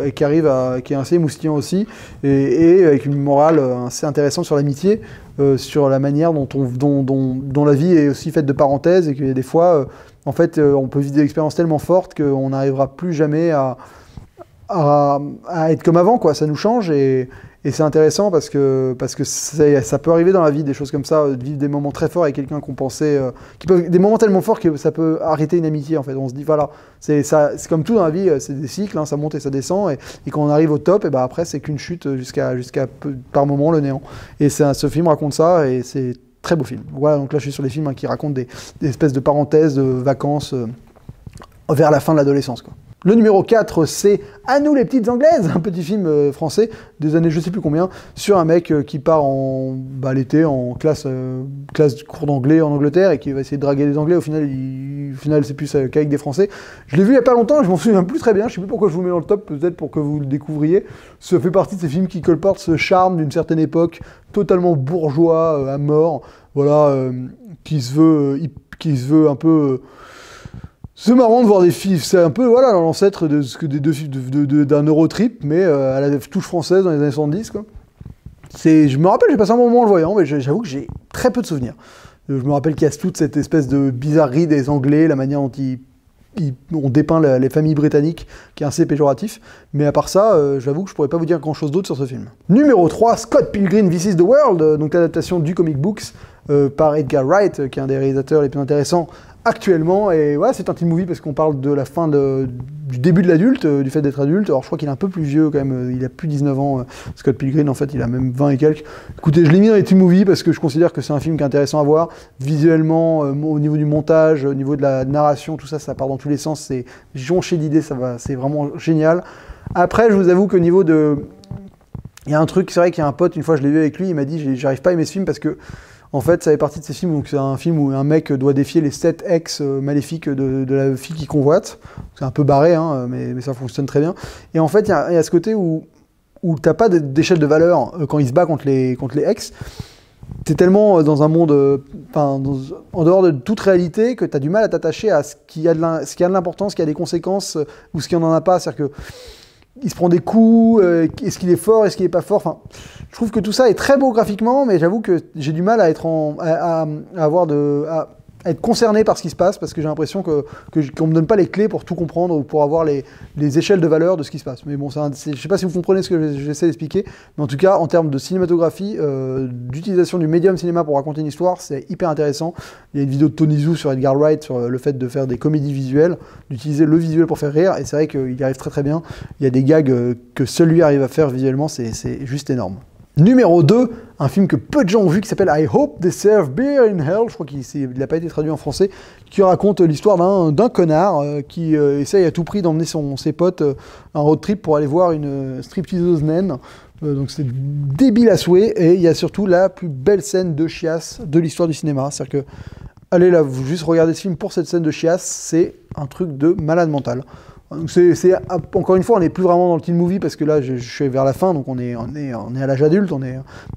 et qui est assez émoustillant aussi, et avec une morale assez intéressante sur l'amitié, sur la manière dont la vie est aussi faite de parenthèses, et qu'il y a des fois, en fait, on peut vivre des expériences tellement fortes qu'on n'arrivera plus jamais à être comme avant, quoi. Ça nous change, et c'est intéressant parce que ça peut arriver dans la vie, des choses comme ça, de vivre des moments très forts avec quelqu'un qu'on pensait, des moments tellement forts que ça peut arrêter une amitié, en fait. On se dit, voilà, c'est comme tout dans la vie, c'est des cycles, hein, ça monte et ça descend, et quand on arrive au top, et ben après c'est qu'une chute jusqu'à par moment le néant. Et ce film raconte ça, et c'est très beau film. Voilà, donc là je suis sur les films, hein, qui racontent des espèces de parenthèses, de vacances vers la fin de l'adolescence, quoi. Le numéro 4, c'est À nous les petites anglaises, un petit film français des années je sais plus combien, sur un mec qui part l'été en classe cours d'anglais en Angleterre et qui va essayer de draguer des Anglais. Au final, c'est plus qu'avec des Français. Je l'ai vu il y a pas longtemps, je m'en souviens plus très bien, je sais plus pourquoi je vous mets dans le top, peut-être pour que vous le découvriez. Ça fait partie de ces films qui colportent ce charme d'une certaine époque, totalement bourgeois à mort, voilà, qui se veut un peu... C'est marrant de voir des filles, c'est un peu voilà l'ancêtre d'un Eurotrip, mais à la touche française dans les années 70, quoi. Je me rappelle, j'ai passé un bon moment en le voyant, mais j'avoue que j'ai très peu de souvenirs. Je me rappelle qu'il y a toute cette espèce de bizarrerie des Anglais, la manière dont on dépeint les familles britanniques, qui est assez péjoratif. Mais à part ça, j'avoue que je pourrais pas vous dire grand chose d'autre sur ce film. Numéro 3, Scott Pilgrim This is the World, donc l'adaptation du comic books par Edgar Wright, qui est un des réalisateurs les plus intéressants actuellement. Et ouais, c'est un teen movie parce qu'on parle de la fin du début de l'adulte, du fait d'être adulte. Alors je crois qu'il est un peu plus vieux quand même, il a plus 19 ans, Scott Pilgrim, en fait il a même 20 et quelques. Écoutez, je l'ai mis dans les teen movies parce que je considère que c'est un film qui est intéressant à voir, visuellement, au niveau du montage, au niveau de la narration, tout ça, ça part dans tous les sens, c'est jonché d'idées, c'est vraiment génial. Après, je vous avoue qu'au niveau de... Il y a un truc, c'est vrai qu'il y a un pote, une fois je l'ai vu avec lui, il m'a dit j'arrive pas à aimer ce film parce que en fait, ça fait partie de ces films où c'est un film où un mec doit défier les 7 ex maléfiques de la fille qu'il convoite. C'est un peu barré, hein, mais ça fonctionne très bien. Et en fait, il y a ce côté où t'as pas d'échelle de valeur quand il se bat contre les ex. T'es tellement dans un monde, en dehors de toute réalité, que t'as du mal à t'attacher à ce qui a de l'importance, ce qui a des conséquences, ou ce qui en a pas. C'est-à-dire que il se prend des coups, est-ce qu'il est fort, est-ce qu'il est pas fort, enfin, je trouve que tout ça est très beau graphiquement, mais j'avoue que j'ai du mal à être à être concerné par ce qui se passe, parce que j'ai l'impression qu'on me donne pas les clés pour tout comprendre, ou pour avoir les échelles de valeur de ce qui se passe. Mais bon, je sais pas si vous comprenez ce que j'essaie d'expliquer, mais en tout cas, en termes de cinématographie, d'utilisation du médium cinéma pour raconter une histoire, c'est hyper intéressant. Il y a une vidéo de Tony Zhou sur Edgar Wright, sur le fait de faire des comédies visuelles, d'utiliser le visuel pour faire rire, et c'est vrai qu'il y arrive très très bien. Il y a des gags que seul lui arrive à faire visuellement, c'est juste énorme. Numéro 2, un film que peu de gens ont vu qui s'appelle I Hope They Serve Beer in Hell, je crois qu'il n'a pas été traduit en français, qui raconte l'histoire d'un connard qui essaye à tout prix d'emmener ses potes un road trip pour aller voir une stripteaseuse naine. Donc c'est débile à souhait, et il y a surtout la plus belle scène de chiasse de l'histoire du cinéma. C'est-à-dire que, allez là, vous juste regardez ce film pour cette scène de chiasse, c'est un truc de malade mental. Encore une fois, on n'est plus vraiment dans le teen movie parce que là, je suis vers la fin, donc on est à l'âge adulte,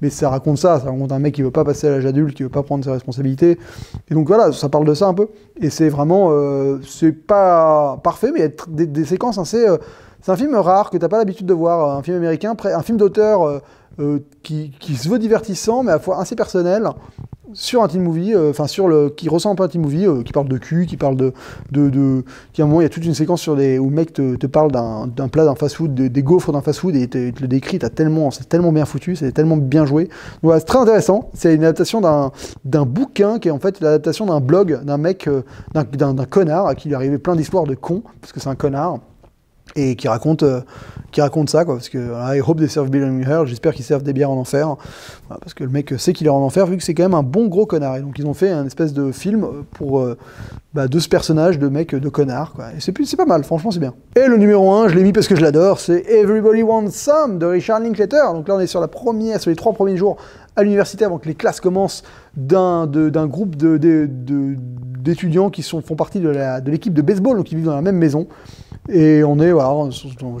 mais ça raconte un mec qui veut pas passer à l'âge adulte, qui veut pas prendre ses responsabilités, et donc voilà, ça parle de ça un peu, et c'est vraiment, c'est pas parfait, mais il y a des séquences assez, c'est un film rare que t'as pas l'habitude de voir, un film américain, un film d'auteur qui se veut divertissant, mais à la fois assez personnel, sur un teen movie, qui ressemble un peu à un teen movie, qui parle de cul, qui parle à un moment, il y a toute une séquence où le mec te parle d'un plat d'un fast-food, des gaufres d'un fast-food, et il te le décrit, c'est tellement bien foutu, c'est tellement bien joué. Donc voilà, c'est très intéressant. C'est une adaptation d'un bouquin qui est en fait l'adaptation d'un blog d'un mec, d'un connard, à qui lui arrivait plein d'histoires de cons, parce que c'est un connard. et qui raconte ça, quoi, parce que voilà, I hope they serve beer in hell, j'espère qu'ils servent des bières en enfer, voilà, parce que le mec sait qu'il est en enfer, vu que c'est quand même un bon gros connard, et donc ils ont fait un espèce de film pour de ce personnage de mec de connard, quoi, et c'est pas mal, franchement c'est bien. Et le numéro 1, je l'ai mis parce que je l'adore, c'est Everybody Wants Some de Richard Linklater, donc là on est sur les 3 premiers jours à l'université avant que les classes commencent d'un groupe d'étudiants qui font partie de l'équipe de baseball, donc ils vivent dans la même maison. Et on est, voilà,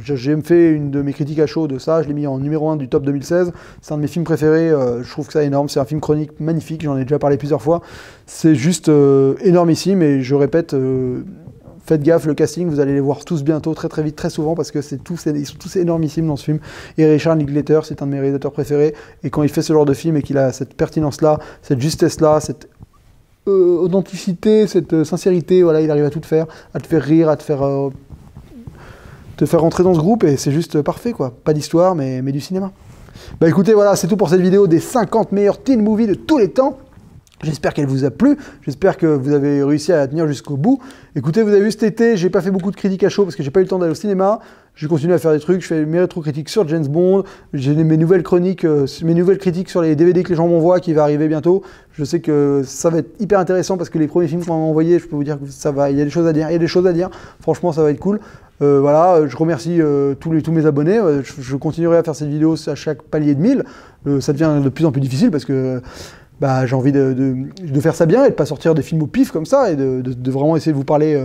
j'ai fait une de mes critiques à chaud de ça, je l'ai mis en numéro 1 du top 2016, c'est un de mes films préférés, je trouve que c'est énorme, c'est un film chronique magnifique, j'en ai déjà parlé plusieurs fois, c'est juste énormissime, et je répète, faites gaffe, le casting, vous allez les voir tous bientôt, très très vite, très souvent, parce que ils sont tous énormissimes dans ce film, et Richard Linklater, c'est un de mes réalisateurs préférés, et quand il fait ce genre de film, et qu'il a cette pertinence-là, cette justesse-là, cette authenticité, cette sincérité, voilà, il arrive à tout faire, à te faire rire, à te faire rentrer dans ce groupe, et c'est juste parfait, quoi. Pas d'histoire, mais du cinéma. Bah écoutez, voilà, c'est tout pour cette vidéo des 50 meilleurs teen movies de tous les temps. J'espère qu'elle vous a plu, j'espère que vous avez réussi à la tenir jusqu'au bout. Écoutez, vous avez vu cet été, j'ai pas fait beaucoup de critiques à chaud parce que j'ai pas eu le temps d'aller au cinéma. Je continue à faire des trucs, je fais mes rétro-critiques sur James Bond, j'ai mes nouvelles critiques sur les DVD que les gens m'envoient qui va arriver bientôt. Je sais que ça va être hyper intéressant parce que les premiers films qu'on m'a envoyés, je peux vous dire que il y a des choses à dire, franchement ça va être cool. Voilà, je remercie tous mes abonnés, je continuerai à faire cette vidéo à chaque palier de 1000. Ça devient de plus en plus difficile parce que j'ai envie de faire ça bien et de pas sortir des films au pif comme ça et de vraiment essayer de vous parler.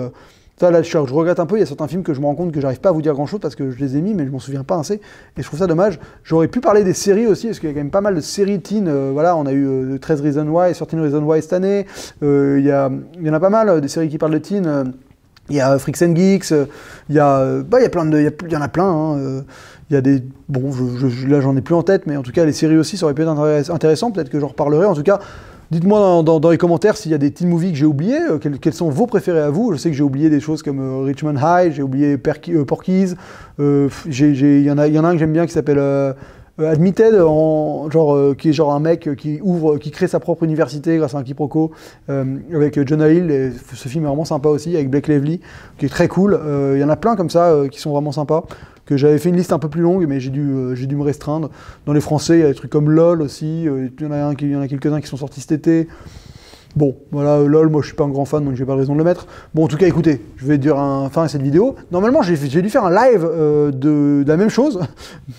Ça, là, je regrette un peu, il y a certains films que je me rends compte que j'arrive pas à vous dire grand chose parce que je les ai mis, mais je m'en souviens pas assez. Et je trouve ça dommage. J'aurais pu parler des séries aussi, parce qu'il y a quand même pas mal de séries teen. Voilà, on a eu 13 Reasons Why, 13 Reasons Why cette année. Il y en a pas mal, des séries qui parlent de teen. Il y a Freaks and Geeks, il y en a plein. Hein. Il y a des... Bon, là, j'en ai plus en tête, mais en tout cas, les séries aussi, ça aurait pu être intéressant. Peut-être que j'en reparlerai. En tout cas, dites-moi dans les commentaires s'il y a des teen movies que j'ai oubliés, quels sont vos préférés à vous. Je sais que j'ai oublié des choses comme Richmond High, j'ai oublié Porky's. Il y en a un que j'aime bien qui s'appelle Admitted, qui est genre un mec qui crée sa propre université grâce à un quiproquo avec Jonah Hill. Et ce film est vraiment sympa aussi, avec Blake Lively, qui est très cool. Il y en a plein comme ça qui sont vraiment sympas. Que j'avais fait une liste un peu plus longue, mais j'ai dû me restreindre. Dans les Français, il y a des trucs comme LOL aussi, il y en a quelques-uns qui sont sortis cet été. Bon, voilà, LOL, moi je suis pas un grand fan, donc j'ai pas de raison de le mettre. Bon, en tout cas, écoutez, je vais dire fin à cette vidéo. Normalement, j'ai dû faire un live de la même chose.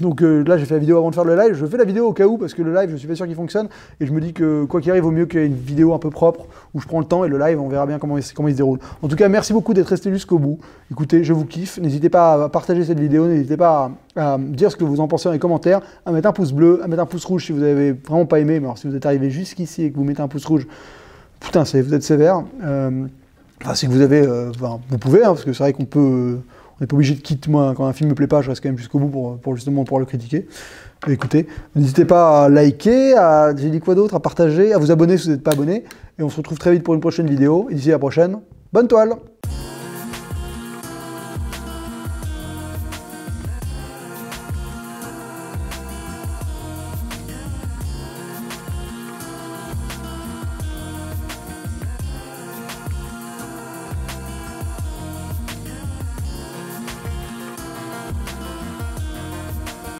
Donc là, j'ai fait la vidéo avant de faire le live. Je fais la vidéo au cas où, parce que le live, je suis pas sûr qu'il fonctionne. Et je me dis que quoi qu'il arrive, vaut mieux qu'il y ait une vidéo un peu propre, où je prends le temps, et le live, on verra bien comment il se déroule. En tout cas, merci beaucoup d'être resté jusqu'au bout. Écoutez, je vous kiffe. N'hésitez pas à partager cette vidéo, n'hésitez pas à dire ce que vous en pensez dans les commentaires, à mettre un pouce bleu, à mettre un pouce rouge si vous avez vraiment pas aimé. Mais alors, si vous êtes arrivé jusqu'ici et que vous mettez un pouce rouge, putain, vous êtes sévère. Enfin, si vous avez... vous pouvez, hein, parce que c'est vrai qu'on peut... on n'est pas obligé de quitter. Moi, quand un film me plaît pas, je reste quand même jusqu'au bout pour justement pouvoir le critiquer. Écoutez, n'hésitez pas à liker, j'ai dit quoi d'autre, à partager, à vous abonner si vous n'êtes pas abonné. Et on se retrouve très vite pour une prochaine vidéo. Et d'ici à la prochaine, bonne toile!